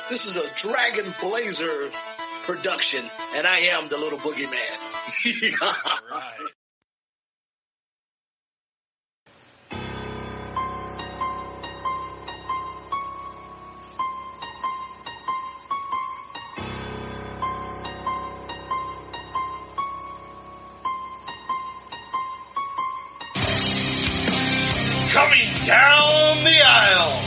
This is a Dragon Blazer production, and I am the little boogeyman. All right. Coming down the aisle,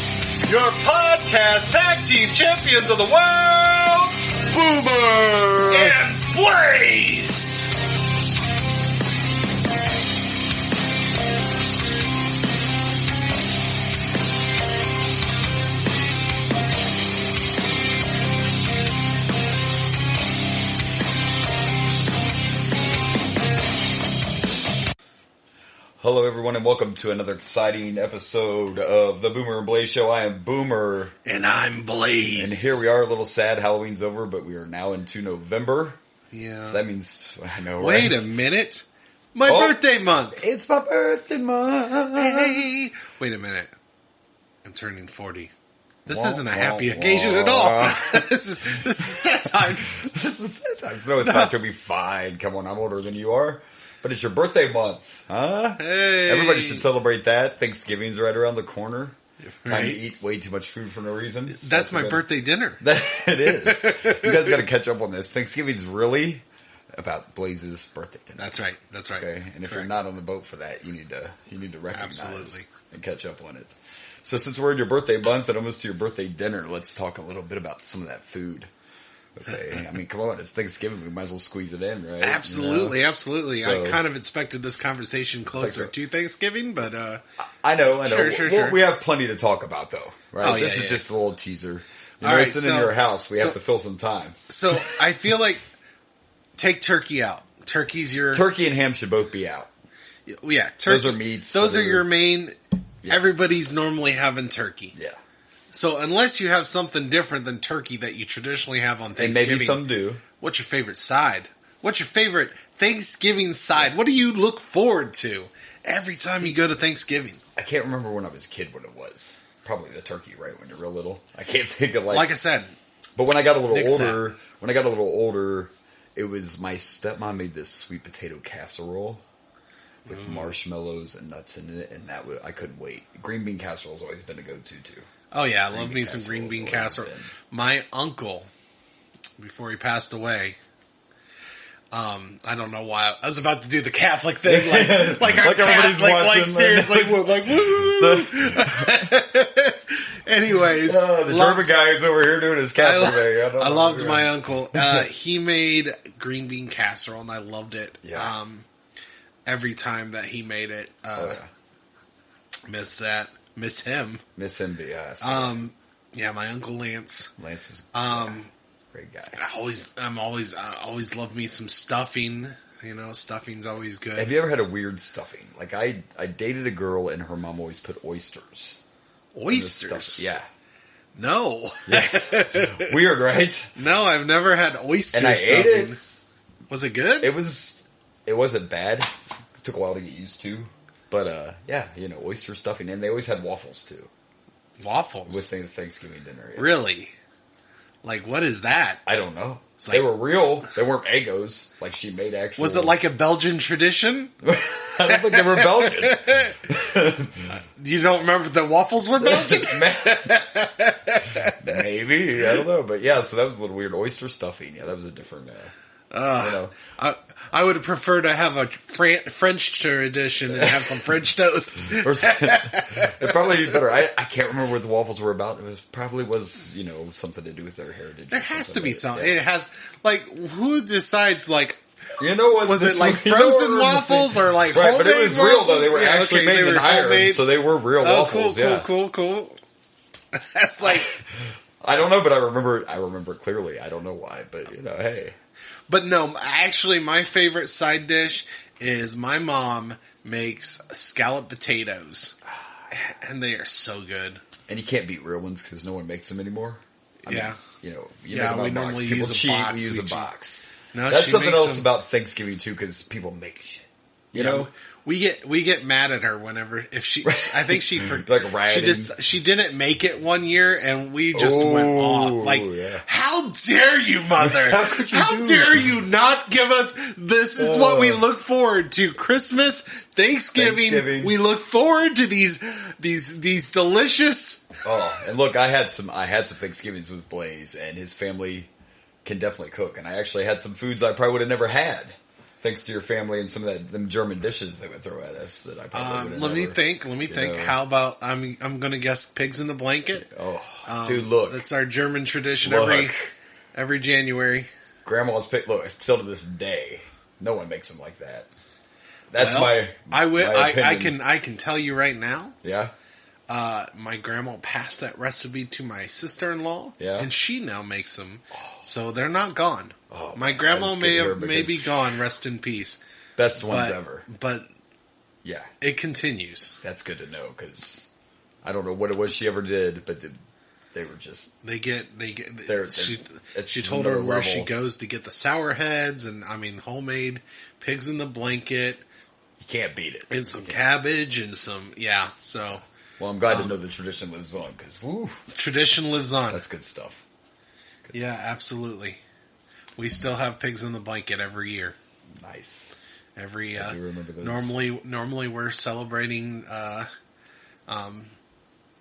your podcast tag team champions of the world, Boomer and Blaze. Hello, everyone, and welcome to another exciting episode of the Boomer and Blaze Show. I am Boomer. And I'm Blaze. And here we are, a little sad. Halloween's over, but we are now into November. Yeah. So that means, I know, Wait right? a minute. My birthday month. It's my birthday month. Hey. Wait a minute. I'm turning 40. This isn't a happy wah. occasion at all. This is sad times. This is sad times. No, it's not. You'll be fine. Come on, I'm older than you are. But it's your birthday month, huh? Hey. Everybody should celebrate that. Thanksgiving's right around the corner. Right. Time to eat way too much food for no reason. That's my birthday dinner. It is. You guys got to catch up on this. Thanksgiving's really about Blaze's birthday dinner. That's right. That's right. Okay, and if you're not on the boat for that, you need to recognize Absolutely. and catch up on it. So since we're in your birthday month and almost to your birthday dinner, let's talk a little bit about some of that food. Okay, I mean, come on, it's Thanksgiving. We might as well squeeze it in, right? Absolutely, you know? absolutely. So, I kind of expected this conversation closer to Thanksgiving, but I know. Sure. We have plenty to talk about, though, right? Oh, This yeah, is just a little teaser. You All know, right, it's in your house. We have to fill some time. So I feel like take turkey out. Turkey's your Turkey and ham should both be out. Yeah, turkey. Those are meats. Those are your main. Yeah. Everybody's normally having turkey. Yeah. So unless you have something different than turkey that you traditionally have on Thanksgiving, and maybe some do. What's your favorite side? What's your favorite Thanksgiving side? What do you look forward to every time you go to Thanksgiving? I can't remember when I was a kid what it was. Probably the turkey, right? When you're real little. I can't think of like I said. But when I got a little older, it was my stepmom made this sweet potato casserole with marshmallows and nuts in it, and I couldn't wait. Green bean casserole's always been a go-to too. Oh yeah, I love me some green bean casserole. My uncle, before he passed away, I don't know why I was about to do the Catholic thing, like everybody's watching, like seriously, like woo. Anyways, the German guy is over here doing his Catholic thing. I loved my uncle. He made green bean casserole, and I loved it. Yeah. Every time that he made it, miss him, yeah. Yeah, my uncle Lance. Lance is great guy. I always love me some stuffing. You know, stuffing's always good. Have you ever had a weird stuffing? Like I dated a girl and her mom always put oysters. Oysters? Yeah. No. Yeah. Weird, right? No, I've never had oyster and I stuffing. ate it. Was it good? It wasn't bad. It took a while to get used to. But, yeah, oyster stuffing. And they always had waffles, too. Waffles? With the Thanksgiving dinner. Yeah. Really? Like, what is that? I don't know. They were real. They weren't Eggos. Like, she made actual... Was it like a Belgian tradition? I don't think they were Belgian. You don't remember the waffles were Belgian? Maybe. I don't know. But, yeah, so that was a little weird. Oyster stuffing. Yeah, that was a different... I would have preferred to have a French tradition and have some French toast. It'd probably be better. I can't remember what the waffles were about. It probably was something to do with their heritage. There has to be something. Yeah. It has, like, who decides, like, you know what? Was it like frozen waffles or like right? Homemade But it was waffles? real though. They were actually made in Ireland, so they were real waffles. Cool. That's like I don't know, but I remember it clearly. I don't know why, but hey. But no, actually, my favorite side dish is my mom makes scalloped potatoes, and they are so good. And you can't beat real ones because no one makes them anymore. I mean, we normally use a box. We use a box. No, that's something else about Thanksgiving too, because people make shit. You know, We get mad at her whenever I think she like she didn't make it one year and we just went off like, how dare you, mother? How dare you not give us, this is what we look forward to. Christmas, Thanksgiving. We look forward to these delicious. Oh, and look, I had some Thanksgivings with Blaze, and his family can definitely cook, and I actually had some foods I probably would have never had. Thanks to your family and some of them German dishes they would throw at us that I probably would have Let me think. How about I'm going to guess pigs in the blanket. Oh, dude, look, that's our German tradition every January. Grandma's pig. Look, still to this day, no one makes them like that. That's I can tell you right now. Yeah. My grandma passed that recipe to my sister-in-law, and she now makes them, so they're not gone. Oh, my grandma may be gone, rest in peace. Best ones ever. But yeah, it continues. That's good to know, because I don't know what it was she ever did, but they were just... She told her where she goes to get the sour heads, and homemade pigs in the blanket. You can't beat it. And some cabbage and some, so... Well, I'm glad to know the tradition lives on, because tradition lives on. That's good stuff. Absolutely. We still have pigs in the blanket every year. Nice. Every I do remember those. Normally we're celebrating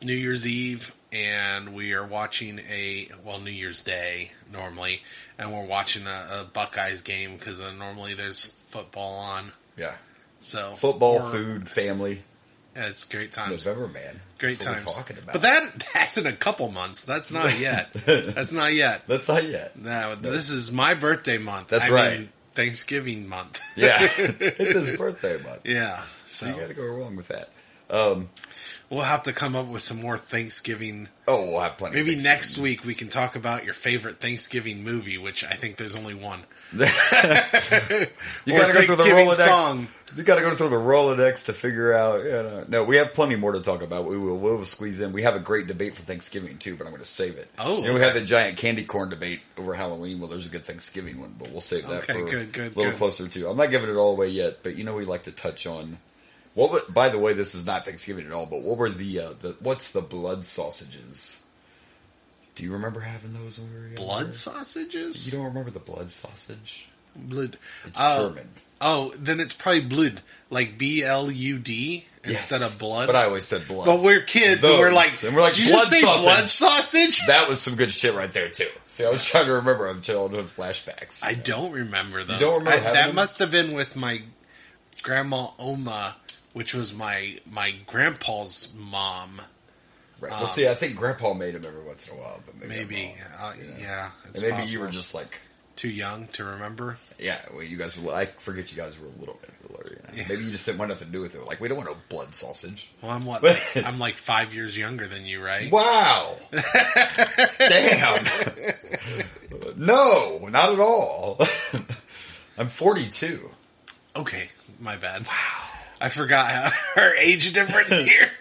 New Year's Eve, and we are watching New Year's Day normally, and we're watching a Buckeyes game because normally there's football on. Yeah. So football, food, family. Yeah, it's great times. It's November, man. Great times. What we're talking about. But that's in a couple months. That's not yet. That's not yet. No, this is my birthday month. That's right. Thanksgiving month. Yeah. It's his birthday month. Yeah. So you gotta go wrong with that. We'll have to come up with some more Thanksgiving. Oh, we'll have plenty. Maybe next week we can talk about your favorite Thanksgiving movie, which I think there's only one. You gotta go through the Rolodex. You gotta go through the Rolodex to figure out. No, we have plenty more to talk about. We'll squeeze in. We have a great debate for Thanksgiving too, but I'm going to save it. Oh, we have the giant candy corn debate over Halloween. Well, there's a good Thanksgiving one, but we'll save that for a little closer too. I'm not giving it all away yet, but we like to touch on. By the way, this is not Thanksgiving at all. But what were what's the blood sausages? Do you remember having those when we were younger? Blood sausages? You don't remember the blood sausage? Blood. It's German. Oh, then it's probably blood, like BLUD instead of blood. But I always said blood. But we're kids, and we're like, did you just say blood sausage? That was some good shit right there too. See, I was trying to remember. I'm childhood flashbacks. I don't remember those. You don't remember that them? Must have been with my grandma Oma, which was my grandpa's mom. Right. Well, see, I think Grandpa made them every once in a while, but maybe yeah. It's and maybe possible. you were just like too young to remember. Yeah, well, you guys were. I forget you guys were a little bit littler. Yeah. Maybe you just didn't want nothing to do with it. Like, we don't want no blood sausage. Well, I'm like 5 years younger than you, right? Wow. Damn. No, not at all. I'm 42. Okay, my bad. Wow. I forgot our age difference here.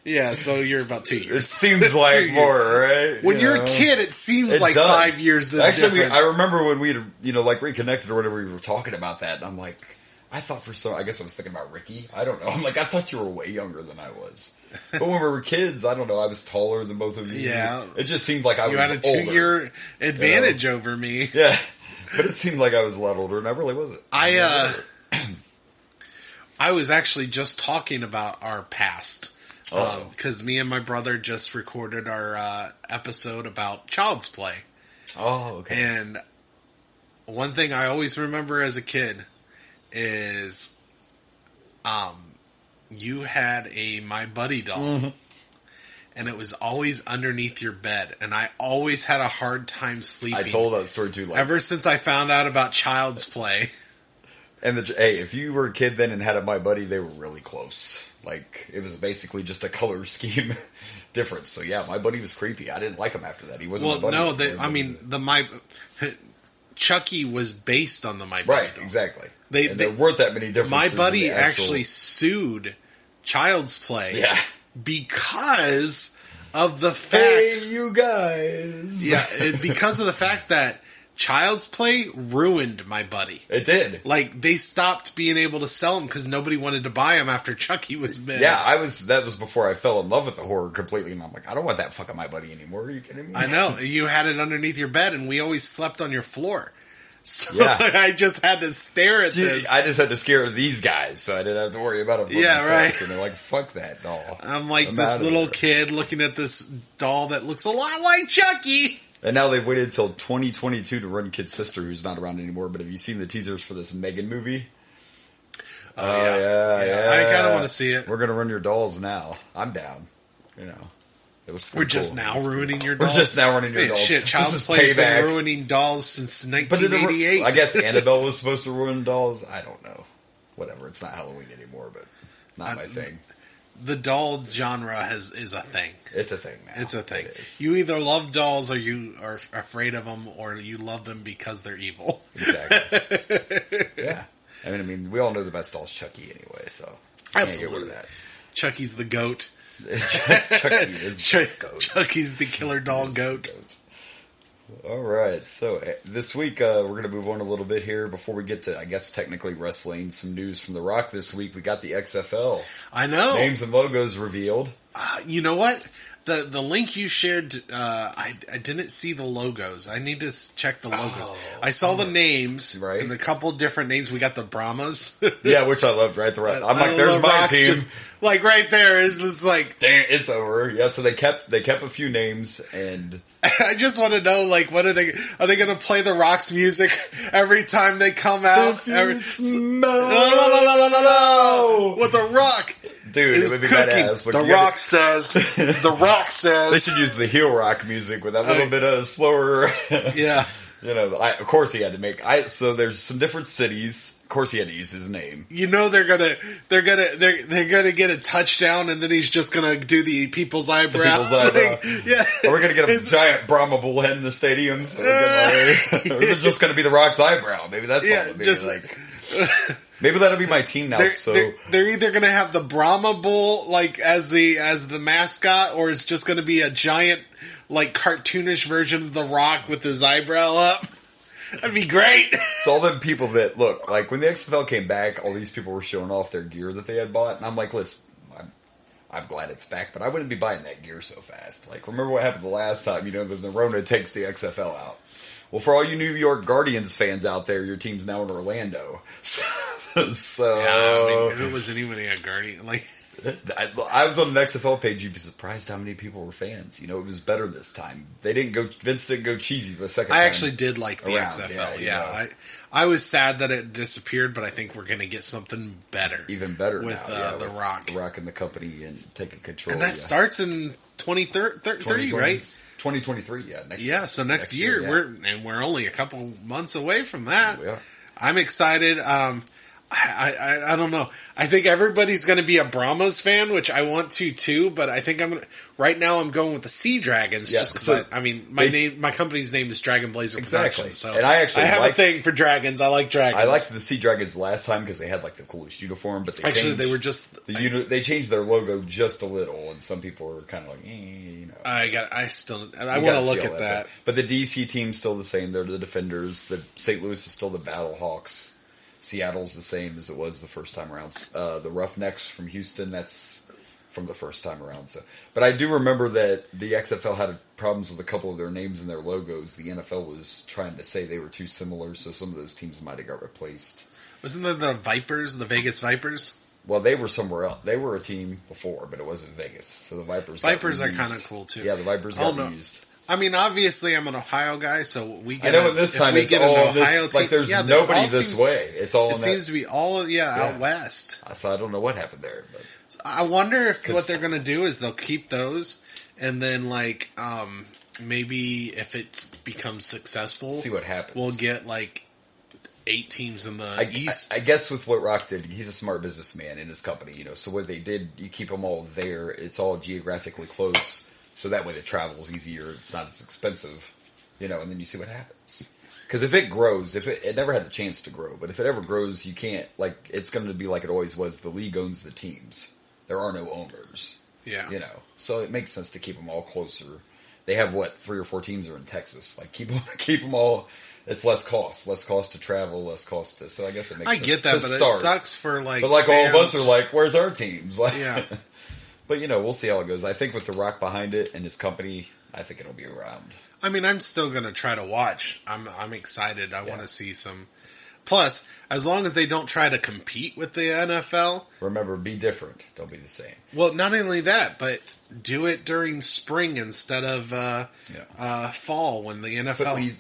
Yeah, so you're about 2 years. It seems like more, right? When you're a kid, it seems like 5 years of Actually, difference. I remember when we had, reconnected or whatever, we were talking about that, and I'm like, I thought I guess I was thinking about Ricky. I don't know. I'm like, I thought you were way younger than I was. But when we were kids, I don't know, I was taller than both of you. Yeah. It just seemed like I was older. You had a 2-year advantage over me. Yeah. But it seemed like I was a lot older, and I really wasn't. I was actually just talking about our past. Because me and my brother just recorded our episode about Child's Play. Oh, okay. And one thing I always remember as a kid is you had a My Buddy doll. Mm-hmm. And it was always underneath your bed. And I always had a hard time sleeping. I told that story too. Ever since I found out about Child's Play. And hey, if you were a kid then and had a My Buddy, they were really close. Like, it was basically just a color scheme difference. So yeah, My Buddy was creepy. I didn't like him after that. He wasn't my buddy. Chucky was based on the My Buddy. Right, doll. Exactly. There weren't that many differences. My Buddy actually sued Child's Play because of the fact... Hey, you guys! Yeah, because of the fact that Child's Play ruined my buddy. It did. Like, they stopped being able to sell them because nobody wanted to buy them after Chucky was big. Yeah, that was before I fell in love with the horror completely, and I'm like, I don't want that fucking my buddy anymore. Are you kidding me? I know. You had it underneath your bed, and we always slept on your floor. So Yeah. I just had to stare at this. I just had to scare these guys, so I didn't have to worry about them. Yeah, right. And they're like, fuck that doll. I'm like this little kid looking at this doll that looks a lot like Chucky. And now they've waited until 2022 to run Kid's sister, who's not around anymore. But have you seen the teasers for this Megan movie? Oh, yeah. I kind of want to see it. We're going to run your dolls now. I'm down. You know. We're just now ruining your dolls. We're just now running your dolls. Shit, Child's Play's been ruining dolls since 1988. I guess Annabelle was supposed to ruin dolls. I don't know. Whatever. It's not Halloween anymore, but not my thing. The doll genre is a thing. It's a thing now. It's a thing. You either love dolls or you are afraid of them, or you love them because they're evil. Exactly. Yeah. I mean, we all know the best doll's Chucky anyway, so can't get rid of that. Chucky's the goat. Chucky is the goat. Chucky's the killer doll goat. All right, so this week we're going to move on a little bit here before we get to, I guess, technically wrestling. Some news from The Rock this week. We got the XFL. I know. Names and logos revealed. You know what? The link you shared, I didn't see the logos. I need to check the logos. I saw the names, right? And the couple different names. We got the Brahmas. Yeah, which I loved, right? I'm like, there's my team. Just, like, right there is just like... Damn, it's over. Yeah, so they kept a few names, and... I just want to know, like, what are they going to play the Rock's music every time they come out? No. With the Rock. Dude, it would be badass. The Rock says. The Rock says. They should use the heel rock music with that little bit of slower. Yeah. You know, of course he had to make. So there's some different cities. Of course he had to use his name. You know they're gonna get a touchdown, and then he's just gonna do the people's eyebrow. The people's eyebrow. Like, yeah. Are we gonna get a giant Brahma bullhead in the stadium? So or is it just gonna be the Rock's eyebrow? Maybe that's all. Maybe just like. Maybe that'll be my team now. They're either going to have the Brahma Bull like as the mascot, or it's just going to be a giant like cartoonish version of The Rock with his eyebrow up. That'd be great. So all them people that look like when the XFL came back, all these people were showing off their gear that they had bought, and I'm like, listen, I'm glad it's back, but I wouldn't be buying that gear so fast. Like, remember what happened the last time? You know, the Rona takes the XFL out. Well, for all you New York Guardians fans out there, your team's now in Orlando. So yeah, I mean, it wasn't even a Guardian. Like, I was on the XFL page. You'd be surprised how many people were fans. You know, it was better this time. Vince didn't go cheesy the second time. I actually did like the XFL. Yeah. I was sad that it disappeared, but I think we're going to get something better. Even better with now, The Rock. The Rock and the company and taking control. And that starts in 2030, right? 2023, so next year, yeah. we're only a couple months away from that. Yeah. I'm excited. I don't know. I think everybody's going to be a Brahmas fan, which I want to too. But I think right now I'm going with the Sea Dragons. Yeah, just because my company's name is Dragon Blazer Productions. So and I have a thing for dragons. I like dragons. I liked the Sea Dragons last time because they had like the coolest uniform. But they were just they changed their logo just a little, and some people were kind of like, you know. I want to look at that. But the DC team's still the same. They're the Defenders. The St. Louis is still the Battlehawks. Seattle's the same as it was the first time around. The Roughnecks from Houston, that's from the first time around. So, but I do remember that the XFL had problems with a couple of their names and their logos. The NFL was trying to say they were too similar, so some of those teams might have got replaced. Wasn't there the Vipers, the Vegas Vipers? Well, they were somewhere else. They were a team before, but it wasn't Vegas. So the Vipers are kind of cool, too. Yeah, the Vipers got used. I mean, obviously, I'm an Ohio guy, so we get. I know, this time it's all this. Like, there's nobody this way. It's all. It seems to be all, out west. So I don't know what happened there, but I wonder if what they're going to do is they'll keep those, and then maybe if it becomes successful, see what happens. We'll get 8 teams in the East. I guess with what Rock did, he's a smart businessman in his company, you know. So what they did, you keep them all there. It's all geographically close. So that way the travel's easier, it's not as expensive, you know, and then you see what happens. Because if it grows, it never had the chance to grow, but if it ever grows, you can't, it's going to be like it always was, the league owns the teams. There are no owners. Yeah. You know, so it makes sense to keep them all closer. they have 3 or 4 teams are in Texas. Like keep them all. It's less cost to travel, less cost to. So I guess it makes sense. I get that, but start. It sucks for like. But like fans. all of us are like, where's our teams? Like, yeah. But we'll see how it goes. I think with The Rock behind it and his company, I think it'll be around. I mean, I'm still gonna try to watch. I'm excited. I want to see some. Plus, as long as they don't try to compete with the NFL. Remember, be different. Don't be the same. Well, not only that, but do it during spring instead of fall when the NFL.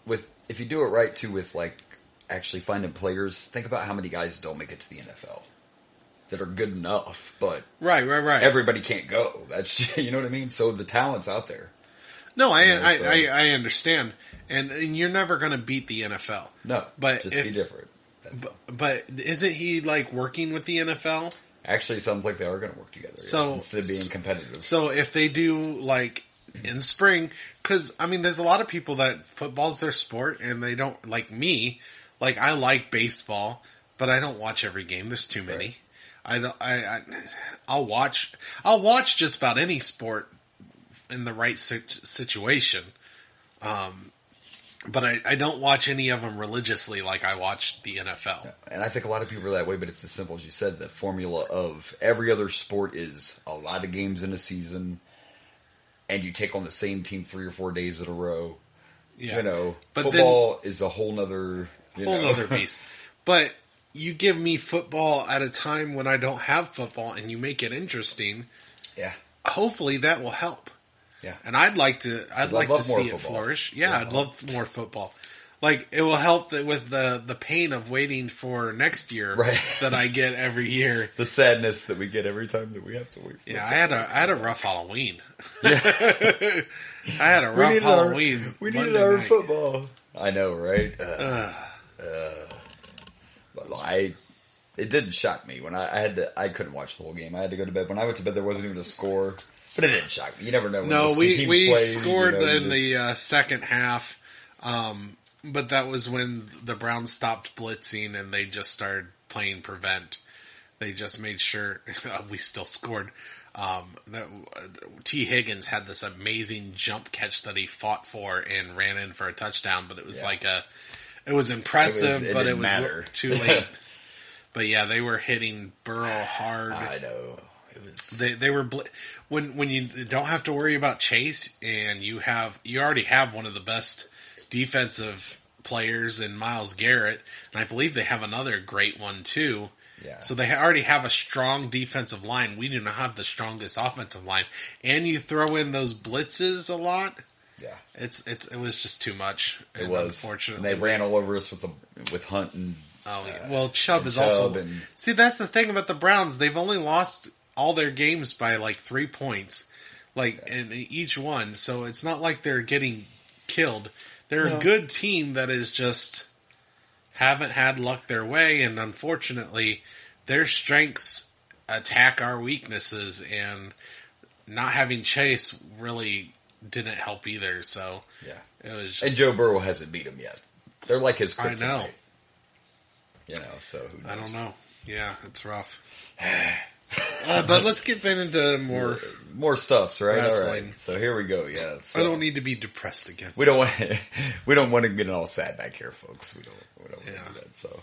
But if you do it right too, with like actually finding players, think about how many guys don't make it to the NFL that are good enough, but right. Everybody can't go. That's you know what I mean. So the talent's out there. No, I understand, and you're never going to beat the NFL. No, but just be different. But isn't he like working with the NFL? Actually, it sounds like they are going to work together. So instead of being competitive. So if they do like in spring, because I mean, there's a lot of people that football's their sport, and they don't like me. Like I like baseball, but I don't watch every game. There's too many. Right. I'll watch just about any sport in the right situation. But I don't watch any of them religiously like I watch the NFL. And I think a lot of people are that way, but it's as simple as you said. The formula of every other sport is a lot of games in a season, and you take on the same team 3 or 4 days in a row. Yeah. But football is a whole nother beast. But you give me football at a time when I don't have football, and you make it interesting. Yeah. Hopefully that will help. Yeah. And I'd like to see it flourish. Yeah, I'd love more football. Like, it will help with the pain of waiting for next year that I get every year. The sadness that we get every time that we have to wait for I had a rough Halloween. Yeah. I had a rough Halloween. We needed our football. I know, right? It didn't shock me when I couldn't watch the whole game. I had to go to bed. When I went to bed, there wasn't even a score. But it didn't shock me. You never know. When those two teams we play, scored in the second half, but that was when the Browns stopped blitzing and they just started playing prevent. They just made sure we still scored. T. Higgins had this amazing jump catch that he fought for and ran in for a touchdown, but it was it was impressive, but it was too late. But yeah, they were hitting Burrow hard. I know. They were when you don't have to worry about Chase, and you already have one of the best defensive players in Myles Garrett, and I believe they have another great one too. Yeah. So they already have a strong defensive line. We do not have the strongest offensive line, and you throw in those blitzes a lot. Yeah, it was just too much. It was, unfortunately. And they ran all over us with Hunt and. Chubb is also. See, that's the thing about the Browns. They've only lost all their games by like 3 points, in each one. So it's not like they're getting killed. They're a good team that is just haven't had luck their way, and unfortunately, their strengths attack our weaknesses. And not having Chase really didn't help either. So it was. Just, and Joe Burrow hasn't beat him yet. They're like his kryptonite. I know. So who knows? I don't know. Yeah, it's rough. But let's get into more stuffs, right? Wrestling. All right. So here we go. Yeah, so I don't need to be depressed again. We don't want to get all sad back here, folks. We don't want to do that. So,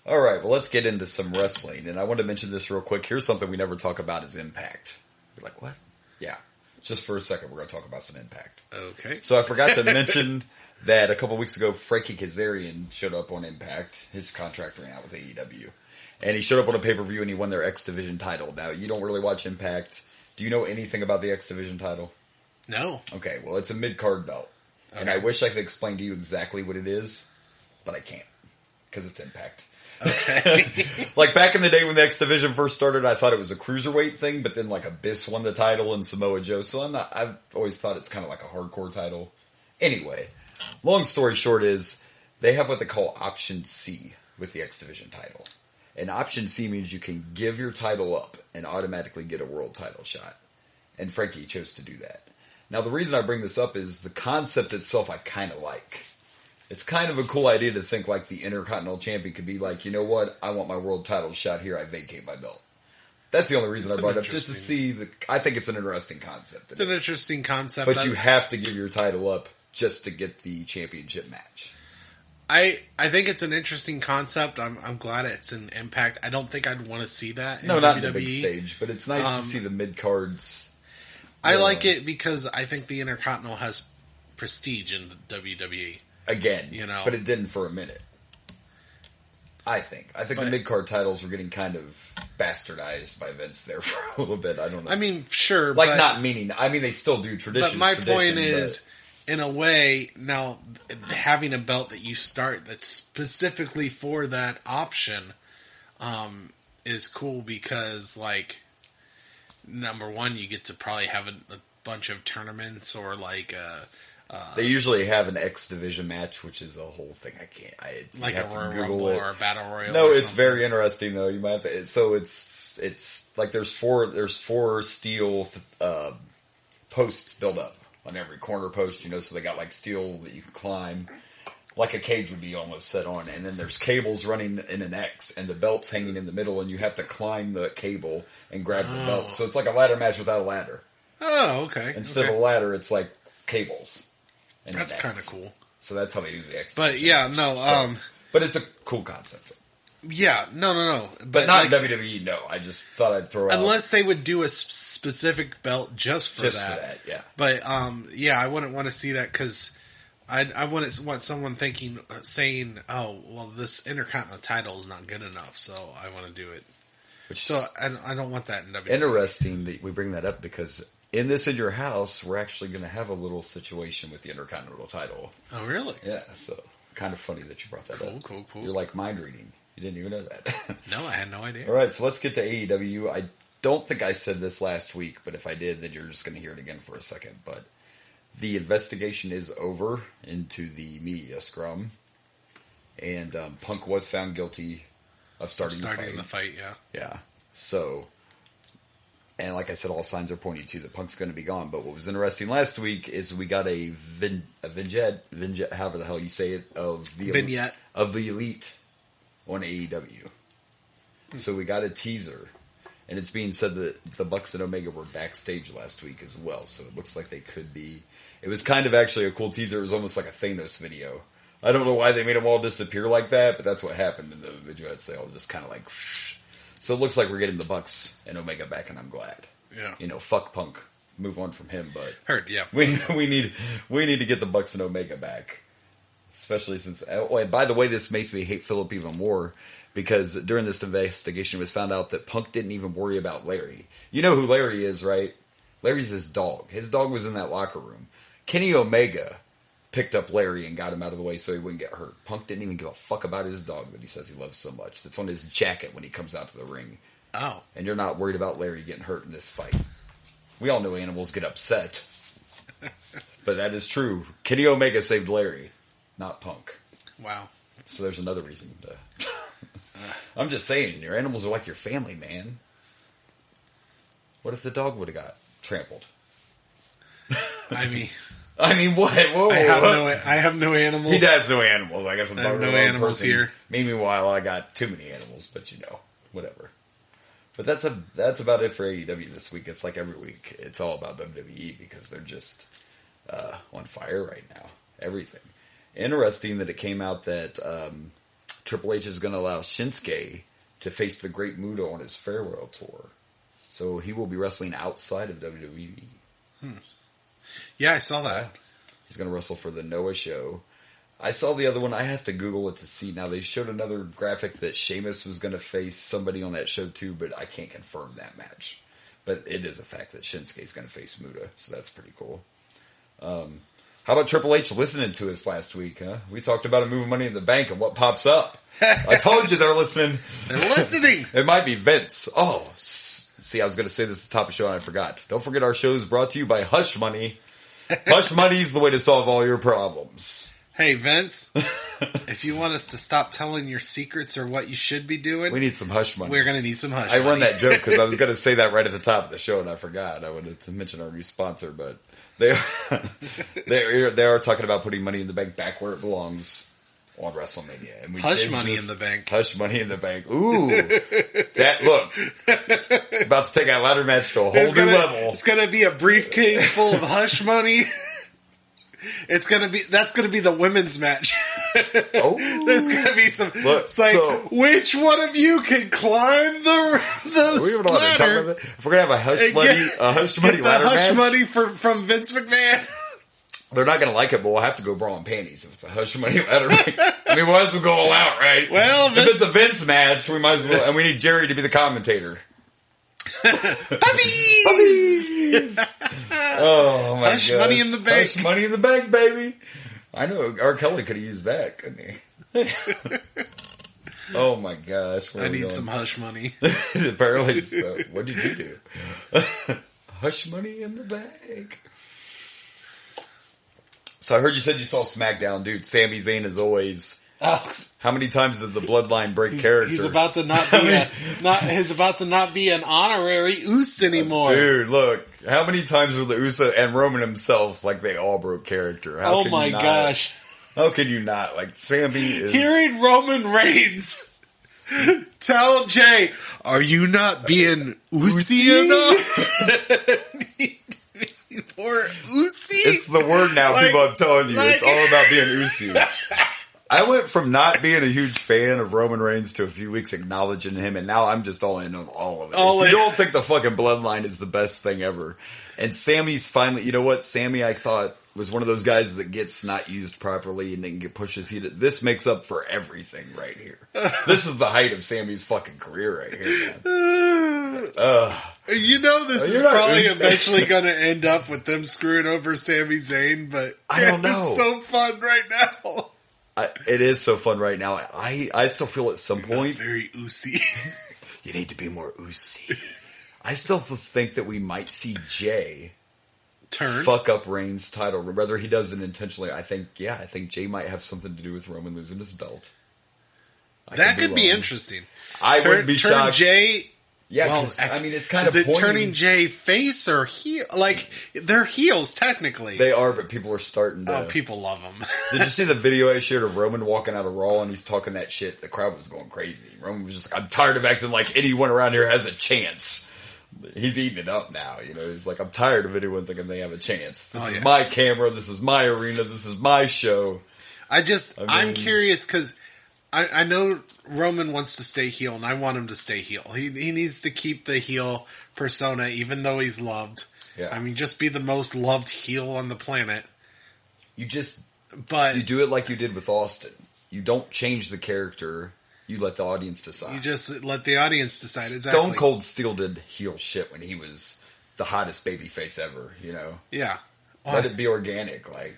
all right. Well, let's get into some wrestling, and I want to mention this real quick. Here's something we never talk about: is Impact. You're like, what? Yeah. Just for a second, we're going to talk about some Impact. Okay. So I forgot to mention that a couple weeks ago, Frankie Kazarian showed up on Impact. His contract ran out with AEW. And he showed up on a pay-per-view and he won their X Division title. Now, you don't really watch Impact. Do you know anything about the X Division title? No. Okay, well, it's a mid-card belt. Okay. And I wish I could explain to you exactly what it is, but I can't. Because it's Impact. Okay. Like, back in the day when the X Division first started, I thought it was a cruiserweight thing, but then, like, Abyss won the title and Samoa Joe. So I've always thought it's kind of like a hardcore title. Anyway, long story short is, they have what they call Option C with the X Division title. And Option C means you can give your title up and automatically get a world title shot. And Frankie chose to do that. Now, the reason I bring this up is the concept itself I kind of like. It's kind of a cool idea to think like the Intercontinental Champion could be like, you know what, I want my world title shot here, I vacate my belt. That's the only reason I brought it up, just to see I think it's an interesting concept. It's an interesting concept. But you have to give your title up just to get the championship match. I think it's an interesting concept. I'm glad it's an Impact. I don't think I'd want to see that in not WWE. in the big stage, but it's nice to see the mid-cards. I like it because I think the Intercontinental has prestige in the WWE. Again, but it didn't for a minute. I think the mid-card titles were getting kind of bastardized by Vince there for a little bit. I don't know. I mean, sure. They still do tradition. But my point is, in a way, now having a belt that you start that's specifically for that option is cool because, like, number one, you get to probably have a bunch of tournaments or like they usually have an X Division match, which is a whole thing. Like a Royal Rumble or a Battle Royal. No, it's very interesting though. You might have to. So it's like there's four steel posts built up on every corner post. So they got like steel that you can climb, like a cage would be almost set on, and then there's cables running in an X, and the belt's hanging in the middle, and you have to climb the cable and grab the belt. So it's like a ladder match without a ladder. Oh, okay. Instead of a ladder, it's like cables. That's kind of cool. So that's how they use the X. But yeah, no. But it's a cool concept. Yeah, no. But not like, WWE. No, I just thought I'd throw out. Unless they would do a specific belt just for that. Yeah. But I wouldn't want to see that because I wouldn't want someone saying, "Oh, well, this Intercontinental title is not good enough, so I want to do it." I don't want that in WWE. Interesting that we bring that up because. In this in your house, we're actually going to have a little situation with the Intercontinental title. Oh, really? Yeah, so kind of funny that you brought that up. Cool. You're like mind reading. You didn't even know that. No, I had no idea. All right, so let's get to AEW. I don't think I said this last week, but if I did, then you're just going to hear it again for a second. But the investigation is over into the media scrum, and Punk was found guilty of starting the fight. Yeah. So... And like I said, all signs are pointing to the Punk's going to be gone. But what was interesting last week is we got a vignette, however the hell you say it, of the Elite on AEW. So we got a teaser, and it's being said that the Bucks and Omega were backstage last week as well. So it looks like they could be. It was kind of actually a cool teaser. It was almost like a Thanos video. I don't know why they made them all disappear like that, but that's what happened in the vignettes. They all just kind of like. So it looks like we're getting the Bucks and Omega back, and I'm glad. Yeah. Fuck Punk. Move on from him, but yeah. We need to get the Bucks and Omega back, especially since. Oh, and by the way, this makes me hate Philip even more because during this investigation, it was found out that Punk didn't even worry about Larry. You know who Larry is, right? Larry's his dog. His dog was in that locker room. Kenny Omega picked up Larry and got him out of the way so he wouldn't get hurt. Punk didn't even give a fuck about his dog that he says he loves so much. That's on his jacket when he comes out to the ring. Oh. And you're not worried about Larry getting hurt in this fight. We all know animals get upset. But that is true. Kenny Omega saved Larry, not Punk. Wow. So there's another reason to... I'm just saying, your animals are like your family, man. What if the dog would have got trampled? I mean, what? Whoa, I have no animals. He has no animals. I guess I'm talking about no animals here. Meanwhile, I got too many animals, but whatever. But that's about it for AEW this week. It's like every week. It's all about WWE because they're just on fire right now. Everything. Interesting that it came out that Triple H is going to allow Shinsuke to face the Great Muta on his farewell tour. So he will be wrestling outside of WWE. Yeah, I saw that. He's going to wrestle for the Noah show. I saw the other one. I have to Google it to see. Now, they showed another graphic that Sheamus was going to face somebody on that show too, but I can't confirm that match. But it is a fact that Shinsuke's going to face Muta, so that's pretty cool. How about Triple H listening to us last week, huh? We talked about him moving Money in the Bank and what pops up. I told you they're listening. They're listening. It might be Vince. Oh, see, I was going to say this at the top of the show and I forgot. Don't forget our show is brought to you by Hush Money. Hush Money's the way to solve all your problems. Hey, Vince, if you want us to stop telling your secrets or what you should be doing... We need some Hush Money. We're going to need some Hush Money. I run that joke because I was going to say that right at the top of the show and I forgot. I wanted to mention our new sponsor, but they are talking about putting Money in the Bank back where it belongs. on WrestleMania. And we Hush Money in the Bank. Hush Money in the Bank. Ooh. That, look. About to take that ladder match to a whole new level. It's going to be a briefcase full of Hush Money. That's going to be the women's match. Oh. There's going to be some, look, it's like, which one of you can climb the ladder? If we're going to have a Hush Money ladder match. Hush Money from Vince McMahon. They're not going to like it, but we'll have to go bra and panties if it's a Hush Money ladder match. I mean, we might as well go all out, right? Well, if it's a Vince match, we might as well, and we need Jerry to be the commentator. Puppies! Oh my god! Hush Money in the Bank. Hush Money in the Bank, baby. I know R. Kelly could have used that, couldn't he? Oh my gosh! I need some Hush Money. Apparently, so. What did you do? Hush Money in the Bank. So I heard you said you saw SmackDown, dude. Sami Zayn is always. How many times did the Bloodline break character? He's about to not be an honorary Uso anymore. Dude, look, how many times were the Uso and Roman himself like they all broke character? Oh my gosh! How can you not? Like Sami is hearing Roman Reigns tell Jay, "Are you not being Uso enough?" Or Uso? It's the word now, like, people. I'm telling you, it's all about being Uso. I went from not being a huge fan of Roman Reigns to a few weeks acknowledging him, and now I'm just all in on all of it. You don't think the fucking Bloodline is the best thing ever. And Sami's finally, you know what? Sami, I thought, was one of those guys that gets not used properly and then pushes. This makes up for everything right here. This is the height of Sami's fucking career right here, man. You know this is probably eventually going to end up with them screwing over Sami Zayn, but I don't know. It's so fun right now. It is so fun right now. I still feel at some point... very Uso. You need to be more Uso. I still think that we might see Jay fuck up Reigns' title. Whether he does it intentionally, I think Jay might have something to do with Roman losing his belt. That could be interesting. I wouldn't be shocked. Jay... Yeah, well, I mean, it's kind of pointing. Is it turning Jay face or heel? Like, they're heels, technically. They are, but people are starting to... Oh, people love them. Did you see the video I shared of Roman walking out of Raw and he's talking that shit? The crowd was going crazy. Roman was just like, I'm tired of acting like anyone around here has a chance. He's eating it up now, you know. He's like, I'm tired of anyone thinking they have a chance. This is my camera. This is my arena. This is my show. I'm curious because... I know Roman wants to stay heel, and I want him to stay heel. He needs to keep the heel persona, even though he's loved. Yeah. I mean, just be the most loved heel on the planet. You do it like you did with Austin. You don't change the character. You let the audience decide. You just let the audience decide. Exactly. Stone Cold still did heel shit when he was the hottest babyface ever, you know? Yeah. Let it be organic, like...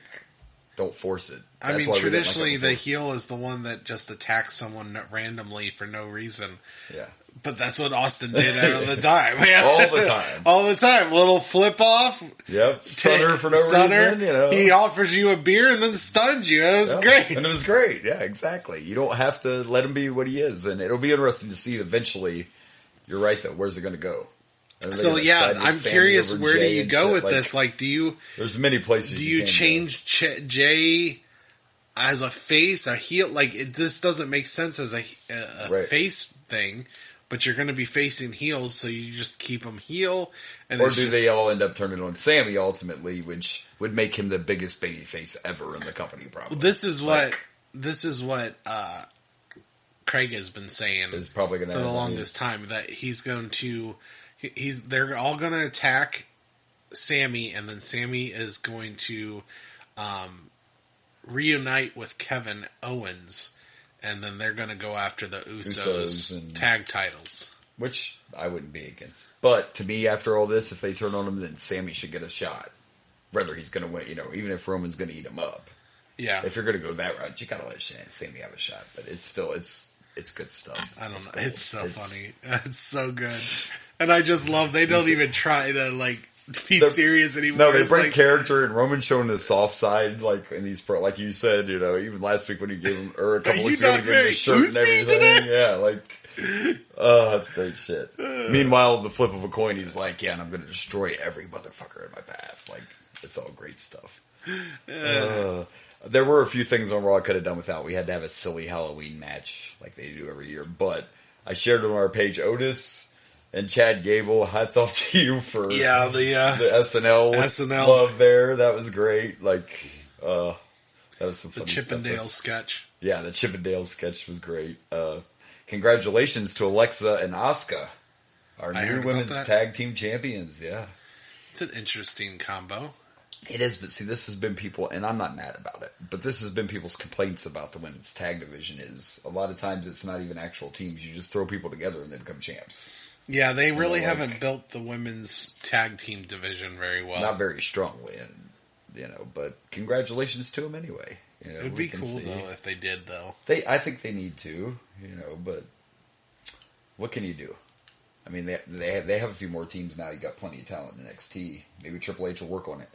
Don't force it. I mean, traditionally, the heel is the one that just attacks someone randomly for no reason. Yeah. But that's what Austin did all the time. All the time. All the time. Little flip off. Yep. Stunner for no reason. You know. He offers you a beer and then stuns you. It was great. And it was great. Yeah, exactly. You don't have to let him be what he is. And it'll be interesting to see eventually. You're right, though. Where's it going to go? So I'm curious, where do you go with this? Like, there's many places. Do you change Jay as a face, a heel? Like, this doesn't make sense as a face thing, but you're going to be facing heels, so you just keep them heel. And or do they all end up turning on Sami ultimately, which would make him the biggest baby face ever in the company? Probably. This is what Craig has been saying. Is probably going to for the longest time that he's going to. They're all going to attack Sami, and then Sami is going to reunite with Kevin Owens, and then they're going to go after the Usos and tag titles. Which I wouldn't be against. But to me, after all this, if they turn on him, then Sami should get a shot. Whether he's going to win, even if Roman's going to eat him up. Yeah. If you're going to go that route, you got to let Sami have a shot. But it's still, it's good stuff. I don't know. It's so funny. It's so good. And I just love, they don't even try to, be serious anymore. No, they break character, and Roman showing his soft side, in these, like you said, even last week when you gave him, or a couple weeks ago when you gave him his shirt and everything. Today? Yeah, that's great shit. Meanwhile, the flip of a coin, he's like, yeah, and I'm going to destroy every motherfucker in my path. It's all great stuff. There were a few things on Raw I could have done without. We had to have a silly Halloween match like they do every year. But I shared it on our page. Otis and Chad Gable, hats off to you for the SNL love there. That was great. Like, that was some funny stuff. The Chippendale sketch. Yeah, the Chippendale sketch was great. Congratulations to Alexa and Asuka, our new women's tag team champions. Yeah. It's an interesting combo. It is, but see, this has been people, and I'm not mad about it, but this has been people's complaints about the women's tag division is a lot of times it's not even actual teams. You just throw people together and they become champs. Yeah, they really haven't built the women's tag team division very well. Not very strongly, but congratulations to them anyway. It would be cool, though, if they did, though. I think they need to, but what can you do? I mean, they have a few more teams now. You got plenty of talent in NXT. Maybe Triple H will work on it.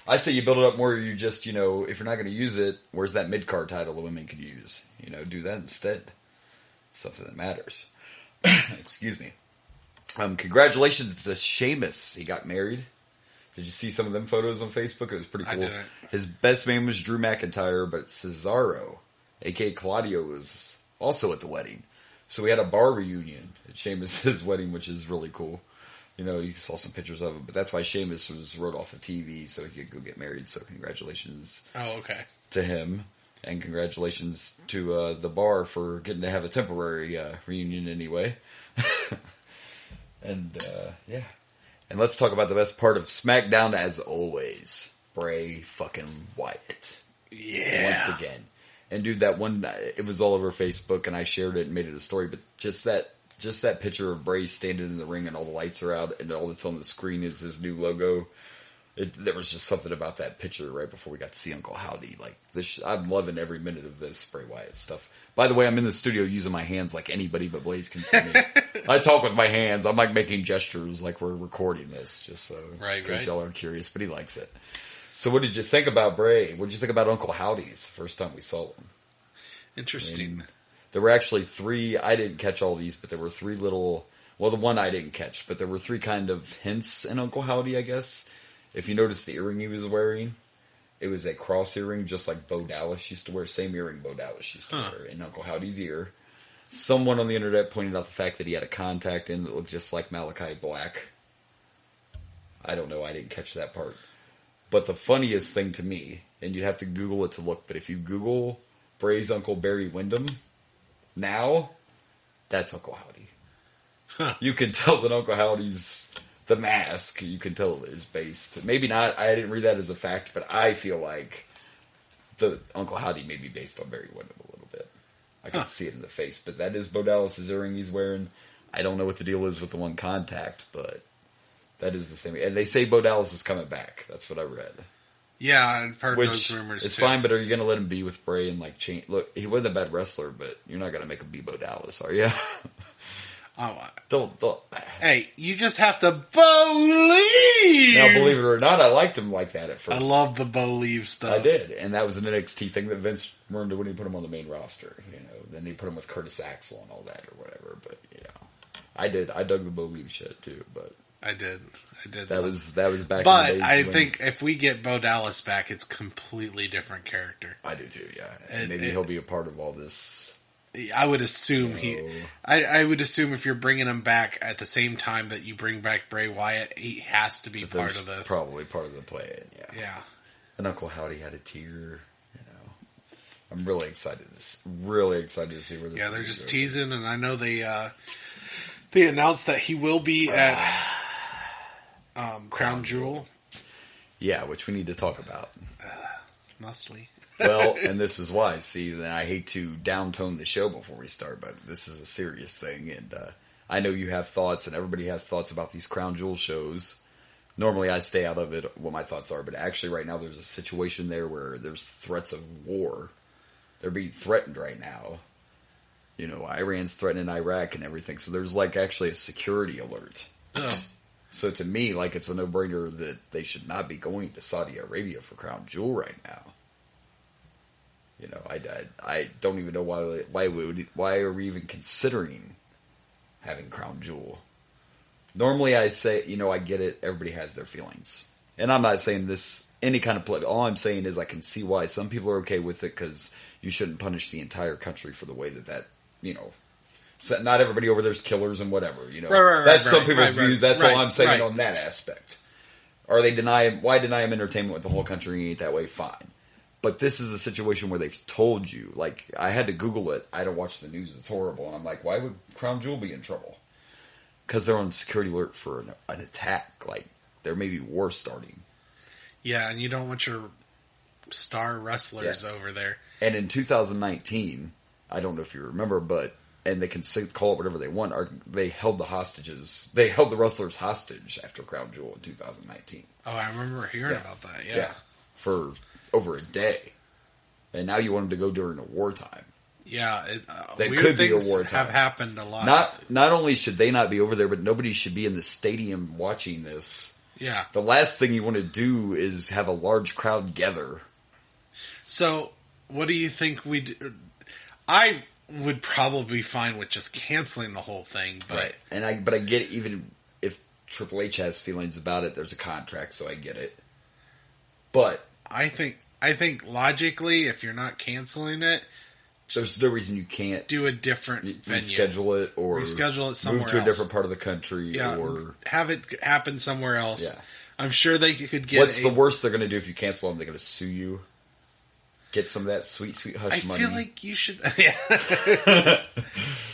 I say you build it up more. You just, if you're not going to use it, where's that mid-card title the women could use? Do that instead. Something that matters. Excuse me. Congratulations to Sheamus. He got married. Did you see some of them photos on Facebook? It was pretty cool. I didn't. His best man was Drew McIntyre, but Cesaro, a.k.a. Claudio, was also at the wedding. So we had a bar reunion at Sheamus' wedding, which is really cool. You saw some pictures of it, but that's why Sheamus was wrote off of TV so he could go get married. So congratulations to him. And congratulations to the bar for getting to have a temporary reunion anyway. And, yeah. And let's talk about the best part of SmackDown as always. Bray fucking Wyatt. Yeah. Once again. And dude, that one, it was all over Facebook and I shared it and made it a story, but just that picture of Bray standing in the ring and all the lights are out and all that's on the screen is his new logo. There was just something about that picture right before we got to see Uncle Howdy. Like this, I'm loving every minute of this Bray Wyatt stuff. By the way, I'm in the studio using my hands like anybody but Blaze can see me. I talk with my hands. I'm like making gestures like we're recording this, just so because y'all are curious. But he likes it. So, what did you think about Bray? What did you think about Uncle Howdy's first time we saw him? Interesting. There were actually 3. I didn't catch all these, but there were 3 little. Well, the one I didn't catch, but there were 3 kind of hints in Uncle Howdy, I guess. If you notice the earring he was wearing, it was a cross earring, just like Bo Dallas used to wear. Same earring Bo Dallas used to wear in Uncle Howdy's ear. Someone on the internet pointed out the fact that he had a contact in that looked just like Malachi Black. I don't know. I didn't catch that part. But the funniest thing to me, and you'd have to Google it to look, but if you Google Bray's Uncle Barry Windham, now, that's Uncle Howdy. Huh. You can tell that Uncle Howdy's the mask. You can tell it is based. Maybe not. I didn't read that as a fact, but I feel like the Uncle Howdy may be based on Barry Windham a little bit. I can see it in the face, but that is Bo Dallas' earring he's wearing. I don't know what the deal is with the one contact, but that is the same. And they say Bo Dallas is coming back. That's what I read. Yeah, I've heard those rumors it's too. Fine, but are you going to let him be with Bray and like change? Look, he wasn't a bad wrestler, but you're not going to make him be Bo Dallas, are you? Don't. Hey, you just have to believe. Now, believe it or not, I liked him like that at first. I love the believe stuff. I did, and that was an NXT thing that Vince learned when he put him on the main roster. Then they put him with Curtis Axel and all that or whatever. But I did. I dug the believe shit too. But I did. That was back. But in the days I think if we get Bo Dallas back, it's completely different character. I do too. Yeah, and maybe he'll be a part of all this. I would assume I would assume if you're bringing him back at the same time that you bring back Bray Wyatt, he has to be part of this. Probably part of the play. Yeah. And Uncle Howdy had a tear. I'm really excited to see where this. Yeah, they're just teasing, and I know they announced that he will be at Crown Jewel. Yeah, which we need to talk about. Must we? Well, and this is why. See, then I hate to downtone the show before we start, but this is a serious thing, and I know you have thoughts, and everybody has thoughts about these Crown Jewel shows. Normally, I stay out of it, what my thoughts are, but actually right now there's a situation there where there's threats of war. They're being threatened right now. Iran's threatening Iraq and everything, so there's actually a security alert. Oh. So to me, it's a no-brainer that they should not be going to Saudi Arabia for Crown Jewel right now. I don't even know why are we even considering having Crown Jewel. Normally I say, I get it, everybody has their feelings. and I'm not saying this any kind of play. All I'm saying is I can see why some people are okay with it because you shouldn't punish the entire country for the way that so not everybody over there's killers and whatever, That's some people's views. That's all I'm saying on that aspect. Or why deny them entertainment with the whole country ain't that way? Fine. But this is a situation where they've told you, like, I had to Google it. I don't watch the news. It's horrible. And I'm like, why would Crown Jewel be in trouble? Because they're on security alert for an attack. Like, there may be war starting. Yeah, and you don't want your star wrestlers over there. And in 2019, I don't know if you remember, and they can call it whatever they want, they held the wrestlers hostage after Crown Jewel in 2019. Oh, I remember hearing about that, yeah. For over a day. And now you want them to go during a wartime. Yeah, that weird could be a things wartime. Have happened a lot. Not only should they not be over there, but nobody should be in the stadium watching this. Yeah. The last thing you want to do is have a large crowd gather. So, what do you think I would probably be fine with just canceling the whole thing, but... Right. But I get it, even if Triple H has feelings about it, there's a contract, so I get it. But... I think logically, if you're not canceling it... There's no reason you can't... Do a different venue. Reschedule it, or... Reschedule it somewhere else. Move to a different part of the country, or... have it happen somewhere else. Yeah. I'm sure they could get... What's the worst they're going to do if you cancel them? They're going to sue you. Get some of that sweet, sweet hush money. I feel like you should...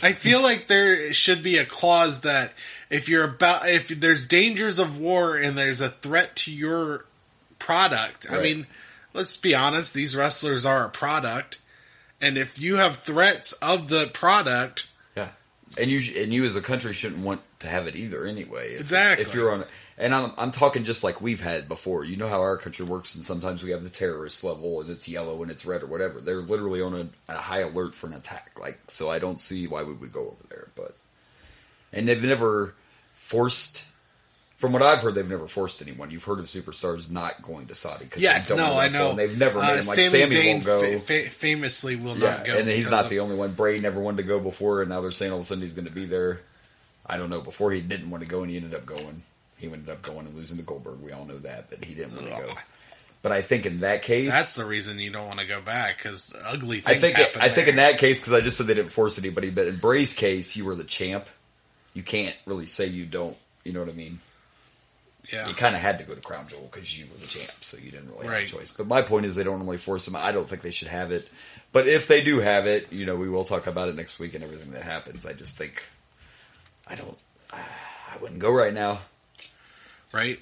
I feel like there should be a clause that if there's dangers of war and there's a threat to your product... Right. I mean, let's be honest, these wrestlers are a product. And if you have threats of the product... Yeah. And you as a country shouldn't want to have it either anyway. Exactly. If you're on... And I'm talking just like we've had before. You know how our country works, and sometimes we have the terrorist level, and it's yellow and it's red or whatever. They're literally on a high alert for an attack. So I don't see why we would go over there. And they've never forced... From what I've heard, they've never forced anyone. You've heard of superstars not going to Saudi. Yes, they don't I know. And they've never made them. Like Sami Sammy Zayn won't go. Famously will not go. And he's not the only one. Bray never wanted to go before, and now they're saying all of a sudden he's going to be there. I don't know. Before he didn't want to go, and he ended up going. He ended up going and losing to Goldberg. We all know that, but he didn't want to go. But I think in that case... That's the reason you don't want to go back, because ugly things happen I think in that case, because I just said they didn't force anybody, but in Bray's case, you were the champ. You can't really say you don't. You know what I mean? Yeah. You kind of had to go to Crown Jewel because you were the champ, so you didn't really have a choice. But my point is they don't normally force them. I don't think they should have it. But if they do have it, we will talk about it next week and everything that happens. I just think... I wouldn't go right now. Right.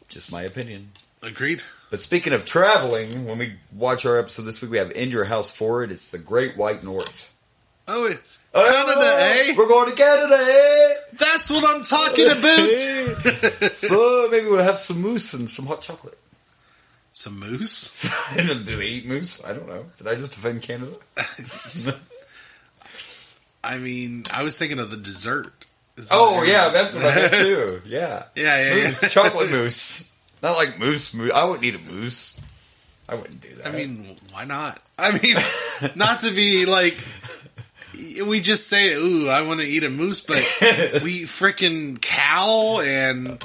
Just my opinion. Agreed. But speaking of traveling, when we watch our episode this week, we have In Your House For It. It's the Great White North. Oh, Canada, eh? We're going to Canada, eh? That's what I'm talking about. So maybe we'll have some moose and some hot chocolate. Some moose? Do they eat moose? I don't know. Did I just offend Canada? I mean, I was thinking of the dessert. That's what I meant too. Yeah. Moose, chocolate mousse. Not like moose. I wouldn't eat a moose. I wouldn't do that. I mean, why not? I mean, not to be like, we just say, ooh, I want to eat a moose, but we freaking cow and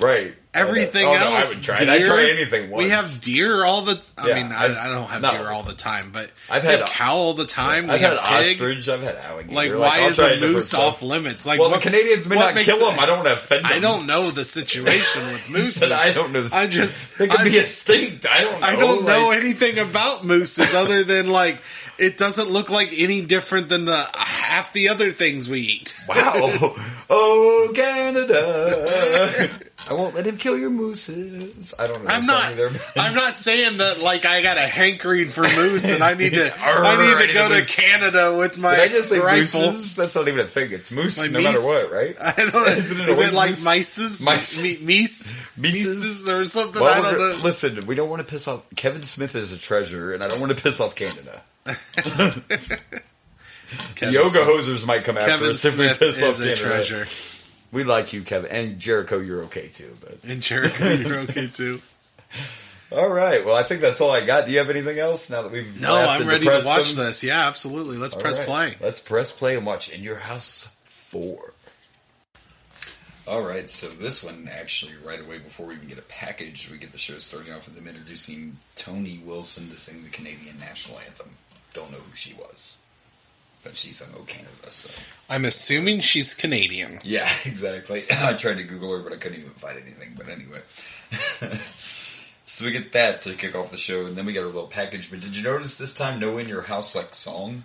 everything else. No, I would try it. I'd try anything once. We have deer all the... I mean, I don't have deer all the time, but I've had cow all the time. I've had ostrich. I've had alligator. Like, why is a moose off limits? Like, the Canadians may not kill them. I don't want to offend them. I don't know the situation with mooses. I don't know. It could be extinct. I don't know. I don't know anything about mooses other than, like, it doesn't look like any different than half the other things we eat. Wow. Oh, Canada. I won't let him kill your mooses. I don't know. I'm not saying that like I got a hankering for moose and I need to go to Canada with my Did I just say rifle. Mooses? That's not even a thing. It's moose no matter what, right? I don't know. Is it like mices? Mices or something? Well, I don't know. Listen, we don't want to piss off... Kevin Smith is a treasure, and I don't want to piss off Canada. Yoga hosers might come after us if we piss off Canada. Treasure. We like you, Kevin. And Jericho, you're okay too. And Jericho, you're okay too. All right. Well, I think that's all I got. Do you have anything else now that we've... No, I'm ready to watch this. Yeah, absolutely. Let's press play. Let's press play and watch In Your House 4. All right, so this one, actually, right away before we even get a package, we get the show starting off with them introducing Toni Wilson to sing the Canadian national anthem. Don't know who she was, but she sung "O Canada." So I'm assuming she's Canadian. yeah, exactly. I tried to Google her, but I couldn't even find anything. But anyway, so we get that to kick off the show, and then we get our little package. But did you notice this time, no "In Your House" like song?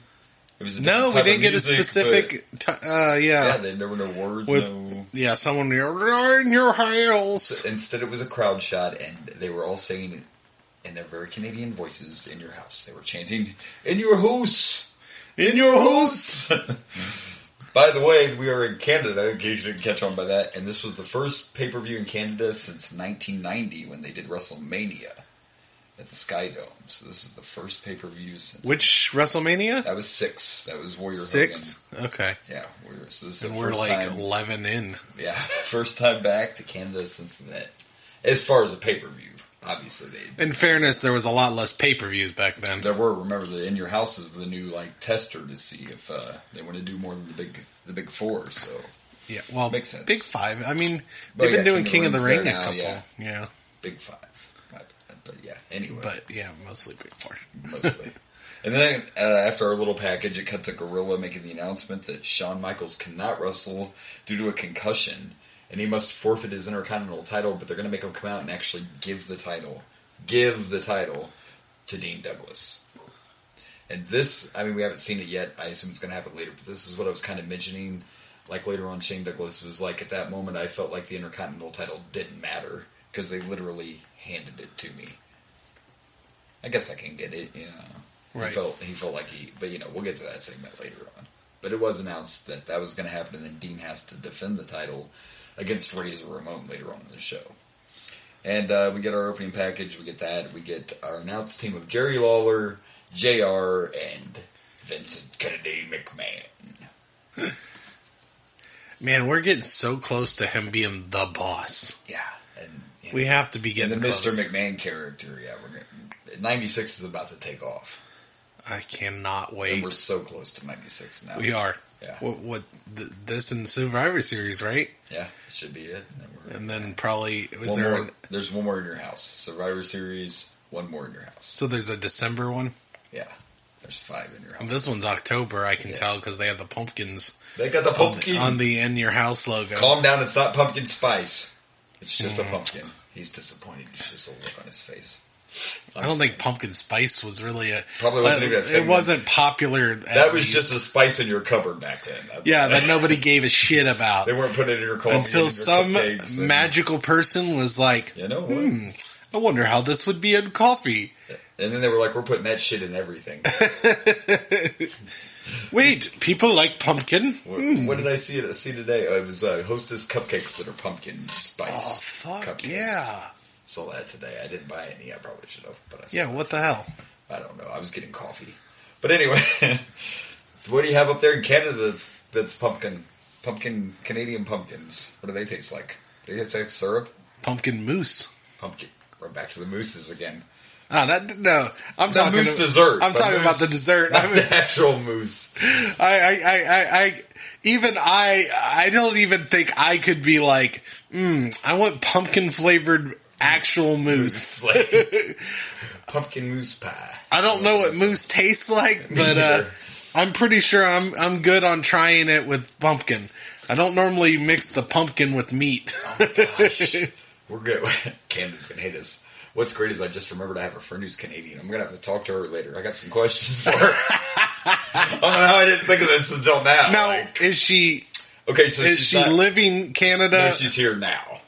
It was no, we didn't get a specific. Yeah, there were no words. Yeah, someone in your house. Instead, it was a crowd shot, and they were all singing in their very Canadian voices, "In your house." They were chanting, "In your house, in your house." By the way, we are in Canada, in case you didn't catch on by that, and this was the first pay-per-view in Canada since 1990 when they did WrestleMania at the Sky Dome. So this is the first pay-per-view since... Which WrestleMania? That was 6. That was Warrior 6? Hogan. Okay. Yeah, Warrior. So this is and the we're first like time, 11 in. Yeah, first time back to Canada since that. As far as a pay-per-view, obviously they... In fairness, there was a lot less pay-per-views back then. There were. Remember, the In Your House is the new tester to see if they want to do more than the big 4, so... Yeah, well, makes sense. Big 5. I mean, they've been doing King of the Ring a couple. Yeah. Big 5. But yeah, anyway. But yeah, mostly Big 4. Mostly. And then after our little package, it cut to Gorilla making the announcement that Shawn Michaels cannot wrestle due to a concussion, and he must forfeit his Intercontinental title, but they're going to make him come out and actually give the title to Dean Douglas. And this, I mean, we haven't seen it yet. I assume it's going to happen later, but this is what I was kind of mentioning. Like later on, Shane Douglas was like, at that moment, I felt like the Intercontinental title didn't matter because they literally handed it to me. I guess I can get it, you know. Right. He felt like but we'll get to that segment later on. But it was announced that was going to happen, and then Dean has to defend the title against Razor Ramon later on in the show. And we get our opening package. We get that. We get our announced team of Jerry Lawler, JR, and Vincent Kennedy McMahon. Man, we're getting so close to him being the boss. Yeah. We have to be getting the close. Mr. McMahon character, yeah. 96 is about to take off. I cannot wait. And we're so close to 96 now. We are. Yeah. This in Survivor Series, right? Yeah, it should be it. And then probably... There's one more in your house. Survivor Series, one more in your house. So there's a December one? Yeah. There's 5 in your house. This one's October, I can tell, because they have the pumpkins. They got the pumpkin. On the In Your House logo. Calm down, it's not pumpkin spice. It's just a pumpkin. He's disappointed. He's just a look on his face. I don't think pumpkin spice was really probably wasn't even a thing. It wasn't popular. That was just a spice in your cupboard back then. That nobody gave a shit about. They weren't putting it in your coffee until some magical person was like, "You know what? I wonder how this would be in coffee." And then they were like, "We're putting that shit in everything." Wait, people like pumpkin? What did I see today? It was Hostess cupcakes that are pumpkin spice. Oh, fuck cupcakes. Yeah. Saw that today. I didn't buy any. I probably should have. But I saw what the hell? I don't know. I was getting coffee. But anyway, what do you have up there in Canada that's pumpkin Canadian pumpkins? What do they taste like? Do they taste like syrup? Pumpkin mousse. Pumpkin. We're back to the mousses again. No, I'm talking mousse dessert. I'm talking about the dessert. Not the actual mousse. I don't even think I could be like, I want pumpkin flavored actual mousse. Pumpkin mousse pie. I don't know what mousse tastes like, but I'm pretty sure I'm good on trying it with pumpkin. I don't normally mix the pumpkin with meat. Oh my gosh. We're good. Candace can hate us. What's great is I just remembered I have a friend who's Canadian. I'm going to have to talk to her later. I got some questions for her. I don't know how I didn't think of this until now. Now, is she... Okay, so is she living Canada? No, she's here now,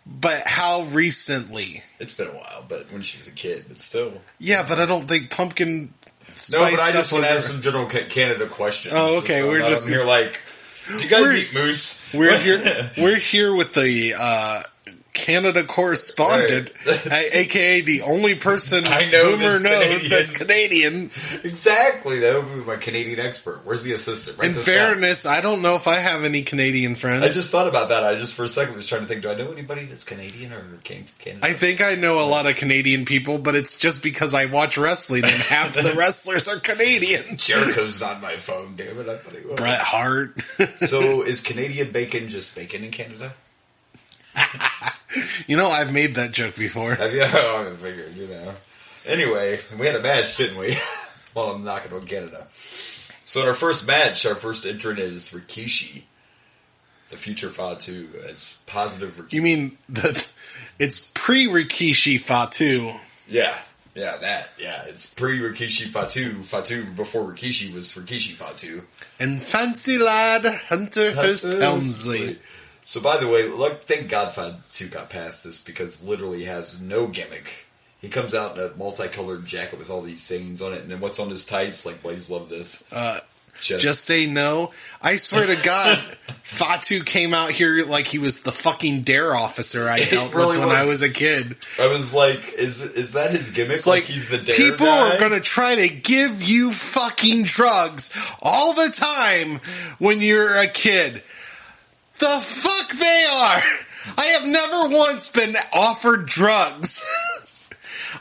But how recently? It's been a while, but when she was a kid, but still. Yeah, but I don't think pumpkin spice No, but I just want to ask some general Canada questions. Oh, okay. So we're just here like, do you guys eat moose? We're here with the Canada correspondent, a.k.a. the only person I know Boomer knows Canadian. that's Canadian. Exactly. That would be my Canadian expert. Where's the assistant? Write In this fairness, down. I don't know if I have any Canadian friends. I just thought about that. I just for a second was trying to think, do I know anybody that's Canadian or came from Canada? I think I know a lot of Canadian people, but it's just because I watch wrestling and half the wrestlers are Canadian. Jericho's not my phone, damn it. I thought he was. Bret Hart. So is Canadian bacon just bacon in Canada? You know, I've made that joke before. Have you? Oh, I figured, you know. Anyway, we had a match, didn't we? Well, I'm knocking on Canada. So in our first match, our first entrant is Rikishi, the future Fatu, as positive Rikishi. You mean it's pre-Rikishi Fatu? Yeah, that. Yeah, it's pre-Rikishi Fatu before Rikishi was Rikishi Fatu. And fancy lad Hunter Hearst Helmsley. So, by the way, thank God Fatu got past this because literally he has no gimmick. He comes out in a multicolored jacket with all these sayings on it, and then what's on his tights? Like, Blaze love this. Just say no. I swear to God, Fatu came out here like he was the fucking dare officer I dealt with when I was a kid. I was like, is that his gimmick? It's like he's the dare people guy? are going to try to give you fucking drugs all the time when you're a kid. The fuck they are! I have never once been offered drugs.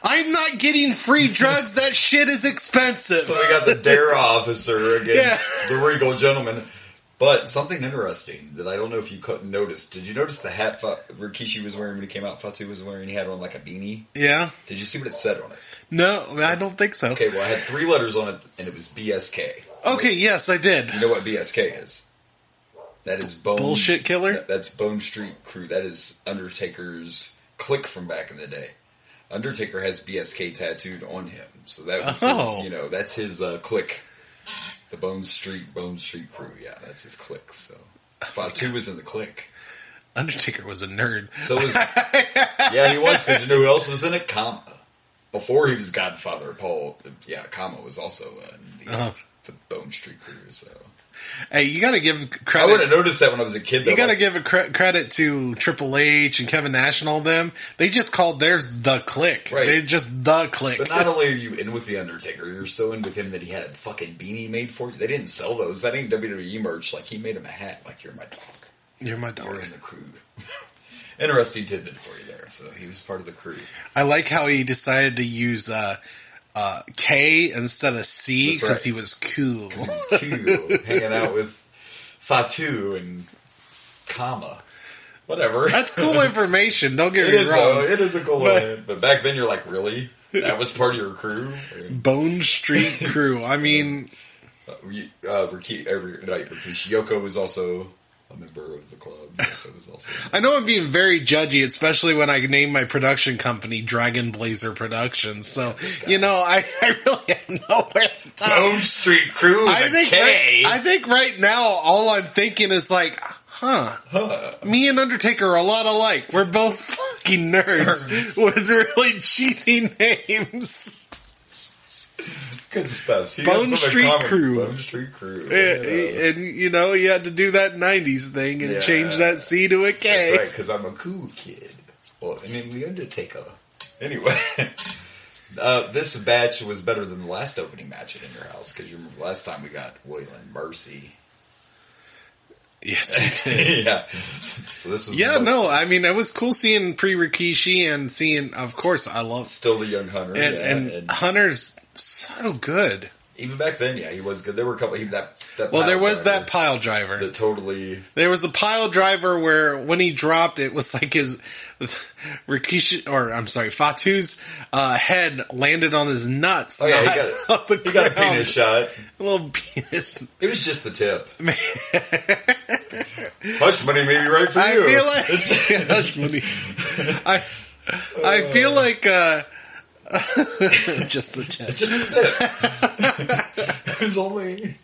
I'm not getting free drugs. That shit is expensive. So we got the dare officer against the regal gentleman. But something interesting that I don't know if you couldn't notice. Did you notice the hat Rikishi was wearing when he came out? Fatu was wearing. He had on like a beanie. Yeah. Did you see what it said on it? No, I don't think so. Okay, well, I had 3 letters on it, and it was BSK. Okay, yes, I did. You know what BSK is? That is Bullshit Killer? That's Bone Street Crew. That is Undertaker's clique from back in the day. Undertaker has BSK tattooed on him. So that was his, that's his clique. The Bone Street Crew. Yeah, that's his clique. So Fatu was in the clique. Undertaker was a nerd. So was yeah, he was, because you know who else was in it? Kama. Before he was Godfather, Paul. Yeah, Kama was also the Bone Street Crew. So. Hey, you got to give credit. I would have noticed that when I was a kid. Though. You got to give credit to Triple H and Kevin Nash and all them. They just called theirs the Click. Right. They're just the Click. But not only are you in with the Undertaker, you're so in with him that he had a fucking beanie made for you. They didn't sell those. That ain't WWE merch. Like, he made him a hat. Like, you're my dog. You're my dog. You're in the crew. Interesting tidbit for you there. So he was part of the crew. I like how he decided to use K instead of C because he was cool. He was cool. Hanging out with Fatu and Kama. Whatever. That's cool information. Don't get me wrong. Though. It is a cool line. But back then you're like, really? That was part of your crew? Bone Street Crew. I mean... Rikishi Yoko was also a member of the club. I know I'm being very judgy, especially when I name my production company Dragon Blazer Productions. So, I really have nowhere to talk. Bone Street Crew with a K. I think right now all I'm thinking is like, me and Undertaker are a lot alike. We're both fucking nerds with really cheesy names. Good stuff. See, Bone Street Crew. Bone Street Crew. And, he had to do that 90s thing and change that C to a K. That's right, because I'm a cool kid. Well, and then the Undertaker. Anyway, this match was better than the last opening match at In Your House, because you remember last time we got Waylon Mercy. Yes, we did. Yeah. So this was it was cool seeing pre-Rikishi and seeing, of course, I love... Still the young Hunter. And Hunter's so good. Even back then, he was good. There were a couple... there was that pile driver. That totally... There was a pile driver where when he dropped, it was like his... Fatu's head landed on his nuts. Oh, yeah, he got a penis shot. A little penis. It was just the tip. Hush money may be right for you. I feel like... Hush money. I feel like... just the tip. It's just the tip. It's only...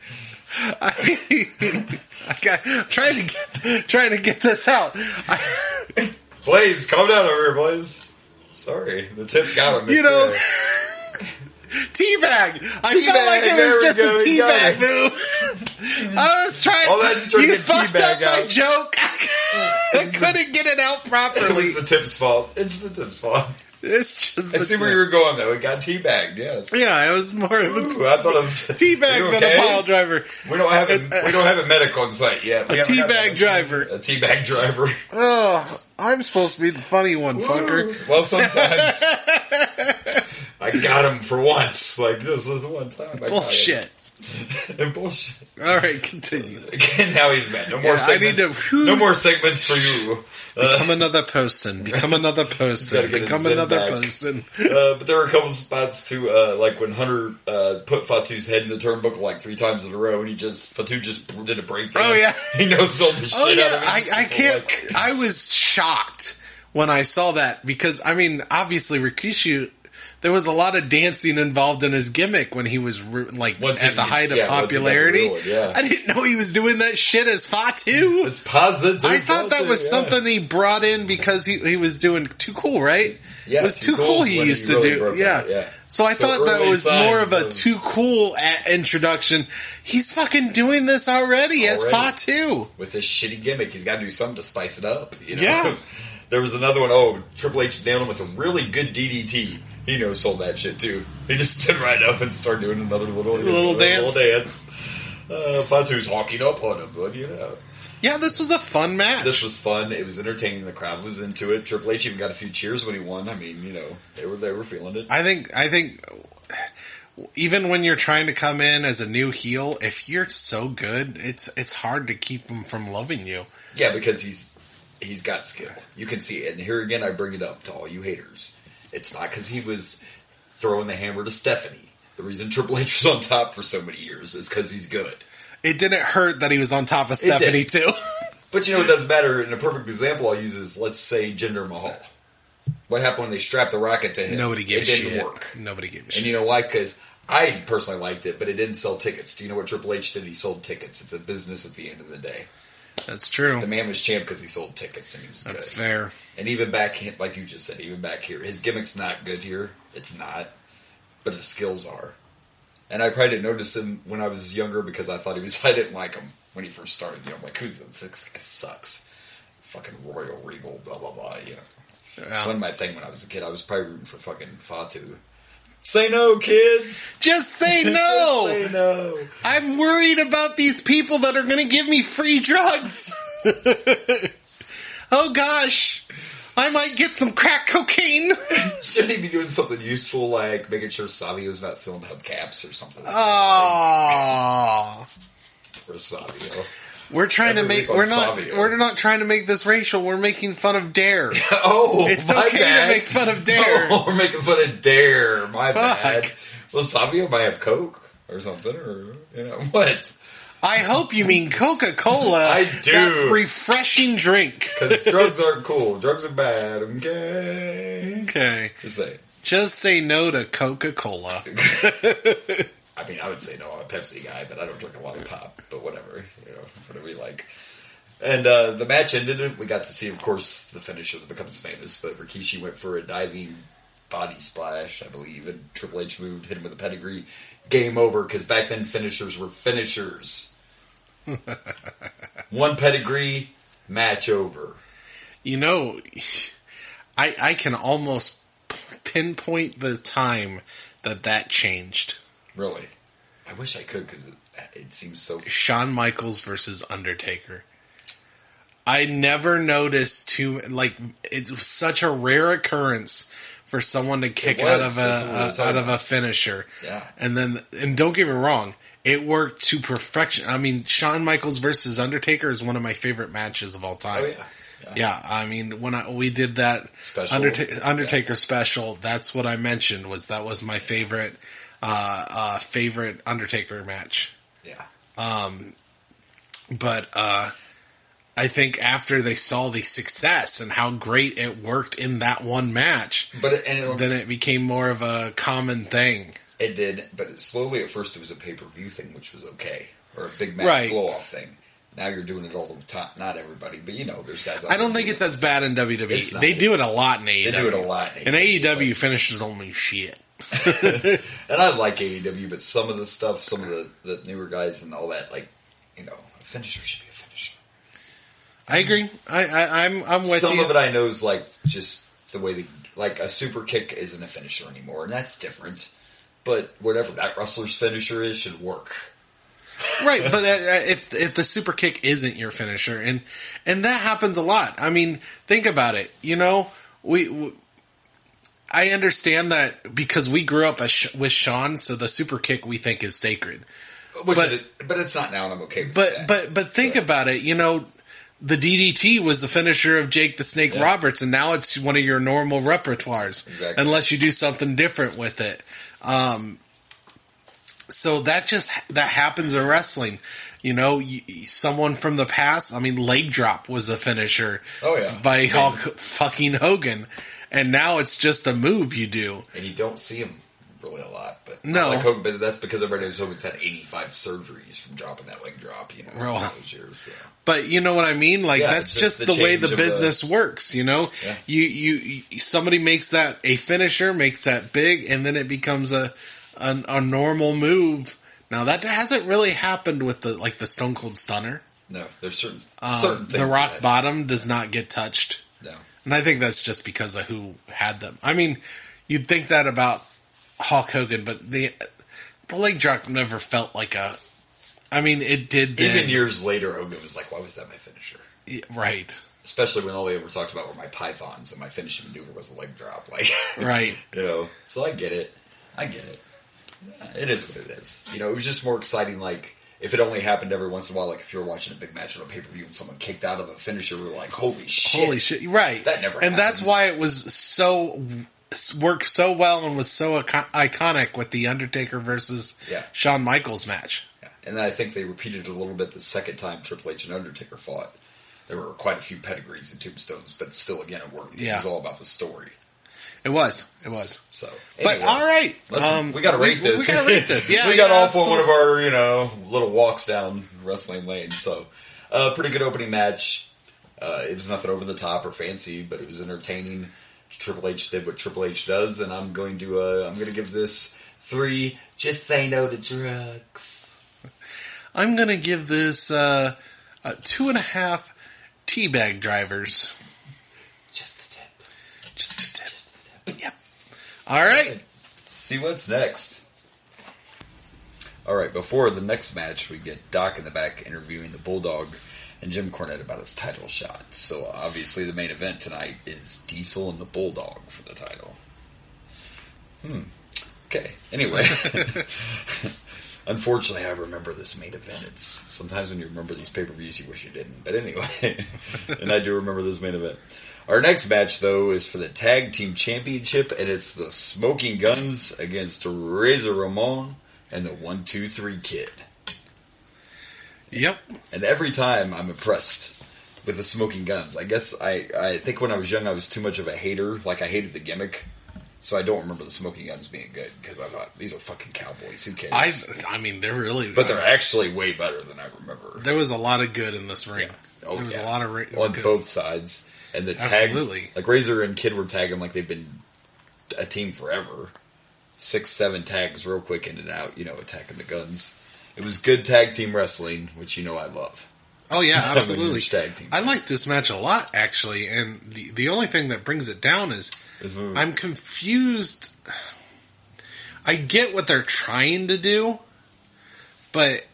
trying to get this out. Blaze, calm down over here, Blaze. Sorry, the tip got him. Teabag. I felt like it was just a teabag move. I was trying. Oh, that's trying to you get fucked teabag up my out. joke. I couldn't get it out It properly. was the tip's fault. It's the tip's fault. It's just. I see where you were going though. It got teabagged. Yes. Yeah, it was more of a Ooh, I thought it was teabag than a pile driver. We don't have a medic on site yet. A teabag driver. A teabag driver. Oh, I'm supposed to be the funny one, fucker. Well, sometimes I got him for once. Like this is one time. Bullshit. Bullshit. All right, continue. Now he's mad. No more segments. No more segments for you. Become another person. Become another person. Become another person. But there were a couple spots too, like when Hunter put Fatu's head in the turnbuckle like 3 times in a row, and Fatu just did a breakdown. Oh yeah, he no-sold the shit out of it. I can't. I was shocked when I saw that because I mean, obviously Rikishi. There was a lot of dancing involved in his gimmick when he was at the height of popularity. I didn't know he was doing that shit as Fatu. It's positive. I thought that was something he brought in because he was doing Too Cool, right? Yeah, it was Too Cool he used to do. Yeah. So I thought that was more of a Too Cool introduction. He's fucking doing this already as Fatu. With his shitty gimmick, he's got to do something to spice it up. You know? Yeah. There was another one. Oh, Triple H nailed him with a really good DDT. He sold that shit too. He just stood right up and started doing another little dance. Fatu's hawking up on him, but Yeah, this was a fun match. This was fun. It was entertaining. The crowd was into it. Triple H even got a few cheers when he won. I mean, they were feeling it. I think even when you're trying to come in as a new heel, if you're so good, it's hard to keep them from loving you. Yeah, because he's got skill. You can see it. And here again, I bring it up to all you haters. It's not because he was throwing the hammer to Stephanie. The reason Triple H was on top for so many years is because he's good. It didn't hurt that he was on top of Stephanie, too. But it doesn't matter. And a perfect example I'll use is, let's say, Jinder Mahal. What happened when they strapped the rocket to him? Nobody gave a shit. It didn't work. Nobody gave a shit. And you know why? Because I personally liked it, but it didn't sell tickets. Do you know what Triple H did? He sold tickets. It's a business at the end of the day. That's true. The man was champ because he sold tickets and he was good. That's fair. And even back, like you just said, even back here, his gimmick's not good here. It's not. But his skills are. And I probably didn't notice him when I was younger because I didn't like him when he first started. I'm like, who's this? This guy sucks. Fucking Royal Regal, blah, blah, blah. Yeah. One of my thing when I was a kid, I was probably rooting for fucking Fatu. Say no, kids. Just say no. Just say no. I'm worried about these people that are going to give me free drugs. Oh gosh, I might get some crack cocaine. Shouldn't he be doing something useful like making sure Savio's not selling hubcaps or something? Oh, or Savio. We're trying to make. We're not trying to make this racial. We're making fun of Dare. It's okay bad. to make fun of Dare. Oh, we're making fun of Dare. My bad. Well, Savio might have Coke or something, or what? I hope you mean Coca-Cola. I do. That refreshing drink. Because drugs aren't cool. Drugs are bad. Okay. Just say no to Coca-Cola. I mean, I would say no. I'm a Pepsi guy, but I don't drink a lot of pop. But whatever, whatever you like. And the match ended. We got to see, of course, the finisher that becomes famous. But Rikishi went for a diving body splash, I believe, and Triple H moved, hit him with a pedigree. Game over, because back then finishers were finishers. One pedigree, match over. I can almost pinpoint the time that changed. Really? I wish I could, because it seems so... Shawn Michaels versus Undertaker. I never noticed it was such a rare occurrence for someone to kick out of a finisher. Yeah. And don't get me wrong, it worked to perfection. I mean, Shawn Michaels versus Undertaker is one of my favorite matches of all time. Oh, yeah. Yeah, I mean, when we did that Undertaker special, that's what I mentioned, that was my favorite favorite Undertaker match. Yeah. But I think after they saw the success and how great it worked in that one match, then it became more of a common thing. It did, but slowly at first it was a pay-per-view thing, which was okay, or a big match blow-off thing. Now you're doing it all the time. Not everybody, but there's guys. I don't think it's as bad in WWE. They do it a lot in AEW. They do it a lot in AEW finishes only shit. And I like AEW, but some of the stuff, some of the newer guys and all that, I Finisher should be a finisher. I agree. I'm with you. Some of it I know is like just the way like a super kick isn't a finisher anymore, and that's different. But whatever that wrestler's finisher is should work. Right, but if the super kick isn't your finisher, and that happens a lot. I mean, think about it. You know, I understand that because we grew up with Shawn, so the super kick we think is sacred. But it's not now, and I'm okay with that. But think about it. You know, the DDT was the finisher of Jake the Snake Roberts, and now it's one of your normal repertoires. Exactly. Unless you do something different with it. So that happens in wrestling. You know, someone from the past, I mean, leg drop was a finisher by Hulk fucking Hogan. And now it's just a move you do. And you don't see him really a lot. But no. Like Hogan, but that's because everybody knows Hogan's had 85 surgeries from dropping that leg drop, you know, all those years. So. But you know what I mean? Like, that's just the way the business works, you know? Yeah. You somebody makes that a finisher, makes that big, and then it becomes a normal move. Now, that hasn't really happened with the Stone Cold Stunner. No, there's certain things. The Rock Bottom does not get touched. No. And I think that's just because of who had them. I mean, you'd think that about Hulk Hogan, but the leg drop never felt like a... I mean, it did then. Even years later, Hogan was like, why was that my finisher? Yeah, right. Especially when all they ever talked about were my pythons, and my finishing maneuver was a leg drop. Like, right. You know, so I get it. It is what it is. You know, it was just more exciting, like, if it only happened every once in a while, like if you were watching a big match on a pay-per-view and someone kicked out of a finisher, we were like, holy shit. Right. That never And happens. that's why it was worked so well and was so iconic with the Undertaker versus Shawn Michaels match. Yeah. And I think they repeated it a little bit the second time Triple H and Undertaker fought. There were quite a few pedigrees and tombstones, but still, again, it worked. Yeah. It was all about the story. It was. So, anyway, but all right, we got to rate this. We got to rate this. Yeah, we got off on one of our little walks down wrestling lanes. So, pretty good opening match. It was nothing over the top or fancy, but it was entertaining. Triple H did what Triple H does, and I'm going to give this 3. Just say no to drugs. I'm going to give this 2.5 teabag drivers. Yep. All right. Let's see what's next. All right. Before the next match, we get Doc in the back interviewing the Bulldog and Jim Cornette about his title shot. So obviously, the main event tonight is Diesel and the Bulldog for the title. Okay. Anyway, unfortunately, I remember this main event. It's sometimes when you remember these pay-per-views, you wish you didn't. But anyway, and I do remember this main event. Our next match, though, is for the Tag Team Championship, and it's the Smoking Guns against Razor Ramon and the 1-2-3 Kid. Yep. And every time I'm impressed with the Smoking Guns. I guess I think when I was young, I was too much of a hater. Like, I hated the gimmick. So I don't remember the Smoking Guns being good, because I thought, these are fucking cowboys. Who cares? I mean, they're really... But they're actually way better than I remember. There was a lot of good in this ring. Yeah. There was a lot of... On both sides. And the tags, like Razor and Kid were tagging like they've been a team forever. 6-7 tags real quick in and out, attacking the Guns. It was good tag team wrestling, which I love. Oh yeah, absolutely. I'm a huge tag team. I like this match a lot, actually, and the only thing that brings it down is I'm confused. I get what they're trying to do, but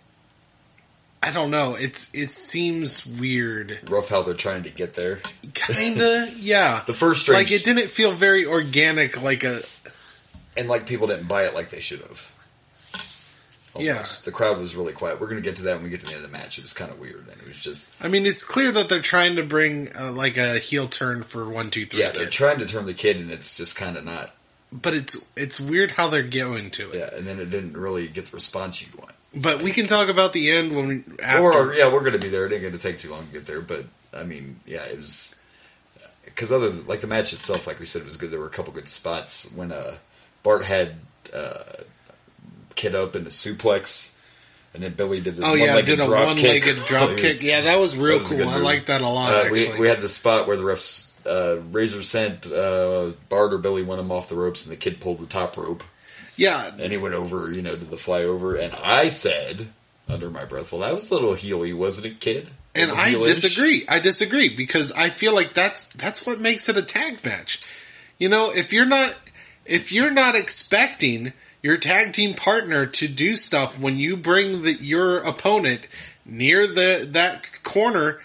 I don't know. It seems weird. Rough how they're trying to get there. Kinda, yeah. The first string, like it didn't feel very organic, and like people didn't buy it like they should have. Almost. Yeah, the crowd was really quiet. We're going to get to that when we get to the end of the match. It was kind of weird, and it was just. I mean, it's clear that they're trying to bring a heel turn for 1-2-3. Yeah, they're trying to turn the Kid, and it's just kind of not. But it's weird how they're going to it. Yeah, and then it didn't really get the response you'd want. But we can talk about the end when we... Or we're going to be there. It ain't going to take too long to get there. But, I mean, yeah, it was... Because the match itself, like we said, it was good. There were a couple good spots. When Bart had Kid up in the suplex, and then Billy did this one-legged drop kick. Yeah, that was real cool. I like that a lot, actually. We had the spot where the refs... Razor sent Bart or Billy, one of them off the ropes, and the Kid pulled the top rope. Yeah. And he went over, did the flyover. And I said, under my breath, well, that was a little heely, wasn't it, kid? And I disagree. I disagree because I feel like that's what makes it a tag match. You know, if you're not expecting your tag team partner to do stuff when you bring your opponent near that corner,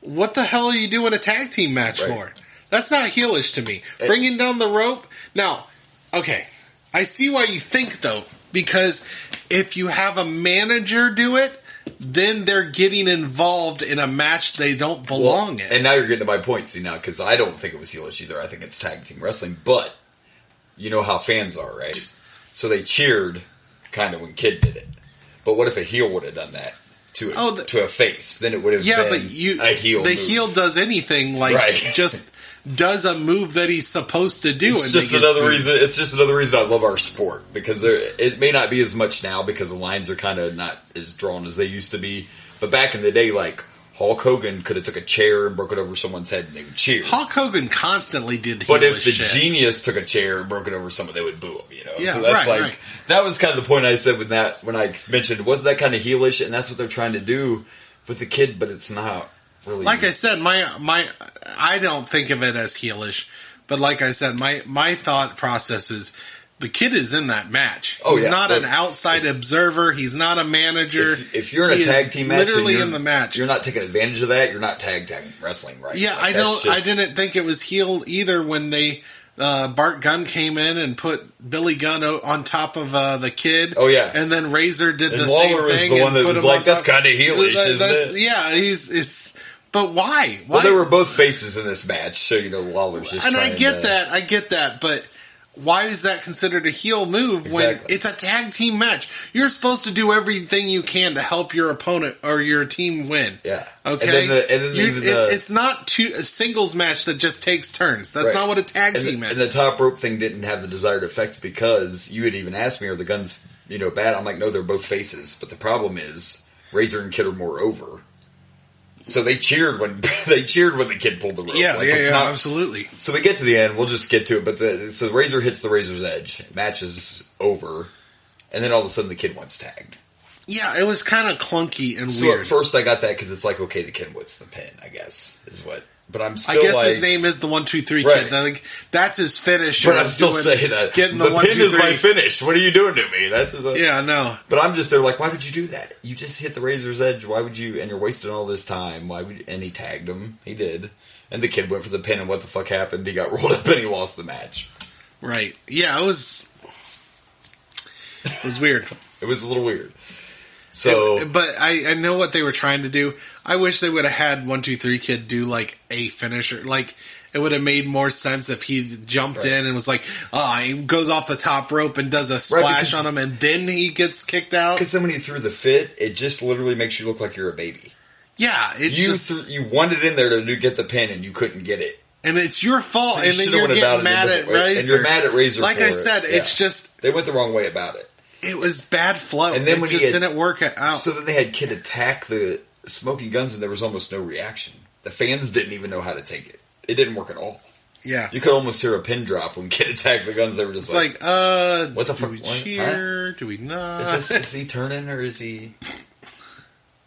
what the hell are you doing a tag team match for? That's not heelish to me. Bringing down the rope. Now, okay, I see why you think though, because if you have a manager do it, then they're getting involved in a match they don't belong in. And now you're getting to my point, see, now, because I don't think it was heelish either. I think it's tag team wrestling, but you know how fans are, right? So they cheered kind of when Kid did it. But what if a heel would have done that to a face? Then it would have been a heel move. Heel does anything, just does a move that he's supposed to do. It's just another reason. It's just another reason I love our sport, because it may not be as much now because the lines are kind of not as drawn as they used to be. But back in the day, like Hulk Hogan could have took a chair and broke it over someone's head and they would cheer. Hulk Hogan constantly did. But if the Genius took a chair and broke it over someone, they would boo him. You know, yeah, so that's that was kind of the point I said when I mentioned, wasn't that kind of heelish? And that's what they're trying to do with the Kid, but it's not. Really, like I said, I don't think of it as heelish, but like I said, my thought process is the Kid is in that match. He's not an outside observer. He's not a manager. If you're in a tag team match, literally in the match, you're not taking advantage of that. You're not tag wrestling, right? Yeah, I didn't think it was heel either when they. Bart Gunn came in and put Billy Gunn on top of the Kid. Oh yeah, and then Razor did the Lawler same thing. Is the one that was like, "That's kind of heelish, isn't it?" Yeah, he's. But why? Well, they were both faces in this match, so Lawler's just. And I get that, but why is that considered a heel move when it's a tag team match? You're supposed to do everything you can to help your opponent or your team win. Yeah. Okay. And then it's not a singles match that just takes turns. That's not what a tag team is. And the top rope thing didn't have the desired effect because you had even asked me, are the Guns, bad? I'm like, no, they're both faces. But the problem is Razor and Kid are more over. So they cheered when the Kid pulled the rope. Yeah, absolutely. So we get to the end. We'll just get to it. But so Razor hits the Razor's Edge. Match is over, and then all of a sudden the Kid wants tagged. Yeah, it was kind of clunky and weird. So at first I got that because it's like, okay, the Kid wants the pin, I guess, is what. But I'm still I guess his name is the 1, 2, 3 Kid. Like, that's his finish. But I'm still saying that. Getting the one, pin 2, is 3. my finish. What are you doing to me? Yeah, no. But I'm just there like, why would you do that? You just hit the Razor's Edge. Why would you? And you're wasting all this time. And he tagged him. He did. And the Kid went for the pin, and what the fuck happened? He got rolled up and he lost the match. Right. Yeah, it was weird. It was a little weird. So, but I know what they were trying to do. I wish they would have had 1, 2, 3 Kid do like a finisher. Like, it would have made more sense if he jumped in and was like, he goes off the top rope and does a splash on him, and then he gets kicked out. Because then when he threw the fit, it just literally makes you look like you're a baby. Yeah, you wanted in there to get the pin and you couldn't get it. And it's your fault, and then you're getting mad at Razor. And you're mad at Razor. Like I said, it's just they went the wrong way about it. It was bad flow. And then it just didn't work out. So then they had Kid attack the Smoking Guns, and there was almost no reaction. The fans didn't even know how to take it. It didn't work at all. Yeah, you could almost hear a pin drop when Kid attacked the Guns. They were just like, "What the fuck? Do we cheer? Huh? Do we not? Is he turning or is he?"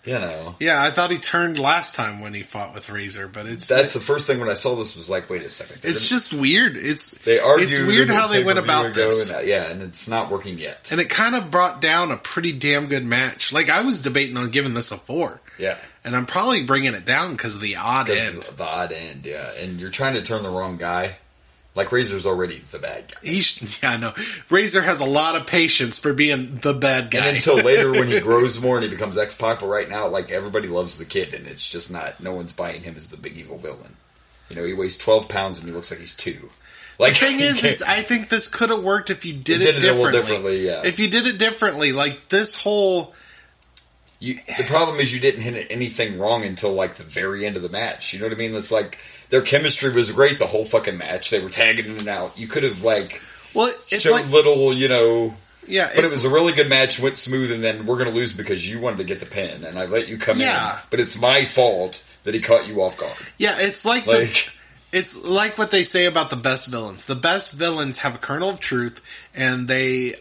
Yeah, I thought he turned last time when he fought with Razor, but that's the first thing when I saw this was like, wait a second. It's just weird. It's weird how they went about this. And it's not working yet. And it kind of brought down a pretty damn good match. Like, I was debating on giving this a 4. Yeah. And I'm probably bringing it down because of the odd end. The odd end, yeah. And you're trying to turn the wrong guy. Like, Razor's already the bad guy. I know. Razor has a lot of patience for being the bad guy. And until later when he grows more and he becomes X-Pac, but right now, like, everybody loves the Kid, and it's just not, no one's buying him as the big evil villain. He weighs 12 pounds and he looks like he's 2. Like, the thing is I think this could have worked if you did it differently. A little differently, yeah. If you did it differently, like, this whole... The problem is you didn't hit anything wrong until, like, the very end of the match. You know what I mean? It's like... Their chemistry was great the whole fucking match. They were tagging in and out. You could have, like, showed little, Yeah, but it was a really good match, went smooth, and then we're going to lose because you wanted to get the pin, and I let you come in. But it's my fault that he caught you off guard. Yeah, it's like it's like what they say about the best villains. The best villains have a kernel of truth, and they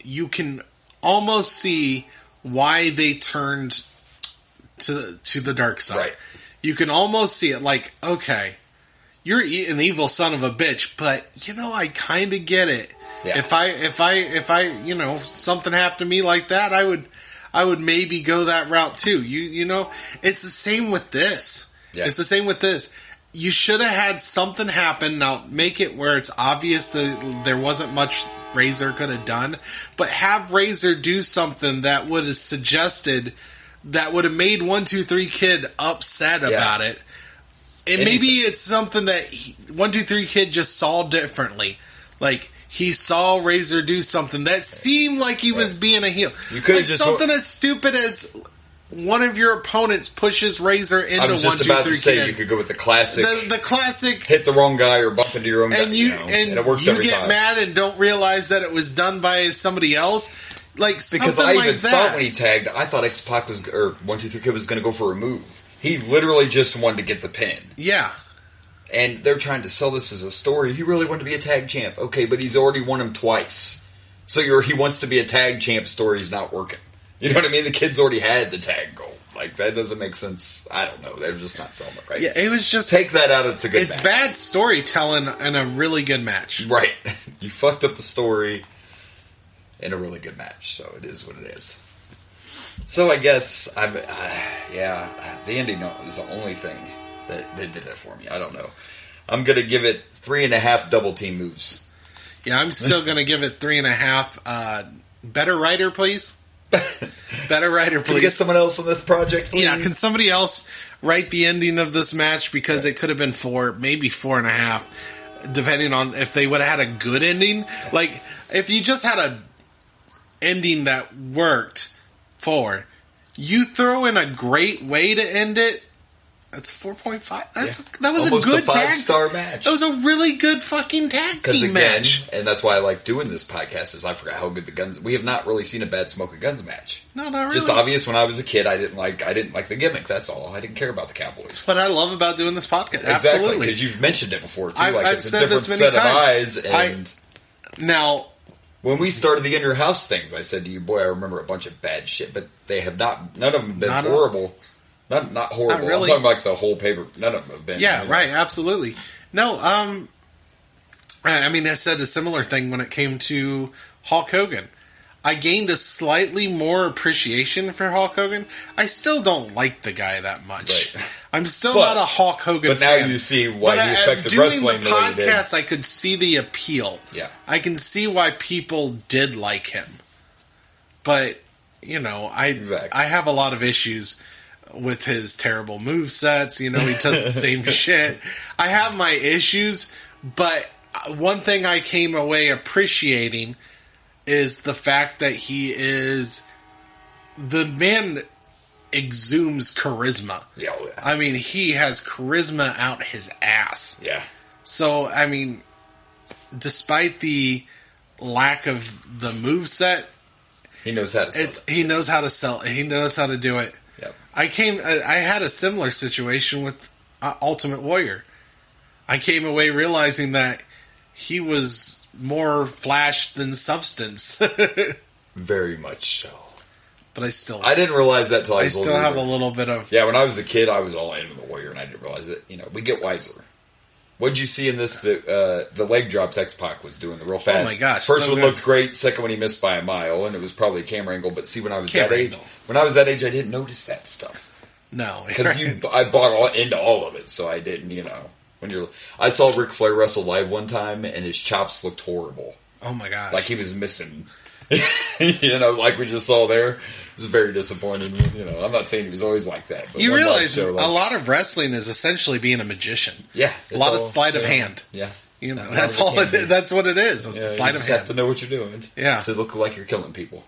you can almost see why they turned to the dark side. Right. You can almost see it like, okay, you're an evil son of a bitch, but I kind of get it. Yeah. If I something happened to me like that, I would maybe go that route too. It's the same with this. Yeah. It's the same with this. You should have had something happen. Now, make it where it's obvious that there wasn't much Razor could have done, but have Razor do something that would have suggested, that would have made 1-2-3 Kid upset about it. And maybe it's something that 1-2-3 Kid just saw differently. Like, he saw Razor do something that seemed like he was being a heel. You could have just something as stupid as one of your opponents pushes Razor into 1-2-3 Kid. I was just about to say you could go with the classic. The classic hit the wrong guy or bump into your own guy. And it works every time. You get mad and don't realize that it was done by somebody else. Like, because I even thought when he tagged, I thought X-Pac was, or 1-2-3 Kid was going to go for a move. He literally just wanted to get the pin. Yeah. And they're trying to sell this as a story. He really wanted to be a tag champ. Okay, but he's already won him twice. So he wants to be a tag champ story's not working. You know what I mean? The Kid's already had the tag goal. Like, that doesn't make sense. I don't know. They're just not selling it right. Yeah, it was just... Take that out. It's a good match. It's bad storytelling in a really good match. Right. You fucked up the story in a really good match. So it is what it is. So I guess, the ending is the only thing that did that for me. I don't know. I'm going to give it 3.5 double team moves. Yeah, I'm still going to give it 3.5. Better writer, please. Better writer, please. Can you get someone else on this project, please? Yeah, can somebody else write the ending of this match? Because it could have been 4, maybe 4.5, depending on if they would have had a good ending. Like, if you just had a ending that worked, 4. You throw in a great way to end it. That's 4.5. That was almost a good a 5-star match. That was a really good fucking tag team match. And that's why I like doing this podcast. Is I forgot how good the guns. We have not really seen a bad Smoke and Guns match. No, not really. Just obvious. When I was a kid, I didn't like the gimmick. That's all. I didn't care about the Cowboys. That's what I love about doing this podcast. Exactly, Absolutely, because you've mentioned it before too. I've it's a said different this many set times. of eyes. Now, when we started the In Your House things, I said to you, boy, I remember a bunch of bad shit, but they have not. None of them have been horrible. Not horrible. Not really. I'm talking like the whole paper. None of them have been. Yeah, right. Absolutely. No. I mean, I said a similar thing when it came to Hulk Hogan. I gained a slightly more appreciation for Hulk Hogan. I still don't like the guy that much. Right. I'm still not a Hulk Hogan fan. But now you see why he affected wrestling. Doing the podcast, I could see the appeal. Yeah. I can see why people did like him. But, I have a lot of issues with his terrible movesets. He does the same shit. I have my issues, but one thing I came away appreciating is the fact that the man exudes charisma. Yeah. I mean, he has charisma out his ass. Yeah. So, I mean, despite the lack of the moveset, he knows how to sell it. He knows how to sell it. He knows how to do it. Yep. I had a similar situation with Ultimate Warrior. I came away realizing that he was more flash than substance. Very much so. But I didn't realize that till I was older. I still have a little bit of... Yeah, when I was a kid, I was all in with the Warrior, and I didn't realize it. We get wiser. What did you see in this? The leg drops X-Pac was doing, the real fast. Oh my gosh. First one looked great, second one he missed by a mile, and it was probably a camera angle. But see, when I was that age, I didn't notice that stuff. No. Because I bought into all of it, so I didn't, I saw Ric Flair wrestle live one time, and his chops looked horrible. Oh my gosh. Like he was missing, like we just saw there. It was very disappointing. I'm not saying he was always like that. But you realize a lot of wrestling is essentially being a magician. Yeah. A lot of sleight of hand. Yes. That's all it is. That's what it is. It's a sleight of hand. You have to know what you're doing. Yeah. To look like you're killing people.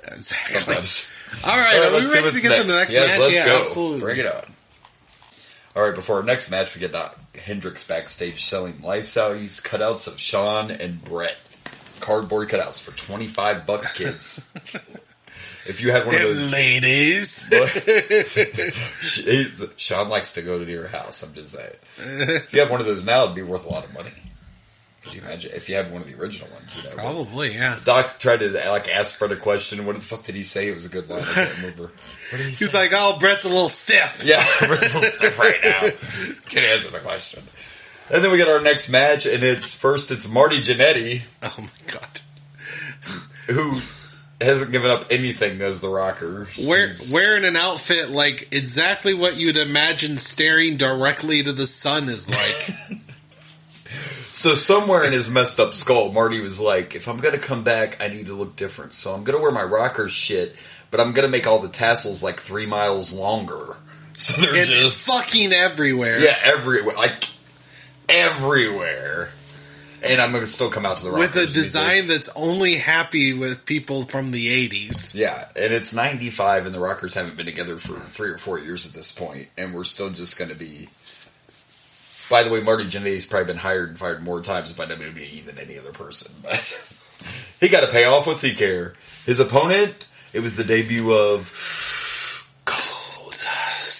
Exactly. Sometimes. All right. Are we ready to get to the next match? Let's go. Absolutely. Bring it on. All right, before our next match, we get Hendrix backstage selling life-size cutouts of Shawn and Brett. Cardboard cutouts for $25, kids. If you have one of those... Ladies. Shawn likes to go to your house, I'm just saying. If you have one of those now, it'd be worth a lot of money. Could you imagine if you had one of the original ones? You know, Probably, yeah. Doc tried to ask Brett a question. What the fuck did he say? It was a good line. I can't remember. What did he say? He's like, "Oh, Brett's a little stiff." Yeah, Brett's a little stiff right now. Can't answer the question. And then we get our next match, and it's Marty Jannetty. Oh my god. Who hasn't given up anything as the Rocker. Wearing an outfit like exactly what you'd imagine staring directly to the sun is like. So somewhere in his messed up skull, Marty was like, if I'm going to come back, I need to look different. So I'm going to wear my Rocker shit, but I'm going to make all the tassels like 3 miles longer. So they're just fucking everywhere. Yeah, everywhere. Like, everywhere. And I'm going to still come out to the Rockers. With a design that's only happy with people from the 80s. Yeah, and it's 95 and the Rockers haven't been together for 3 or 4 years at this point, and we're still just going to be... By the way, Marty Jannetty's probably been hired and fired more times by WWE than any other person, but he got a payoff. What's he care? His opponent, it was the debut of Goldust.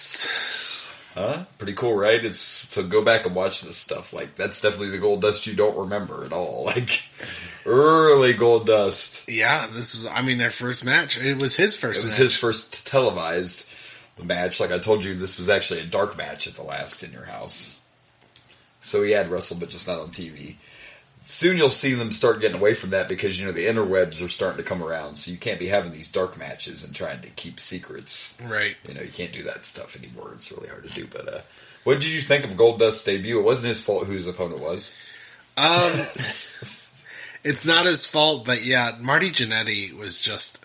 Huh? Pretty cool, right? It's to go back and watch this stuff. Like, that's definitely the Goldust you don't remember at all. Like, early Goldust. Yeah, this was, I mean, their first match. It was his first match. It was his first televised match. Like I told you, this was actually a dark match at the last In Your House. So he had wrestled, but just not on TV. Soon you'll see them start getting away from that because, you know, the interwebs are starting to come around. So you can't be having these dark matches and trying to keep secrets. Right. You know, you can't do that stuff anymore. It's really hard to do. But what did you think of Goldust's debut? It wasn't his fault who his opponent was. It's not his fault, but yeah, Marty Jannetty was just...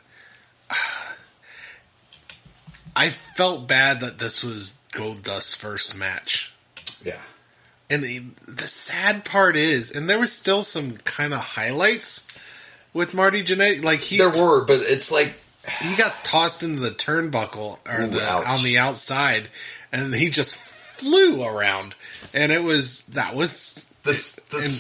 I felt bad that this was Goldust's first match. Yeah. And the sad part is, and there was still some kind of highlights with Marty Jannetty. Like there were, but it's like he got tossed into the turnbuckle or on the outside, and he just flew around. And that was this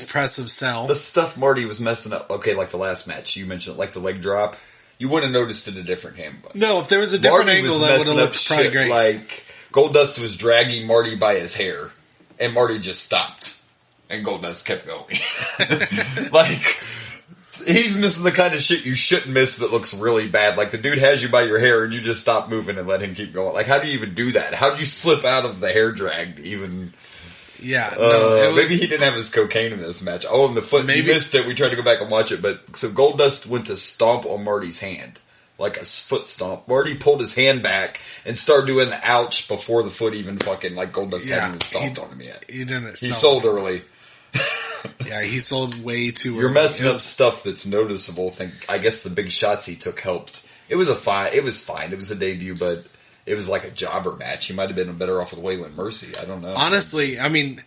impressive sell. The stuff Marty was messing up. Okay, like the last match you mentioned, like the leg drop. You wouldn't have noticed it a different game. No, if there was a different angle, that would have looked probably great. Like Goldust was dragging Marty by his hair. And Marty just stopped. And Goldust kept going. Like, he's missing the kind of shit you shouldn't miss that looks really bad. Like, the dude has you by your hair and you just stop moving and let him keep going. Like, how do you even do that? How do you slip out of the hair drag to even... Yeah. Maybe he didn't have his cocaine in this match. Oh, and the foot. Maybe. He missed it. We tried to go back and watch it. But so Goldust went to stomp on Marty's hand. Like a foot stomp. Marty pulled his hand back and started doing the ouch before the foot even fucking, like Goldust hadn't even stomped on him yet. He didn't. He sold early. Yeah, he sold way too early. You're messing up stuff that's noticeable. I guess the big shots he took helped. It was fine. It was a debut, but it was like a jobber match. He might have been better off with Waylon Mercy. I don't know. Honestly, I mean,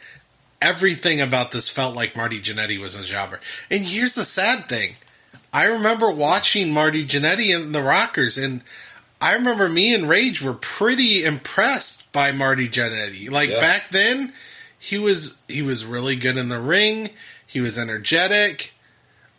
everything about this felt like Marty Jannetty was a jobber. And here's the sad thing. I remember watching Marty Jannetty and the Rockers, and I remember me and Rage were pretty impressed by Marty Jannetty. Like, back then, he was really good in the ring. He was energetic.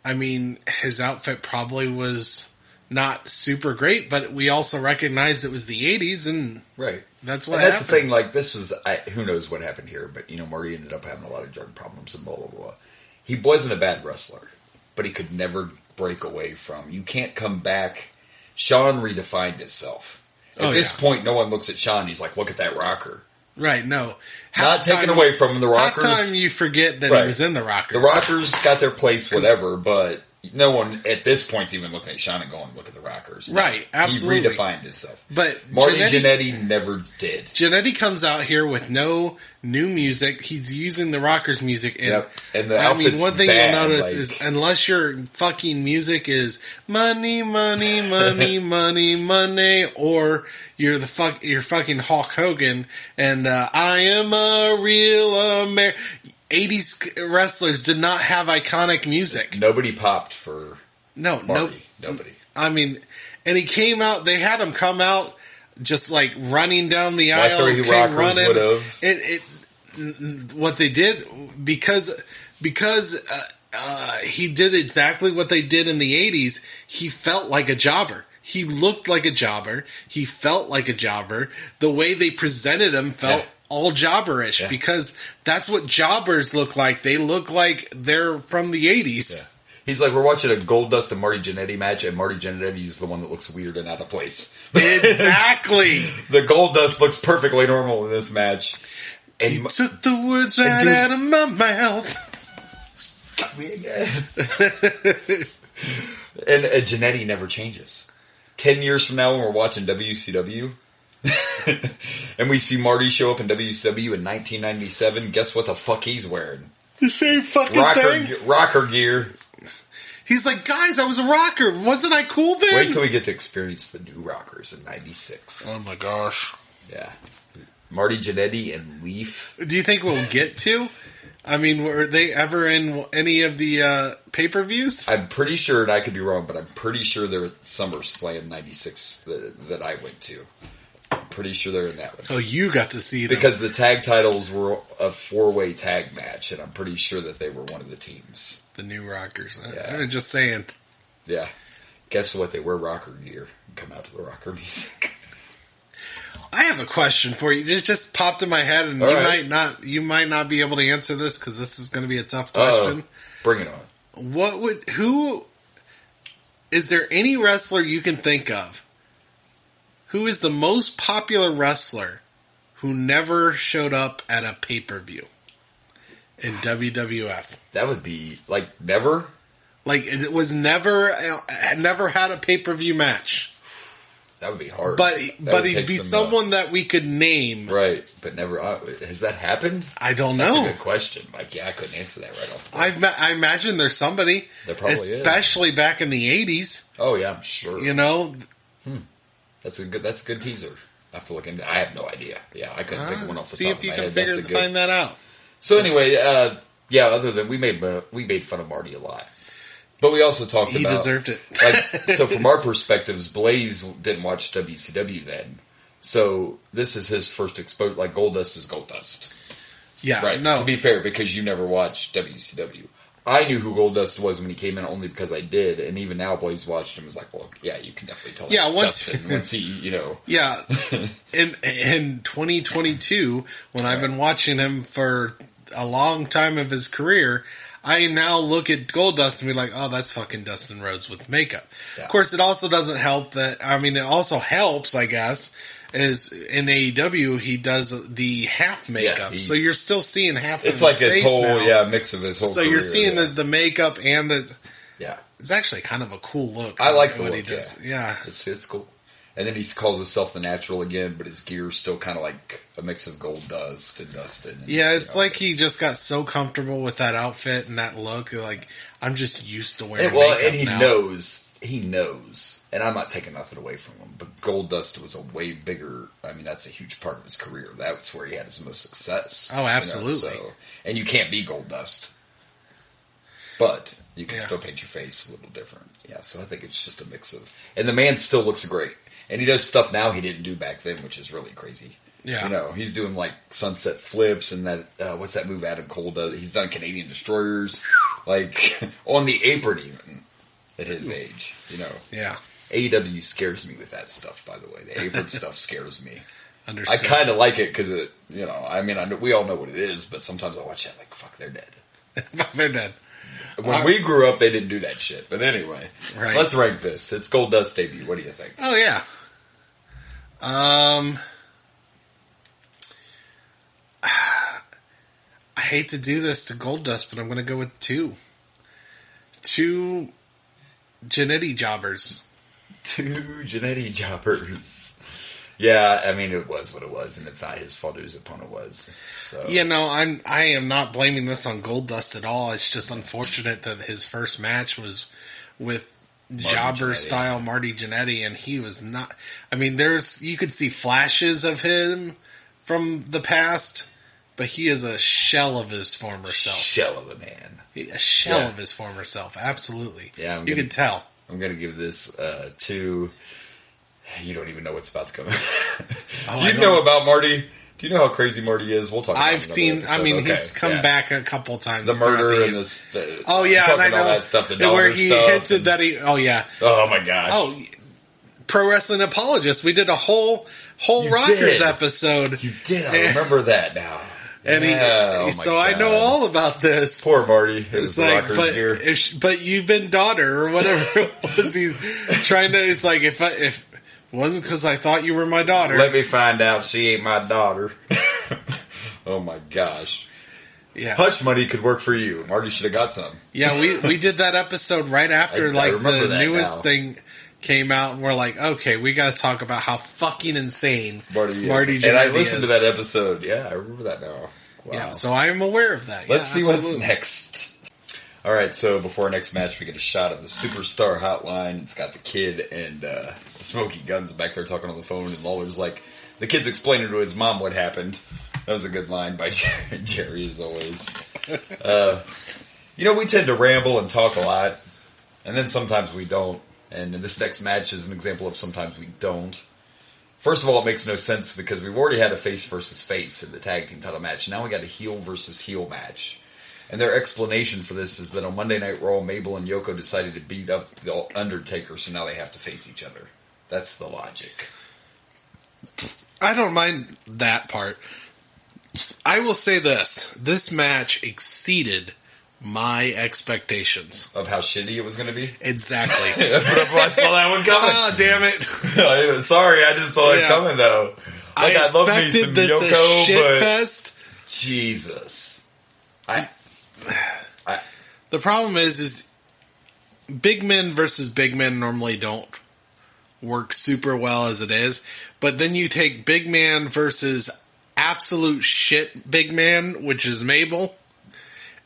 I mean, his outfit probably was not super great, but we also recognized it was the 80s, and right. That's what happened. That's the thing, like, this was, who knows what happened here, but, you know, Marty ended up having a lot of drug problems and blah, blah, blah. He wasn't a bad wrestler, but he could never break away from. You can't come back. Sean redefined himself. At this point, no one looks at Sean. He's like, look at that Rocker. Right, no. Not taken away from him. The Rockers. Half time you forget that he was in the Rockers. The Rockers got their place, whatever, but no one at this point's even looking at Sean and going, look at the Rockers. Right, absolutely. He redefined himself. But Marty Jannetty never did. Jannetty comes out here with no new music. He's using the Rockers music. And, and the outfit's one thing bad, you'll notice is unless your fucking music is money, money, money, money, money, or you're fucking Hulk Hogan and I am a real American. 80s wrestlers did not have iconic music. Nobody popped for Marty. Nobody. I mean, and he came out, they had him come out just like running down the aisle. I thought Rockers would have. What they did, because he did exactly what they did in the 80s, he felt like a jobber. He looked like a jobber. He felt like a jobber. The way they presented him felt all jobberish because that's what jobbers look like. They look like they're from the 80s. Yeah. He's like, we're watching a Goldust and Marty Jannetty match, and Marty Jannetty is the one that looks weird and out of place. Exactly. The Goldust looks perfectly normal in this match. And you took the words right out of my mouth. Got me again. And Jannetty never changes. 10 years from now when we're watching WCW, and we see Marty show up in WCW in 1997, guess what the fuck he's wearing? The same fucking thing. Rocker gear. He's like, guys, I was a rocker. Wasn't I cool then? Wait till we get to experience the new rockers in 96. Oh my gosh. Yeah. Marty Jannetty and Leaf. Do you think we'll get to? I mean, were they ever in any of the pay-per-views? I'm pretty sure, and I could be wrong, but I'm pretty sure they're at SummerSlam 96 that I went to. I'm pretty sure they're in that one. Oh, you got to see them. Because the tag titles were a 4-way tag match, and I'm pretty sure that they were one of the teams. The new rockers. Yeah. I'm just saying. Yeah. Guess what? They wear rocker gear and come out to the rocker music. I have a question for you. It just popped in my head, and you might not be able to answer this because this is going to be a tough question. Bring it on. Who is there any wrestler you can think of who is the most popular wrestler who never showed up at a pay-per-view in WWF? That would be never. Like it was never had a pay-per-view match. That would be hard. But he'd be someone that we could name. Right, but never. Has that happened? I don't know. That's a good question. I couldn't answer that right off the bat. I imagine there's somebody. There probably especially back in the 80s. Oh, yeah, I'm sure. You know? That's a good teaser. I have to look into. I have no idea. Yeah, I couldn't think of one off the top of my head. See if you can find that out. So anyway, other than we made fun of Marty a lot. But we also talked about... He deserved it. So from our perspectives, Blaze didn't watch WCW then. So this is his first exposure. Like, Goldust is Goldust. Yeah, right. No. To be fair, because you never watched WCW. I knew who Goldust was when he came in only because I did. And even now, Blaze watched him and was like, well, yeah, you can definitely tell. Yeah, once he, Yeah. in 2022, when I've been watching him for a long time of his career... I now look at Goldust and be like, oh, that's fucking Dustin Rhodes with makeup. Yeah. Of course, it also doesn't help that, it also helps, I guess, is in AEW, he does the half makeup. So you're still seeing half of his face. It's like his whole, mix of his whole So career, you're seeing the makeup and the... Yeah. It's actually kind of a cool look. I like the what look, he does. Yeah. It's cool. And then he calls himself the Natural again, but his gear's still kind of like a mix of Goldust and Dustin. And, it's like he just got so comfortable with that outfit and that look. Like, I'm just used to wearing makeup and he now. knows, and I'm not taking nothing away from him, but Goldust was a way bigger, that's a huge part of his career. That's where he had his most success. Oh, absolutely. And you can't be Goldust. But you can still paint your face a little different. Yeah, so I think it's just a mix of... And the man still looks great. And he does stuff now he didn't do back then, which is really crazy. Yeah. He's doing like sunset flips and that, what's that move Adam Cole does? He's done Canadian Destroyers, like on the apron even, at his age, Yeah. AEW scares me with that stuff, by the way. The apron stuff scares me. Understood. I kind of like it because we all know what it is, but sometimes I watch that like, fuck, they're dead. They're dead. When we grew up, they didn't do that shit. But anyway, let's rank this. It's Goldust's debut. What do you think? Oh, yeah. I hate to do this to Goldust, but I'm going to go with 2. 2 Jannetty jobbers. 2 Jannetty jobbers. Yeah, it was what it was, and it's not his fault who his opponent was. So. Yeah, no, I am not blaming this on Goldust at all. It's just unfortunate that his first match was with jobber-style Marty Jannetty, and he was not... you could see flashes of him from the past, but he is a shell of his former self. Shell of a man. A shell of his former self, absolutely. Yeah, you can tell. I'm going to give this 2... You don't even know what's about to come. Oh, do you know about Marty? Do you know how crazy Marty is? We'll talk about it. I've seen, he's come back a couple times. The murder and oh, yeah, and I know. All that stuff, the where he stuff hinted that he, oh, yeah. Oh, my gosh. Oh, Pro Wrestling Apologist. We did a whole Rockers episode. You did. I remember that now. And I know all about this. Poor Marty. It was Rockers gear. But you've been daughter or whatever it was. He's trying to. It's like if it wasn't because I thought you were my daughter. Let me find out she ain't my daughter. Oh my gosh. Yeah. Hush money could work for you. Marty should have got some. Yeah, we did that episode right after the newest thing came out, and we're like, okay, we got to talk about how fucking insane Marty Jannetty And I listened to that episode. Yeah, I remember that now. Wow. Yeah, so I am aware of that. Let's see what's next. All right, so before our next match, we get a shot of the Superstar Hotline. It's got the Kid and Smokey Guns back there talking on the phone, and Lawler's like, the Kid's explaining to his mom what happened. That was a good line by Jerry, as always. We tend to ramble and talk a lot, and then sometimes we don't. And this next match is an example of sometimes we don't. First of all, it makes no sense because we've already had a face versus face in the tag team title match. Now we got a heel versus heel match. And their explanation for this is that on Monday Night Raw, Mabel and Yoko decided to beat up the Undertaker, so now they have to face each other. That's the logic. I don't mind that part. I will say this. This match exceeded my expectations. Of how shitty it was going to be? Exactly. I saw that one coming. Oh, damn it. Sorry, I just saw it coming, though. I love me some Yoko, but... Fest. Jesus. The problem is big men versus big men normally don't work super well as it is, but then you take big man versus absolute shit big man, which is Mabel,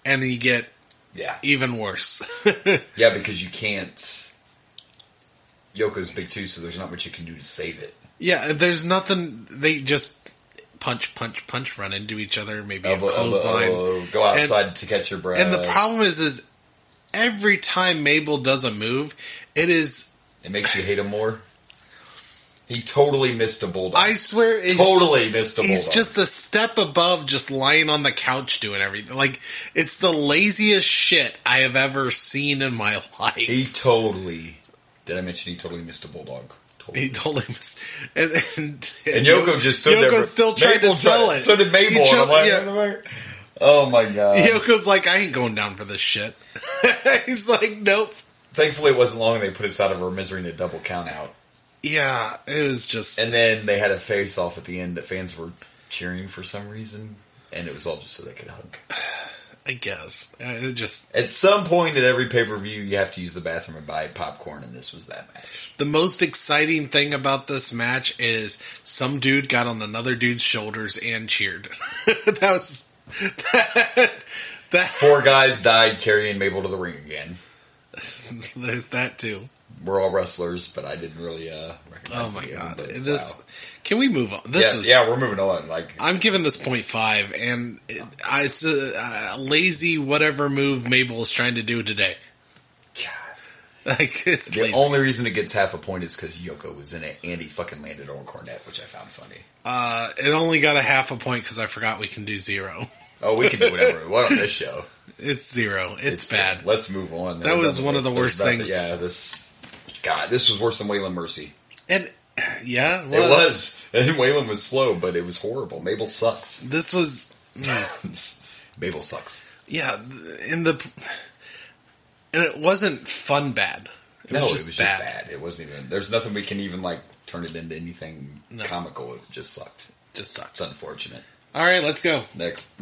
and you get even worse. Yeah, because you can't... Yoko's big too, so there's not much you can do to save it. Yeah, there's nothing... They just punch, run into each other, maybe a clothesline. Go outside to catch your breath. And the problem is every time Mabel does a move, it makes you hate him more. He totally missed a bulldog. I swear, missed a bulldog. He's just a step above just lying on the couch doing everything. Like, it's the laziest shit I have ever seen in my life. Did I mention he totally missed a bulldog? He totally missed. And Yoko just stood there. Yoko's still trying to sell it. So did Mabel. And I'm like, oh my god. Yoko's like, I ain't going down for this shit. He's like, nope. Thankfully, it wasn't long they put us out of our misery in a double count out. Yeah, it was just... And then they had a face-off at the end that fans were cheering for some reason, and it was all just so they could hug. I guess. It just... At some point at every pay-per-view, you have to use the bathroom and buy popcorn, and this was that match. The most exciting thing about this match is some dude got on another dude's shoulders and cheered. That 4 guys died carrying Mabel to the ring again. There's that, too. We're all wrestlers, but I didn't really recognize Oh my god! Wow. Can we move on? We're moving on. I'm giving this 0.5, and it's a lazy whatever move Mabel is trying to do today. God, it's the lazy. only reason it gets half a point is because Yoko was in it, and he fucking landed on Cornette, which I found funny. It only got a half a point because I forgot we can do 0. Oh, we can do whatever we want on this show. It's 0. It's bad. Let's move on. That was one of the worst things. This was worse than Waylon Mercy. And yeah, it was. And Waylon was slow, but it was horrible. Mabel sucks. This was Mabel sucks. Yeah, and it wasn't fun bad. It was just bad. It wasn't even. There's nothing we can even turn it into anything comical. It just sucked. It's unfortunate. All right, let's go next.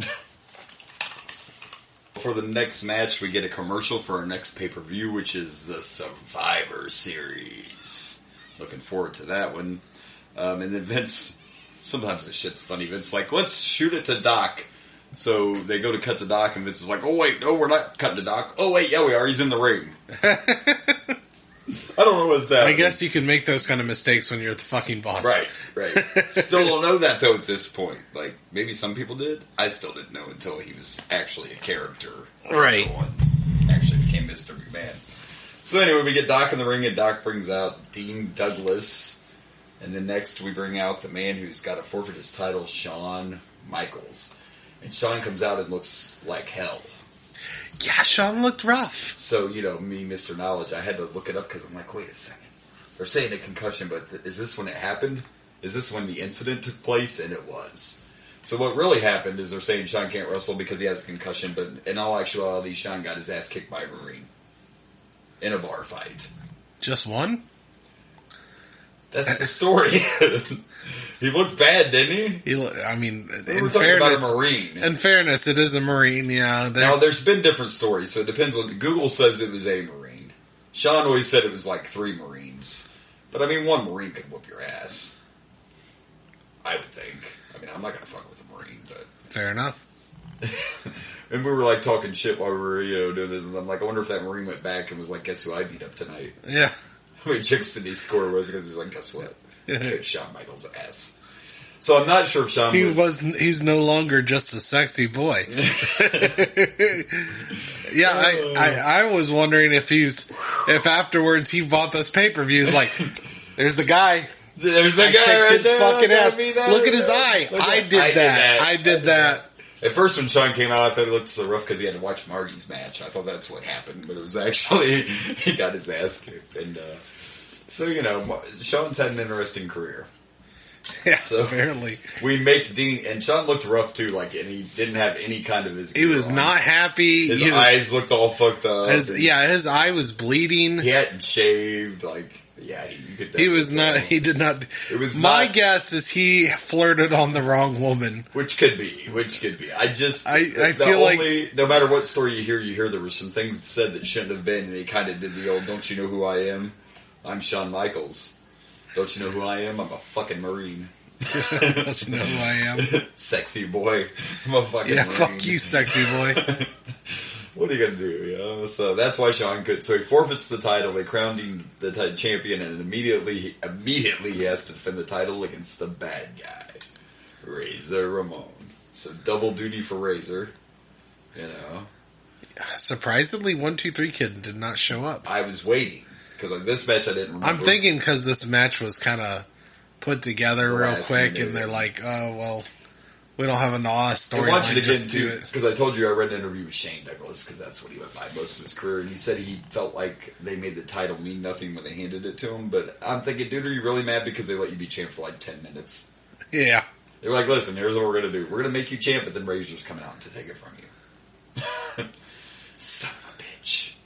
For the next match, we get a commercial for our next pay-per-view, which is the Survivor Series. Looking forward to that one. And then Vince, sometimes this shit's funny. Vince's like, let's shoot it to Doc. So they go to cut to Doc, and Vince is like, oh wait, no, we're not cutting to Doc. Oh wait, yeah we are, he's in the ring. I don't know what's happening. I guess you can make those kind of mistakes when you're the fucking boss. Right. Still don't know that, though, at this point. Maybe some people did. I still didn't know until he was actually a character. Right. Actually became Mr. McMahon. So anyway, we get Doc in the ring, and Doc brings out Dean Douglas. And then next we bring out the man who's got to forfeit his title, Shawn Michaels. And Shawn comes out and looks like hell. Yeah, Shawn looked rough. So, me, Mr. Knowledge, I had to look it up because I'm like, wait a second. they're saying a concussion, but is this when it happened? Is this when the incident took place? And it was. So what really happened is they're saying Sean can't wrestle because he has a concussion, but in all actuality, Sean got his ass kicked by a Marine in a bar fight. Just one? That's the story. He looked bad, didn't he? I mean, we were talking about a Marine. In fairness, it is a Marine, yeah. Now, there's been different stories, so it depends on... Google says it was a Marine. Sean always said it was like 3 Marines. But, I mean, 1 Marine could whoop your ass. I would think. I mean, I'm not going to fuck with a Marine, but... Fair enough. And we were, like, talking shit while we were, doing this, and I'm like, I wonder if that Marine went back and was like, guess who I beat up tonight? Yeah. How many chicks did he score with? Because he's like, guess what? Kick Shawn Michaels' ass. So I'm not sure if Shawn he's no longer just a sexy boy. Yeah, I was wondering if afterwards he bought this pay-per-view. He's like, there's the guy. There's the guy right his there. Fucking ass. Look at his eye. I did that. At first, when Sean came out, I thought it looked so rough because he had to watch Marty's match. I thought that's what happened, but it was actually he got his ass kicked. And so, Sean's had an interesting career. Yeah, so apparently. We make Dean, and Sean looked rough too, and he didn't have any kind of his. He was on. Not happy. His eyes looked all fucked up. His eye was bleeding. He hadn't shaved, you could. He was not. He did not. It was. My guess is he flirted on the wrong woman. Which could be. I feel like no matter what story you hear there were some things said that shouldn't have been, and he kind of did the old. Don't you know who I am? I'm Shawn Michaels. Don't you know who I am? I'm a fucking Marine. Don't you know who I am? Sexy boy. I'm a fucking Marine. Fuck you, sexy boy. What are you going to do? So that's why Sean could. So he forfeits the title. They crowned him the champion, and immediately he has to defend the title against the bad guy, Razor Ramon. So double duty for Razor. Surprisingly, 1-2-3 Kid did not show up. I was waiting. Because this match I didn't remember. I'm thinking because this match was kind of put together real quick, and they're like, oh, well, we don't have a story. I watched it again, too, because I told you I read an interview with Shane Douglas, because that's what he went by most of his career, and he said he felt like they made the title mean nothing when they handed it to him, but I'm thinking, dude, are you really mad because they let you be champ for 10 minutes? Yeah. They're like, listen, here's what we're going to do. We're going to make you champ, but then Razor's coming out to take it from you. Son of a bitch.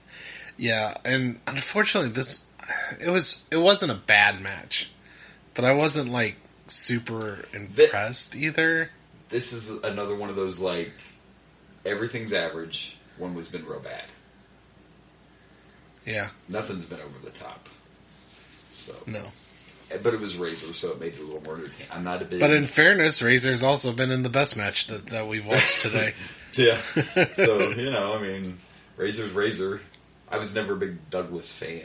Yeah, and unfortunately, it wasn't a bad match, but I wasn't super impressed either. This is another one of those everything's average. One was been real bad. Yeah, nothing's been over the top. So no, but it was Razor, so it made it a little more entertaining. I'm not a big. But in fairness, Razor's also been in the best match that we've watched today. Yeah, so Razor's Razor. I was never a big Douglas fan.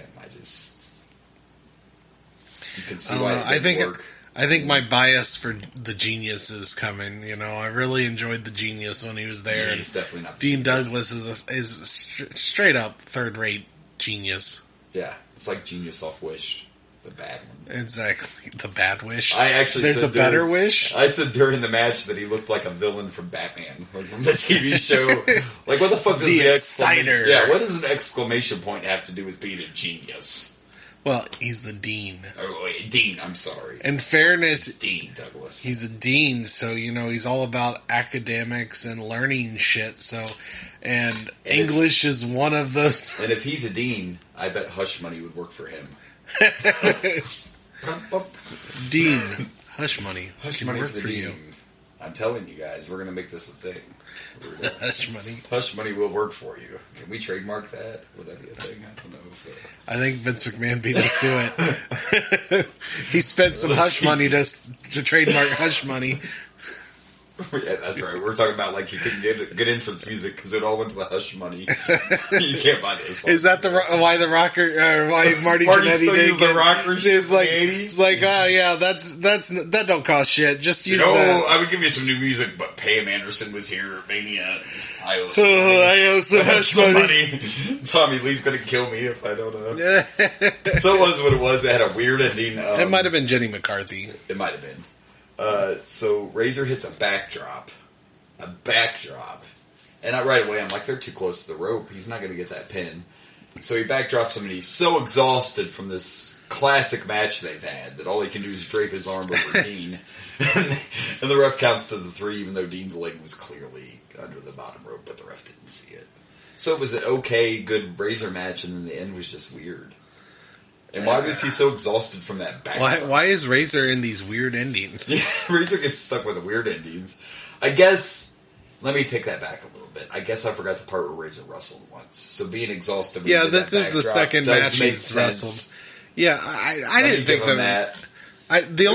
You can see why it didn't work. I think my bias for the Genius is coming. I really enjoyed the Genius when he was there. Yeah, he's definitely not. Dean Douglas is a straight up third-rate genius. Yeah, it's like Genius off Wish, the bad one. Exactly, the bad Wish. There's a better Wish. I said during the match that he looked like a villain from Batman, from the TV show. What the fuck does the Exciter? Yeah, what does an exclamation point have to do with being a genius? Well, he's the dean. Oh, wait, Dean, I'm sorry. In fairness, Dean Douglas. He's a dean, so, he's all about academics and learning shit, so... And English is one of those... And if he's a dean, I bet Hush Money would work for him. Dean, Hush Money. Hush Money for you. I'm telling you guys, we're going to make this a thing. Hush Money. Hush Money will work for you. Can we trademark that? Would that be a thing? I don't know. I think Vince McMahon beat us to it. He spent some Hush Money to trademark Hush Money. Yeah, that's right. We're talking about you couldn't get entrance music because it all went to the Hush Money. You can't buy those songs. Is that why the rocker? Why Marty Jannetty did the rockers? It's like, in the 80s? It's like, oh yeah, that don't cost shit. Just use that. I would give you some new music, but Pam Anderson was here at Mania. I owe some Hush Money. Tommy Lee's gonna kill me if I don't know. So it was what it was. It had a weird ending. It might have been Jenny McCarthy. It might have been. So Razor hits a backdrop, and right away I'm like, they're too close to the rope. He's not going to get that pin. So he backdrops him, and he's so exhausted from this classic match they've had that all he can do is drape his arm over Dean. And the ref counts to the 3, even though Dean's leg was clearly under the bottom rope, but the ref didn't see it. So it was an okay, good Razor match, and then the end was just weird. And why was he so exhausted from that backdrop? Why is Razor in these weird endings? Yeah, Razor gets stuck with the weird endings. I guess, let me take that back a little bit. I guess I forgot the part where Razor wrestled once. So being exhausted... Yeah, this is the second match he's wrestled. Yeah, I didn't think that... The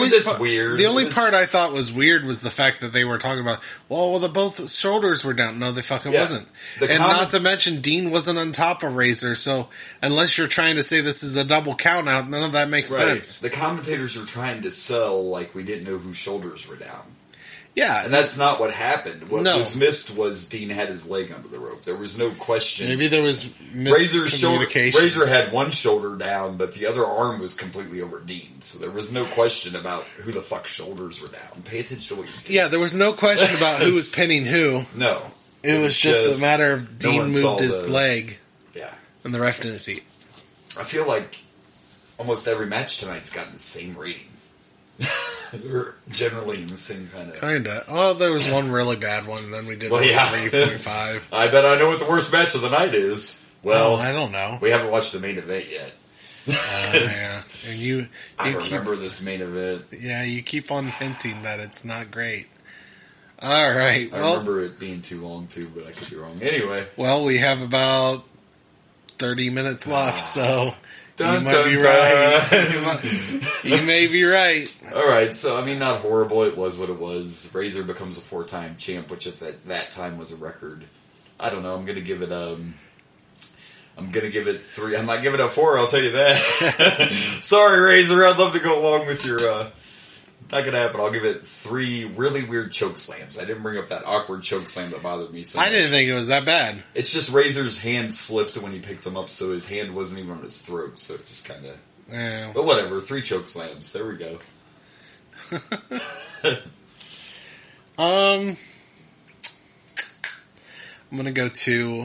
only part I thought was weird was the fact that they were talking about, well, both shoulders were down. No, they fucking wasn't. And not to mention, Dean wasn't on top of Razor, so unless you're trying to say this is a double count out, none of that makes sense. The commentators were trying to sell like we didn't know whose shoulders were down. Yeah. And that's not what happened. What was missed was Dean had his leg under the rope. There was no question. Maybe there was miscommunication. Razor had one shoulder down, but the other arm was completely over Dean. So there was no question about who the fuck's shoulders were down. Pay attention to what you're doing. Yeah, there was no question about who was pinning who. No. It was just a matter of Dean moved his leg. Yeah. And the ref didn't see it. I feel like almost every match tonight's gotten the same rating. They're generally in the same kind of... Kinda. Well, there was one really bad one, and then we did 3.5. I bet I know what the worst match of the night is. Well, I don't know. We haven't watched the main event yet. Yeah. And I remember this main event. Yeah, you keep on hinting that it's not great. All right. I remember it being too long, too, but I could be wrong. Anyway. Well, we have about 30 minutes left, so... Dun, you might be right. You may be right. All right, so I mean, not horrible. It was what it was. Razor becomes a 4-time champ, which at that time was a record. I don't know. I'm gonna give it 3. I'm not giving it a 4. I'll tell you that. Sorry, Razor. I'd love to go along with your. Not gonna happen. I'll give it 3 really weird choke slams. I didn't bring up that awkward choke slam that bothered me so much. I didn't think it was that bad. It's just Razor's hand slipped when he picked him up, so his hand wasn't even on his throat, so it just kind of... Yeah. But whatever, 3 choke slams. There we go. I'm gonna go to...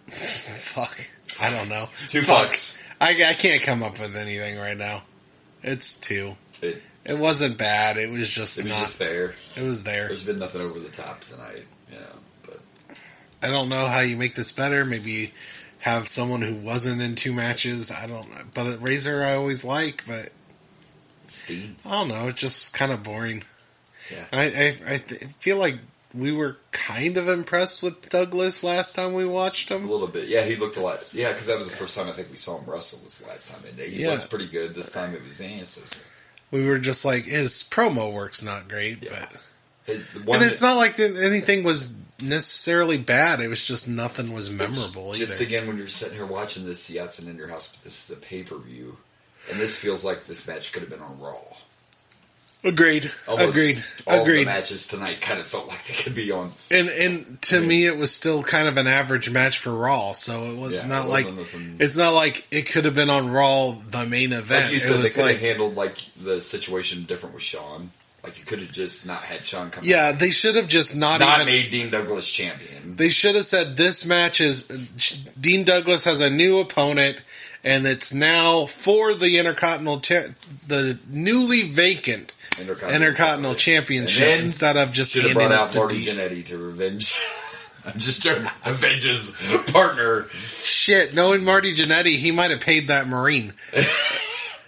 fuck. I don't know. 2 fucks. I can't come up with anything right now. It's 2. It wasn't bad. It was just just there. It was there. There's been nothing over the top tonight, but I don't know how you make this better. Maybe have someone who wasn't in 2 matches. I don't know. But Razor I always like, but Steve. I don't know. It's just kind of boring. Yeah. I feel like we were kind of impressed with Douglas last time we watched him. A little bit. Yeah, he looked a lot. Yeah, because that was the first time I think we saw him wrestle was the last time. He was pretty good. This time it was we were just like, his promo work's not great, but... And it's not like anything was necessarily bad. It was just nothing was memorable just either. Again, when you're sitting here watching this, yeah, it's in your house, but this is a pay-per-view. And this feels like this match could have been on Raw. Agreed. All the matches tonight kind of felt like they could be on. And to me, it was still kind of an average match for Raw. So it was not like it's not like it could have been on Raw the main event. Like you said, they could have handled like the situation different with Shawn. Like you could have just not had Shawn come. Yeah, they should have just not made Dean Douglas champion. They should have said this match is Dean Douglas has a new opponent. And it's now for the the newly vacant Intercontinental Championship instead of just should have brought out Marty Jannetty to revenge. I'm just trying to avenge his partner. Shit, knowing Marty Jannetty, he might have paid that Marine.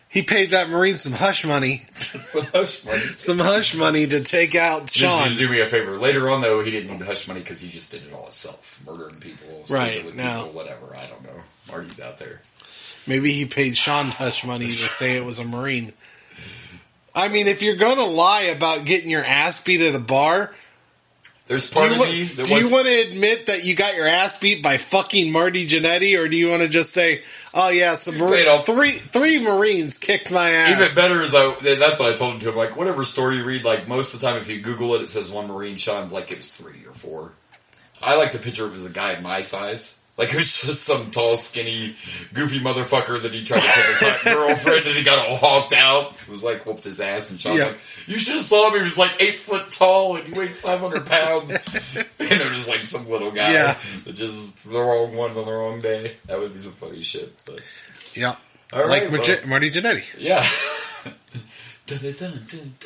He paid that Marine some hush money. Some hush money to take out Shawn. Did you do me a favor? Later on, though, he didn't need hush money because he just did it all himself. Murdering people, right, with now. people, whatever. I don't know. Marty's out there. Maybe he paid Shawn hush money to say it was a Marine. I mean, if you're going to lie about getting your ass beat at a bar, there's part of me that do you want to admit that you got your ass beat by fucking Marty Jannetty, or do you want to just say, "Oh yeah, some three Marines kicked my ass"? Even better is that's what I told him to him. Like whatever story you read, like most of the time, if you Google it, it says 1 Marine. Shawn's like it was 3 or 4. I like to picture it was a guy my size. Like, it was just some tall, skinny, goofy motherfucker that he tried to pick his hot girlfriend, and he got all honked out. It was like, whooped his ass, and Sean's like, you should have saw him, he was like 8 foot tall, and he weighed 500 pounds. And it was like some little guy that just, the wrong one on the wrong day. That would be some funny shit. But. Yeah. All right, like Marty Jannetty. Yeah.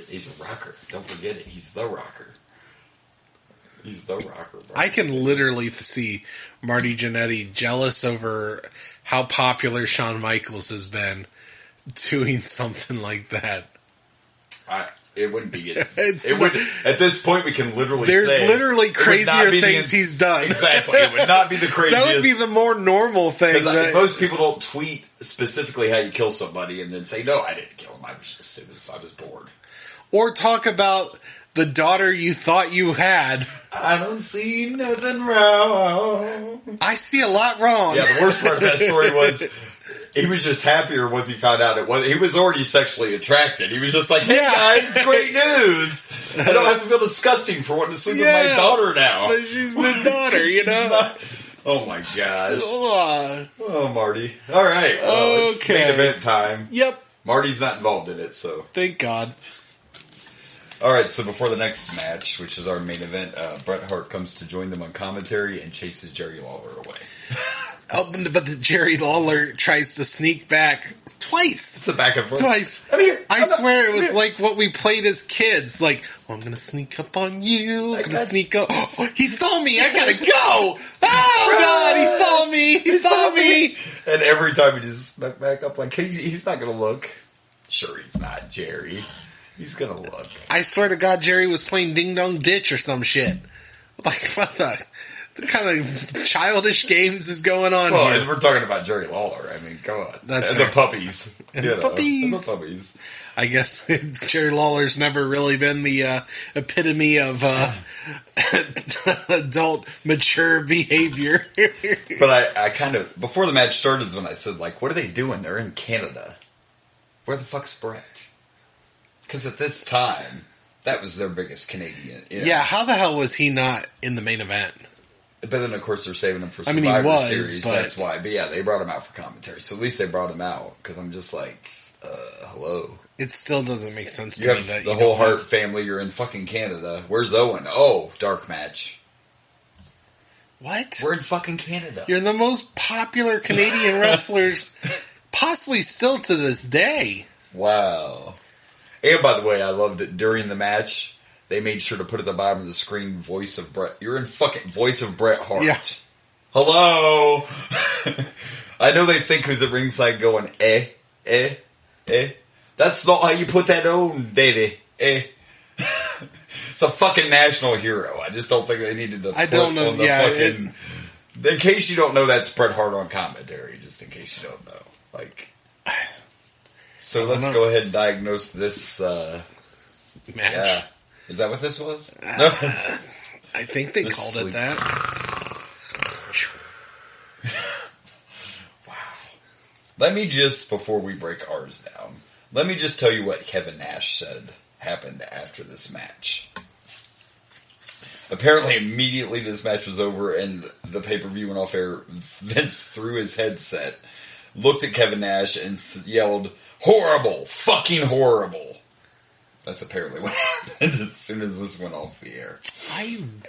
He's a rocker. Don't forget it. He's the rocker. He's the rocker. Bro. I can literally see Marty Jannetty jealous over how popular Shawn Michaels has been doing something like that. It wouldn't be it. It would. At this point, we can literally there's say... There's literally crazier things he's done. Exactly. It would not be the craziest. That would be the more normal thing. Because most people don't tweet specifically how you kill somebody and then say, no, I didn't kill him. I was bored. Or talk about the daughter you thought you had. I don't see nothing wrong. I see a lot wrong. Yeah, the worst part of that story was... He was just happier once he found out he was already sexually attracted. He was just like, hey guys, great news. I don't have to feel disgusting for wanting to sleep with my daughter now. But she's my daughter, you know? Oh my gosh. Oh, Marty. All right. Well, it's main event time. Yep. Marty's not involved in it, so. Thank God. All right, so before the next match, which is our main event, Bret Hart comes to join them on commentary and chases Jerry Lawler away. But the Jerry Lawler tries to sneak back twice. It's a back and forth. Twice. I swear it was like what we played as kids. Like, I'm going to sneak up on you. I'm going to sneak up. Oh, he saw me. I got to go. Oh, God. He saw me. He saw me. And every time he just snuck back up like, he's not going to look. Sure, he's not, Jerry. He's going to look. I swear to God, Jerry was playing Ding Dong Ditch or some shit. Like, what the kind of childish games is going on here? Well, we're talking about Jerry Lawler. I mean, come on. That's and fair. the puppies. And the puppies. I guess Jerry Lawler's never really been the epitome of adult, mature behavior. But I kind of, before the match started is when I said, like, what are they doing? They're in Canada. Where the fuck's Bret? Because at this time, that was their biggest Canadian. You know? Yeah, how the hell was he not in the main event? But then, of course, they're saving him for Survivor he was, Series. but... That's why. But yeah, they brought him out for commentary. So at least they brought him out. Because I'm just like, hello. It still doesn't make sense to me have that the whole Hart family. You're in fucking Canada. Where's Owen? Oh, dark match. What? We're in fucking Canada. You're the most popular Canadian wrestlers, possibly still to this day. Wow. And by the way, I loved it during the match. They made sure to put at the bottom of the screen voice of Bret. You're in fucking voice of Bret Hart. Yeah. Hello. I know they think who's at ringside going, eh. That's not how you put that on, daddy. It's a fucking national hero. I just don't think they needed to put on the fucking... In case you don't know, that's Bret Hart on commentary, just in case you don't know. Like... So let's go ahead and diagnose this, match. Yeah. Is that what this was? No. I think they called it that. Wow. Let me just, before we break ours down, let me just tell you what Kevin Nash said happened after this match. Apparently, immediately this match was over and the pay-per-view went off air, Vince threw his headset, looked at Kevin Nash and yelled, "Horrible! Fucking horrible!" That's apparently what happened as soon as this went off the air. I'm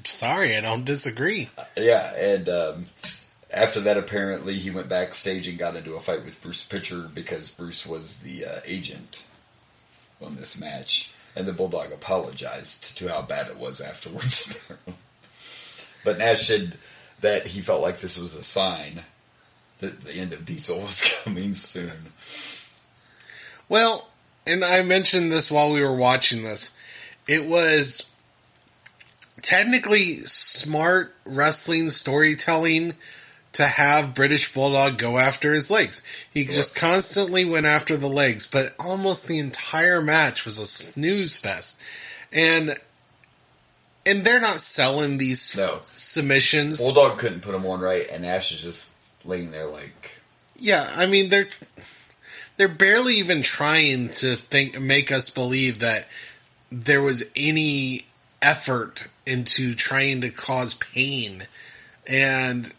sorry, I don't disagree. Yeah, and after that, apparently, he went backstage and got into a fight with Bruce Pritchard because Bruce was the agent on this match. And the Bulldog apologized to how bad it was afterwards. But Nash said that he felt like this was a sign that the end of Diesel was coming soon. Well, and I mentioned this while we were watching this. It was technically smart wrestling storytelling to have British Bulldog go after his legs. He just constantly went after the legs, but almost the entire match was a snooze fest. And they're not selling these submissions. Bulldog couldn't put him on right, and Nash is just laying there like... Yeah, I mean, they're barely even trying to make us believe that there was any effort into trying to cause pain. And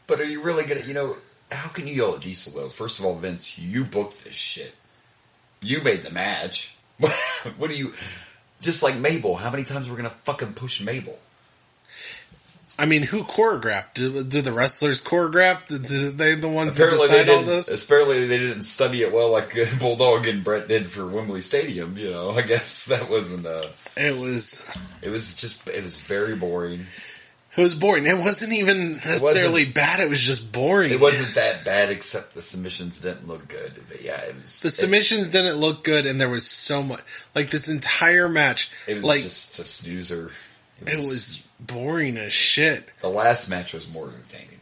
But are you really going to, how can you yell at Diesel, though? First of all, Vince, you booked this shit. You made the match. What do you... Just like Mabel, how many times we're going to fucking push Mabel? I mean, who choreographed? Do the wrestlers choreograph? Did they the ones that decide all this? Apparently they didn't study it well like Bulldog and Brett did for Wembley Stadium, I guess that wasn't... It was very boring. It was boring. It wasn't even necessarily bad. It was just boring. It wasn't that bad, except the submissions didn't look good. But yeah, it was... The submissions didn't look good, and there was so much... Like, this entire match... It was just a snoozer. It was boring as shit. The last match was more entertaining.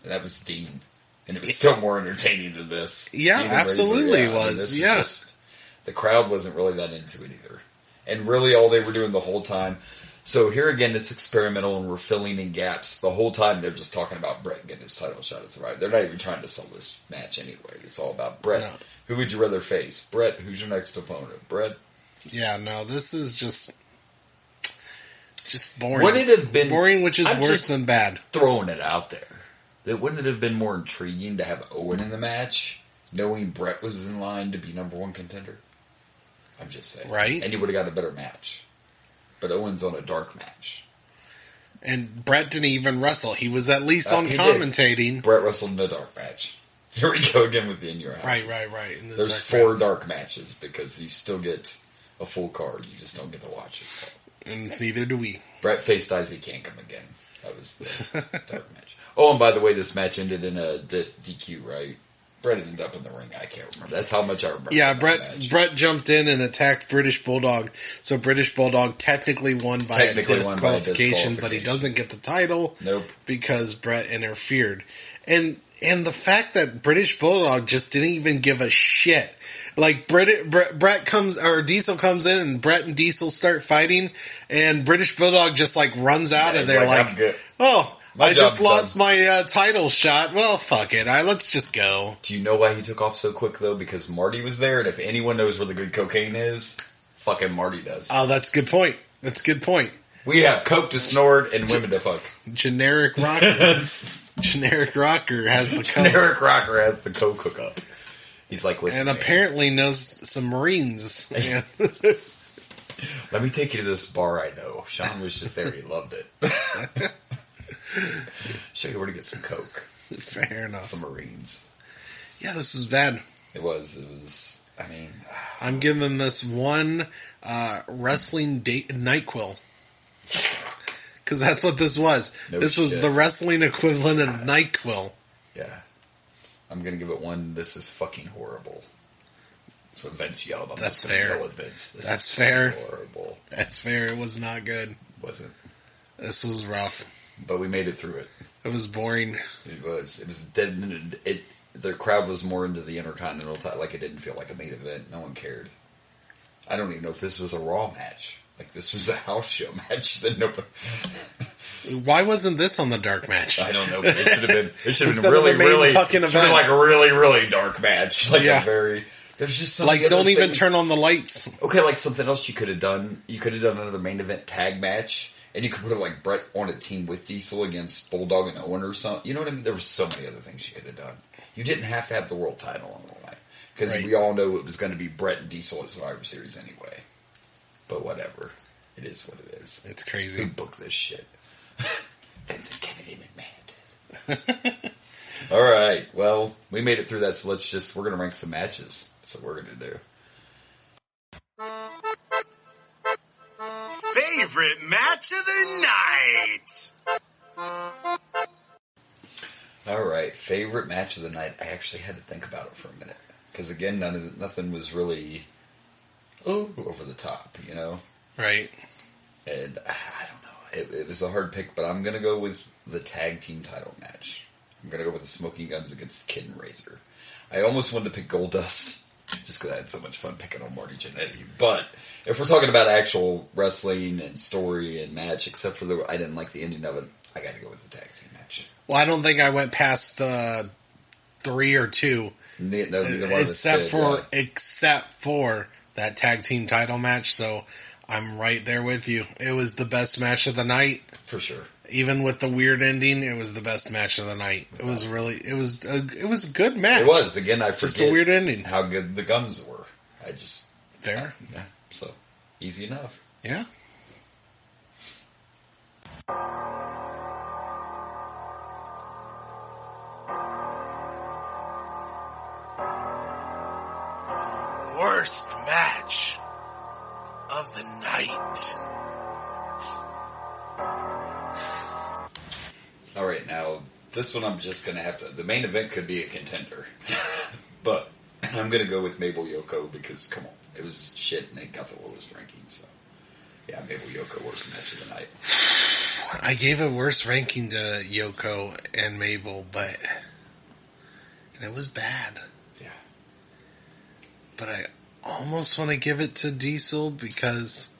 And that was Dean. And it was still more entertaining than this. Yeah, Dean absolutely was. The crowd wasn't really that into it either. And really all they were doing the whole time... So here again, it's experimental, and we're filling in gaps. The whole time, they're just talking about Brett getting his title shot at Survivor. They're not even trying to sell this match anyway. It's all about Brett. No. Who would you rather face? Brett, who's your next opponent? Brett? Yeah, no, this is just boring. Wouldn't it have been... Boring, which is worse than bad. Throwing it out there. Wouldn't it have been more intriguing to have Owen in the match, knowing Brett was in line to be number one contender? I'm just saying. Right. And you would have got a better match. But Owen's on a dark match. And Brett didn't even wrestle. He was at least on commentating. Brett wrestled in a dark match. Here we go again with the In Your House. Right. There's 4 dark matches because you still get a full card. You just don't get to watch it. And neither do we. Brett faced Isaac Yankum again. That was the dark match. Oh, and by the way, this match ended in a DQ, right? Brett ended up in the ring. I can't remember. That's how much I remember. Yeah, Brett jumped in and attacked British Bulldog. So British Bulldog technically won by disqualification, but he doesn't get the title. Nope. Because Brett interfered. And the fact that British Bulldog just didn't even give a shit. Like Brett comes, or Diesel comes in, and Brett and Diesel start fighting, and British Bulldog just like runs out of there like, oh, I just lost my title shot. Well, fuck it. Let's just go. Do you know why he took off so quick, though? Because Marty was there, and if anyone knows where the good cocaine is, fucking Marty does. Oh, that's a good point. We have coke to snort and women to fuck. Generic rocker. Generic rocker has the coke. Generic rocker has the coke hookup. He's like, listen, and apparently knows some Marines. Yeah. Let me take you to this bar I know. Sean was just there. He loved it. Show you where to get some coke. Fair enough. Some Marines. Yeah, this is bad. It was. I mean, I'm giving this one wrestling NyQuil. Because that's what this was. This was the wrestling equivalent of NyQuil. Yeah. I'm going to give it one. This is fucking horrible. That's what Vince yelled. That's fair. With Vince. That's fair. Horrible. That's fair. It was not good. Wasn't. This was rough. But we made it through it. It was boring. It was dead. The crowd was more into the Intercontinental title. Like, it didn't feel like a main event. No one cared. I don't even know if this was a Raw match. Like, this was a house show match that nobody... Why wasn't this on the dark match? I don't know. It should have been. It should have been really like a really, really dark match. Like a very. There's just some like don't even turn on the lights. Okay, like something else you could have done. You could have done another main event tag match, and you could put like Brett on a team with Diesel against Bulldog and Owen or something. You know what I mean? There were so many other things you could have done. You didn't have to have the world title on the line because we all know it was going to be Brett and Diesel at Survivor Series anyway. But whatever, it is what it is. It's crazy. Who booked this shit? Vincent Kennedy McMahon did. All right. Well, we made it through that, so we're going to rank some matches. That's what we're going to do. Favorite match of the night. All right. Favorite match of the night. I actually had to think about it for a minute. Because again, nothing was really over the top, you know? Right. And I don't know. It was a hard pick, but I'm going to go with the tag team title match. I'm going to go with the Smoking Guns against Kid and Razor. I almost wanted to pick Goldust, just because I had so much fun picking on Marty Jannetty. But if we're talking about actual wrestling and story and match, except for I didn't like the ending of it, I got to go with the tag team match. Well, I don't think I went past 3 or 2. Neither one of us did, except for that tag team title match, so... I'm right there with you. It was the best match of the night. For sure. Even with the weird ending, it was the best match of the night. It was a good match. It was. Again, I forget just a weird ending. how good the guns were. Fair. Yeah, so easy enough. Yeah. Worst match of the night. All right, now this one I'm just going to have to... The main event could be a contender. But I'm going to go with Mabel Yoko because, come on, it was shit and it got the lowest ranking. So, yeah, Mabel Yoko, worst match of the night. I gave a worse ranking to Yoko and Mabel, and it was bad. Yeah. But I almost want to give it to Diesel because...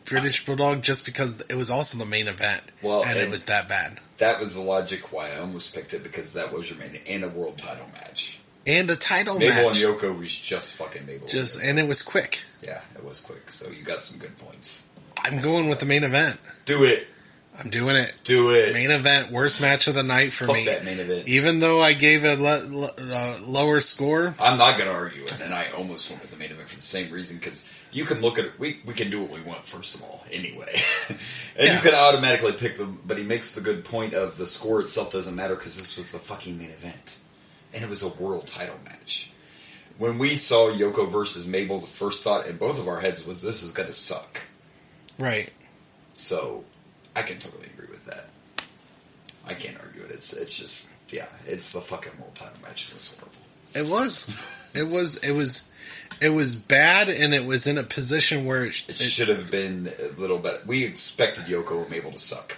British Bulldog, just because it was also the main event, and it was that bad. That was the logic why I almost picked it, because that was your main, and a world title match. And a title match. Mabel and Yoko was just fucking Mabel. And it was quick. Yeah, it was quick, so you got some good points. I'm going with the main event. Do it. I'm doing it. Do it. Main event, worst match of the night for me. Fuck that main event. Even though I gave a lower score. I'm not going to argue it, and I almost went with the main event for the same reason, because you can look at it, we can do what we want, first of all, anyway. And you can automatically pick them, but he makes the good point of the score itself doesn't matter, because this was the fucking main event. And it was a world title match. When we saw Yoko versus Mabel, the first thought in both of our heads was, this is going to suck. Right. So, I can totally agree with that. I can't argue it. It's just, yeah, it's the fucking world title match. It was horrible. It was. It was bad, and it was in a position where it should have been a little bit. We expected Yoko and Mabel to suck.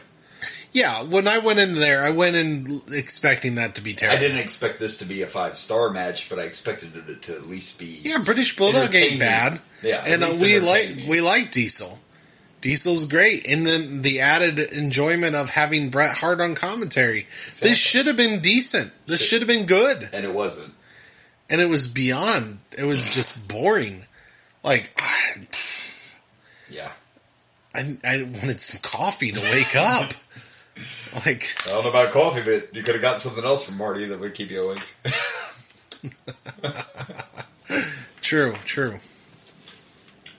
Yeah, when I went in there, I went in expecting that to be terrible. I didn't expect this to be a 5-star match, but I expected it to at least be. Yeah, British Bulldog ain't bad. Yeah, and we like Diesel. Diesel's great, and then the added enjoyment of having Bret Hart on commentary. Exactly. This should have been decent. This should have been good, and it wasn't. And it was beyond. It was just boring. Like, yeah, I wanted some coffee to wake up. Like, I don't know about coffee, but you could have got something else from Marty that would keep you awake. True.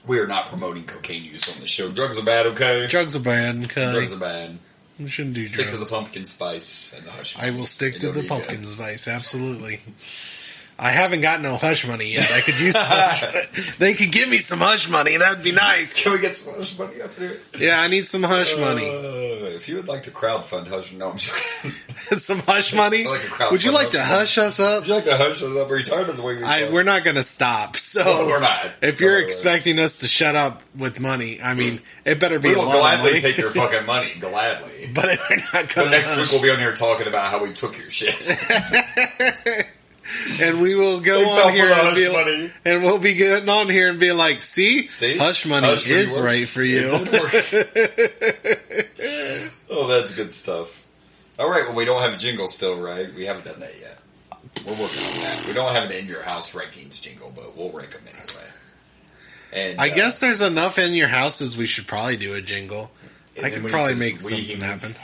We are not promoting cocaine use on the show. Drugs are bad, okay? Drugs are bad, okay? Drugs are bad. We shouldn't do Stick drugs. to the pumpkin spice and the hush money. I will stick to the pumpkin spice, absolutely. I haven't got no hush money yet. I could use some hush money. They could give me some hush money. That'd be nice. Can we get some hush money up here? Yeah, I need some hush money. If you would like to crowdfund hush... No, I'm joking. Some hush money? Would you like to hush us up? Would you like to hush us up? Are you tired of the way we talk? We're not going to stop. So no, we're not. If you're expecting us to shut up with money, I mean, it better be a lot of money. We will gladly take your fucking money. Gladly. But we're not going to. But next week we'll be on here talking about how we took your shit. And we will go on here and we'll be getting on here and be like, see? Hush money is right for you. Oh, that's good stuff. All right, well, we don't have a jingle still, right? We haven't done that yet. We're working on that. We don't have an In Your House rankings jingle, but we'll rank them anyway. And I guess there's enough In Your Houses we should probably do a jingle. I could probably make something happen.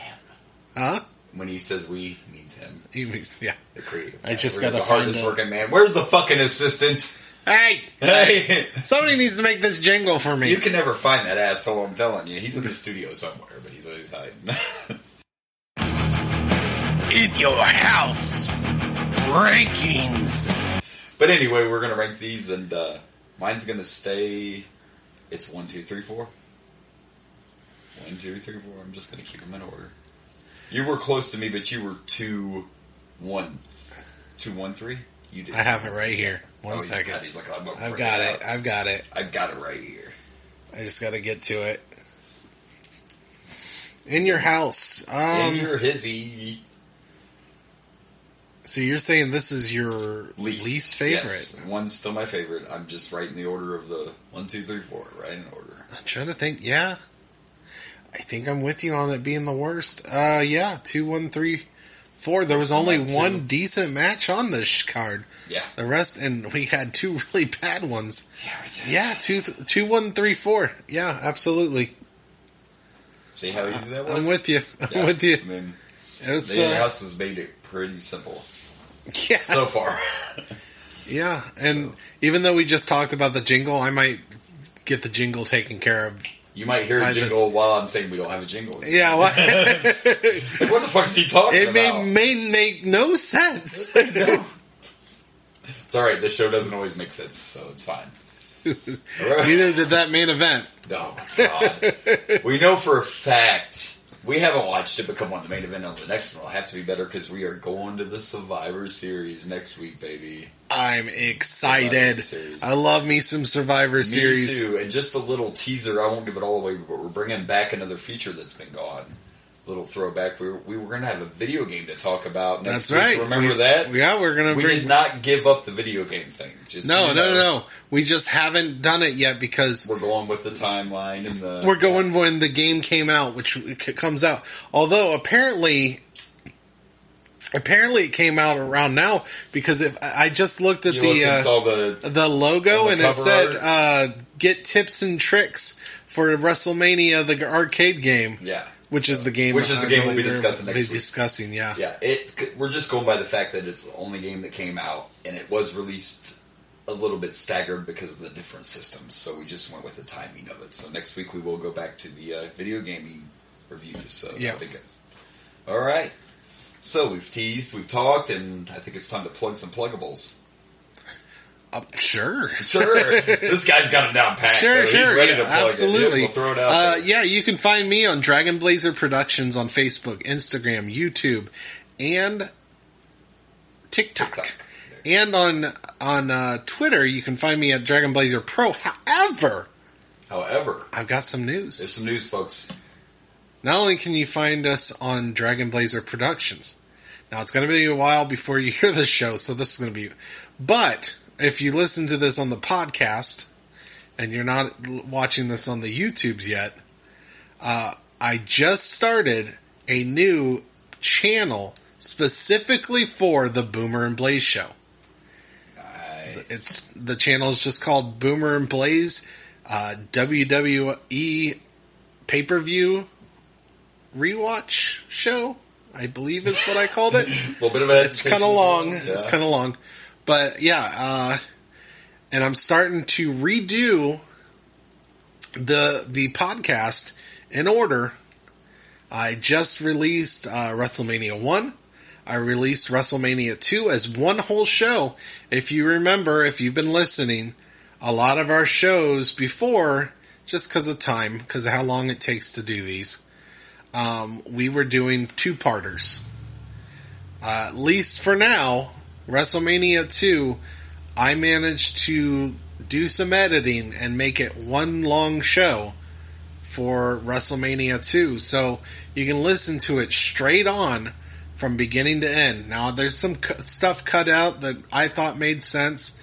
Huh? When he says we, he means him. He means, yeah. The creative. I just got to find the hardest working man. Where's the fucking assistant? Hey! Somebody needs to make this jingle for me. You can never find that asshole, I'm telling you. He's in the studio somewhere, but he's always hiding. In Your House rankings. But anyway, we're going to rank these, and mine's going to stay... It's 1, 2, 3, 4. 1, 2, 3, 4. I'm just going to keep them in order. You were close to me, but you were 2, 1. 2, 1, 3? You did. I have it right here. One second. He's like, I've got it. I've got it right here. I just got to get to it. In Your House. In Your Hizzy. So you're saying this is your least favorite? Yes, one's still my favorite. I'm just right in the order of the 1, 2, 3, 4. Right in order. I'm trying to think. Yeah. I think I'm with you on it being the worst. Yeah, 2, 1, 3, 4. There was only one decent match on this card. Yeah. The rest, and we had 2 really bad ones. Yeah, we did. Yeah, 2, 1, 3, 4. Yeah, absolutely. See how easy that was? I'm with you. I'm with you. I mean, it's, the house has made it pretty simple. Yeah. So far. Yeah, and even though we just talked about the jingle, I might get the jingle taken care of. You might hear a jingle while I'm saying we don't have a jingle. Yeah, what? Like, what the fuck is he talking about? It may make no sense. No. It's alright, this show doesn't always make sense, so it's fine. Right. Neither did that main event. Oh, God. We know for a fact, we haven't watched it become one of the main event on the next one. It'll have to be better because we are going to the Survivor Series next week, baby. I'm excited. I love me some Survivor Series. Me too. And just a little teaser, I won't give it all away, but we're bringing back another feature that's been gone. Little throwback. We were going to have a video game to talk about next week. Right. Remember that? Yeah, we're going to. We did not give up the video game thing. Just No. We just haven't done it yet because we're going with the timeline and the. We're going when the game came out, which comes out. Although apparently it came out around now because if I just looked at the logo and it said get tips and tricks for WrestleMania, the arcade game. Yeah. Which is the game we'll be discussing next week. Discussing, yeah. Yeah, we're just going by the fact that it's the only game that came out, and it was released a little bit staggered because of the different systems, so we just went with the timing of it. So next week we will go back to the video gaming reviews, so that'll be good. All right. So we've teased, we've talked, and I think it's time to plug some pluggables. Sure. This guy's got it down packed. Sure. He's ready to plug absolutely. We'll throw it out there. Yeah, you can find me on Dragon Blazer Productions on Facebook, Instagram, YouTube, and TikTok. And on Twitter, you can find me at Dragon Blazer Pro. However, I've got some news. There's some news, folks. Not only can you find us on Dragon Blazer Productions, now it's going to be a while before you hear this show, so this is going to be... But... if you listen to this on the podcast and you're not watching this on the YouTubes yet, I just started a new channel specifically for the Boomer and Blaze show. Nice. The channel is just called Boomer and Blaze WWE pay-per-view rewatch show, I believe is what I called it. A little bit of it. It's kind of long. Yeah. It's kind of long. But yeah, and I'm starting to redo the podcast in order. I just released WrestleMania 1. I released WrestleMania 2 as one whole show. If you remember, if you've been listening, a lot of our shows before, just because of time, because of how long it takes to do these, we were doing two-parters. At least for now, WrestleMania 2, I managed to do some editing and make it one long show for WrestleMania 2. So you can listen to it straight on from beginning to end. Now, there's some stuff cut out that I thought made sense.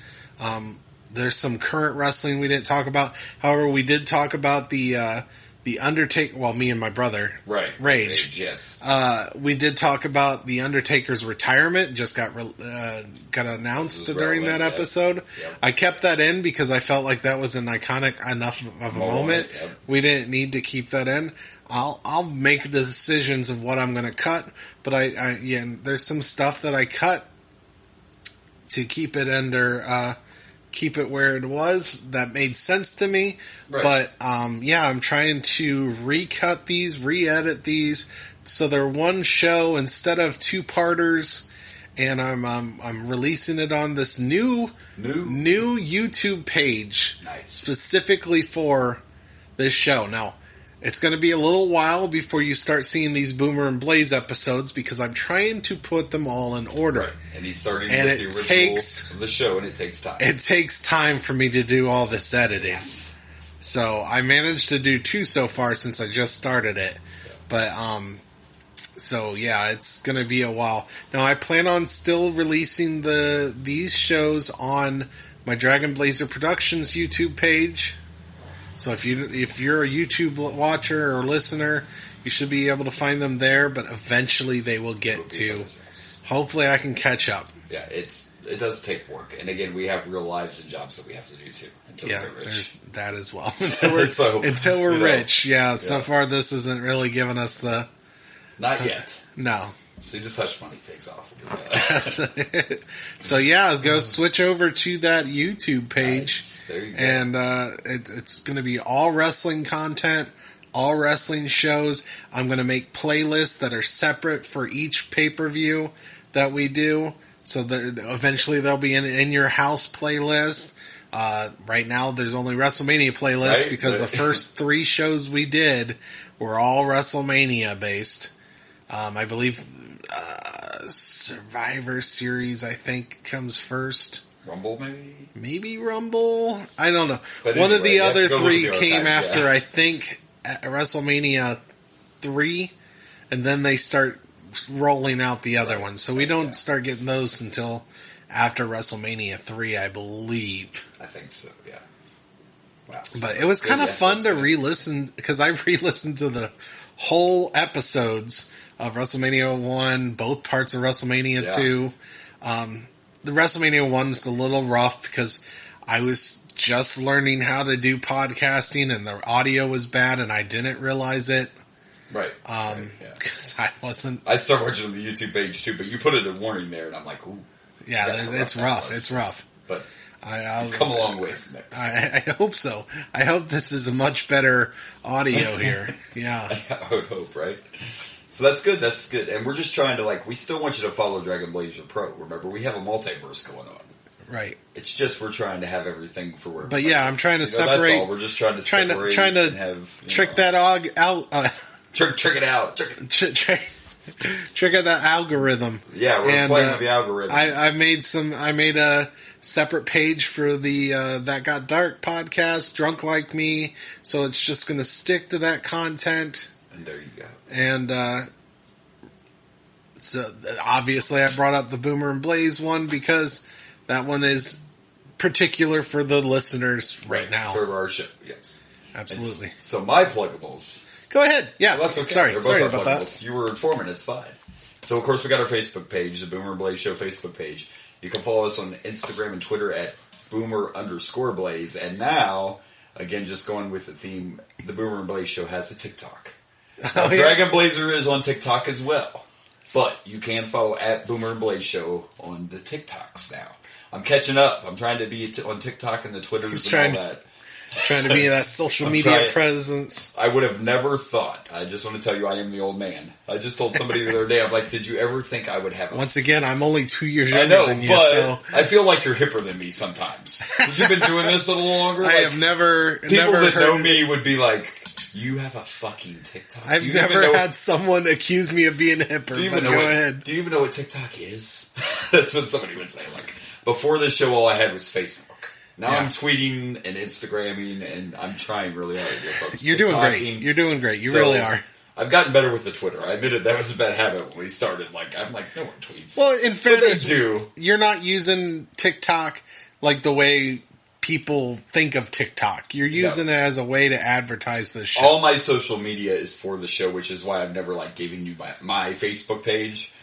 There's some current wrestling we didn't talk about. However, we did talk about the Undertaker, well, me and my brother, right, Rage. Yes. We did talk about the Undertaker's retirement. Just got announced during that episode. Yep. I kept that in because I felt like that was an iconic enough of a moment. Yep. We didn't need to keep that in. I'll make the decisions of what I'm going to cut, but there's some stuff that I cut to keep it under. Keep it where it was. That made sense to me. Right. But, I'm trying to recut these, re-edit these, so they're one show instead of two-parters, and I'm releasing it on this new YouTube page. Nice. Specifically for this show. Now, it's going to be a little while before you start seeing these Boomer and Blaze episodes because I'm trying to put them all in order. Right. And he's starting with the original of the show, and it takes time. It takes time for me to do all this editing. Yes. So I managed to do 2 so far since I just started it. Yeah. But, it's going to be a while. Now, I plan on still releasing these shows on my Dragon Blazer Productions YouTube page. So if you're a YouTube watcher or listener, you should be able to find them there, but eventually they will get to hopefully I can catch up. Yeah, it does take work, and again, we have real lives and jobs that we have to do too until we're rich. There's that as well. until we're rich. Yeah, so far this isn't really giving us the. Not yet. No. As soon as hush money takes off. So yeah, go switch over to that YouTube page. Nice. There you go. And it's going to be all wrestling content, all wrestling shows. I'm going to make playlists that are separate for each pay-per-view that we do. So that eventually there'll be an in your house playlist. Right now there's only WrestleMania playlist because the first 3 shows we did were all WrestleMania based. I believe Survivor Series, I think, comes first. Rumble, maybe? Maybe Rumble? I don't know. But one of the other the 3 came after, I think, at WrestleMania 3, and then they start rolling out the other ones. So we don't start getting those until after WrestleMania 3, I believe. I think so, yeah. Wow. But it was kind of fun to re-listen, because I re-listened to the whole episodes of WrestleMania 1, both parts of WrestleMania 2. The WrestleMania 1 was a little rough because I was just learning how to do podcasting and the audio was bad and I didn't realize it. Right. Because I wasn't. I started watching on the YouTube page too, but you put it in warning there and I'm like, ooh. Yeah, it's rough. It's rough. But I've come a long way from next. I hope so. I hope this is a much better audio here. Yeah. I would hope, right? So that's good. That's good. And we're just trying to, we still want you to follow Dragon Blazer Pro. Remember, we have a multiverse going on. Right. It's just we're trying to have everything for where. But yeah, I'm trying to separate. That's all. We're just trying to separate. Trying to and have, trick that out. Trick it out. Trick out that algorithm. Yeah, we're playing with the algorithm. I made a separate page for the That Got Dark podcast, Drunk Like Me. So it's just going to stick to that content. And there you go. And so obviously I brought up the Boomer and Blaze one because that one is particular for the listeners right now. For our show, yes. Absolutely. So my pluggables. Go ahead. Yeah. Well, that's okay. Sorry about that. You were informing. It's fine. So, of course, we got our Facebook page, the Boomer and Blaze Show Facebook page. You can follow us on Instagram and Twitter at Boomer_Blaze. And now, again, just going with the theme, the Boomer and Blaze Show has a TikTok. Now, Dragon Blazer is on TikTok as well. But you can follow at Boomer and Blaze Show on the TikToks now. I'm catching up. I'm trying to be on TikTok and the Twitters and all that. Trying to be that social media presence. I would have never thought. I just want to tell you I am the old man. I just told somebody the other day, I'm like, did you ever think I would have Once again, I'm only 2 years younger than you. But so. I feel like you're hipper than me sometimes. Because you've been doing this a little longer. I have never... People that know me would be like, you have a fucking TikTok? I've never had someone accuse me of being hipper, go ahead. Do you even know what TikTok is? That's what somebody would say. Like, before this show, all I had was Facebook. Now I'm tweeting and Instagramming, and I'm trying really hard to get folks. You're doing great. You're doing great. You really are. I've gotten better with the Twitter. I admitted that was a bad habit when we started. I'm like, no one tweets. Well, in fairness, do. You're not using TikTok like the way people think of TikTok. You're using it as a way to advertise the show. All my social media is for the show, which is why I've never given you my Facebook page,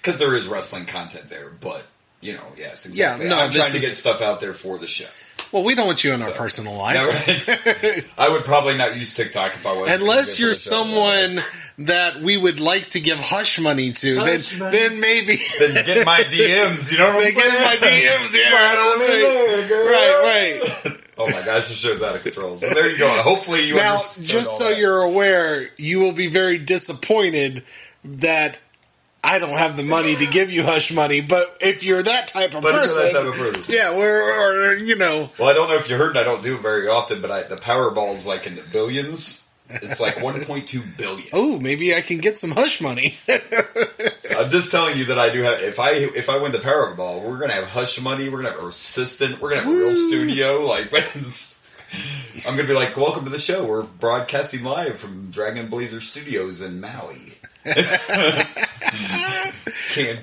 because there is wrestling content there. But yes, exactly. Yeah, no, I'm trying to get stuff out there for the show. Well, we don't want you in our personal lives. No, right? I would probably not use TikTok if I was. Unless you're someone that we would like to give hush money to, then maybe. Then get my DMs, you know what I'm saying? Get my DMs, yeah. Right. Oh my gosh, the show's out of control. So there you go. Hopefully you now, just so you're aware, you will be very disappointed that I don't have the money to give you hush money, but if you're that type of person, yeah, we're Well, I don't know if you heard, and I don't do it very often, but the Powerball's in the billions. It's 1.2 billion. Oh, maybe I can get some hush money. I'm just telling you that I do have. If I win the Powerball, we're gonna have hush money. We're gonna have an assistant. We're gonna have a real studio. I'm gonna be like, welcome to the show. We're broadcasting live from Dragon Blazer Studios in Maui.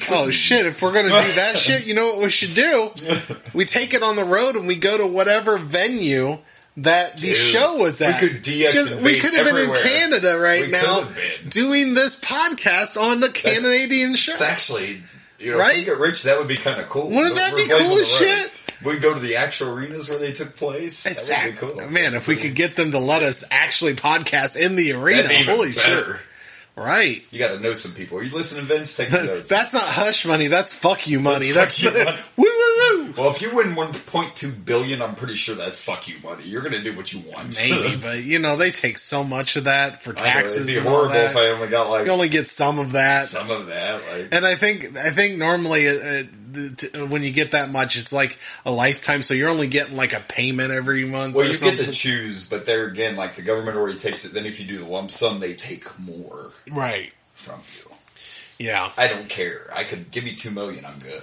Oh shit, if we're gonna do that shit, you know what we should do? We take it on the road and we go to whatever venue that the show was at. We could DX we could have been in Canada now doing this podcast on the Canadian show. It's actually You know, right? If we get rich, that would be kind of cool. Wouldn't that be cool as shit? We go to the actual arenas where they took place. Exactly. That would be cool. Man, if we could get them to let us actually podcast in the arena, holy shit. Right. You got to know some people. Are you listening, Vince? Take some notes. That's not hush money. That's fuck you money. That's fuck you money. Woo, woo, woo. Well, if you win 1.2 billion, I'm pretty sure that's fuck you money. You're going to do what you want. Maybe, but they take so much of that for taxes. It'd be horrible if I only got you only get some of that. Some of that, and I think normally when you get that much, it's like a lifetime. So you're only getting like a payment every month. Well, you get to choose, but there again, like the government already takes it. Then if you do the lump sum, they take more. Right. From you. Yeah. I don't care. I could give me $2 million. I'm good.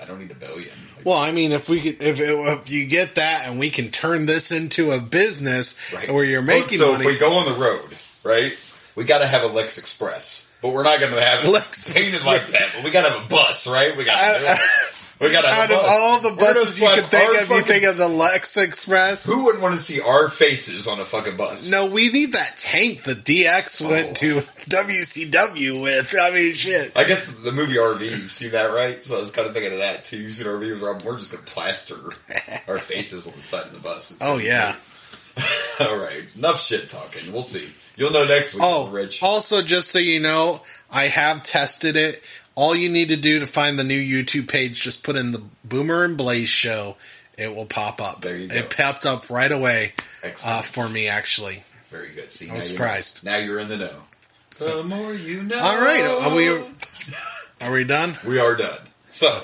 I don't need $1 billion. Well, I mean, if you get that and we can turn this into a business where you're making money. So if we go on the road, right, we got to have a Lex Express. But we're not going to have it painted like that. But we got to have a bus, right? We got to out of all the buses you can think of, you think of the Lex Express. Who wouldn't want to see our faces on a fucking bus? No, we need that tank that DX went to WCW with. I mean, shit. I guess the movie RV, you've seen that, right? So I was kind of thinking of that, too. You've seen RV, we're just going to plaster our faces on the side of the bus. Oh, yeah. All right. Enough shit talking. We'll see. You'll know next week, Rich. Also, just so you know, I have tested it. All you need to do to find the new YouTube page, just put in the Boomer and Blaze show. It will pop up. There you go. It popped up right away for me, actually. Very good. See, I was surprised. Now you're in the know. The more you know. All right. Are we done? We are done. So,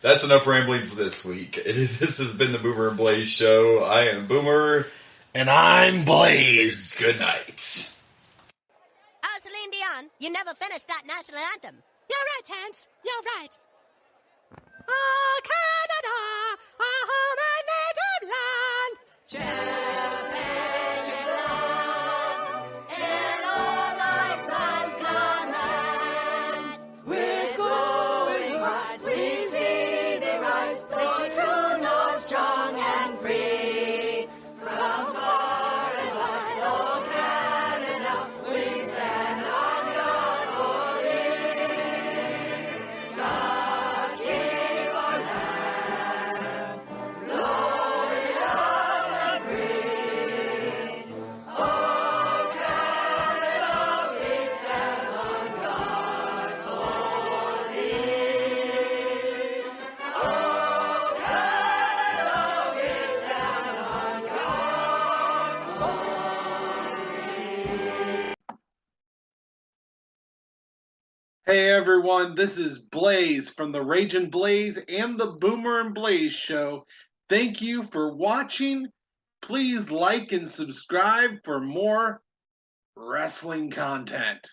that's enough rambling for this week. This has been the Boomer and Blaze show. I am Boomer. And I'm Blaze. Good night. Celine Dion, you never finished that national anthem. You're right, Hans. You're right. Oh, Canada, our home and native land. Patriot land, in all thy sons command. With glowing hearts we see thee rise, though true, nor strong and free. From far and wide, oh Canada, we stand on guard for thee. God gave our land, glorious and free. Oh Canada, we stand on guard for thee. Oh Canada, we stand on guard for thee. Hey everyone, this is Blaze from the Ragin' Blaze and the Boomer and Blaze show. Thank you for watching. Please like and subscribe for more wrestling content.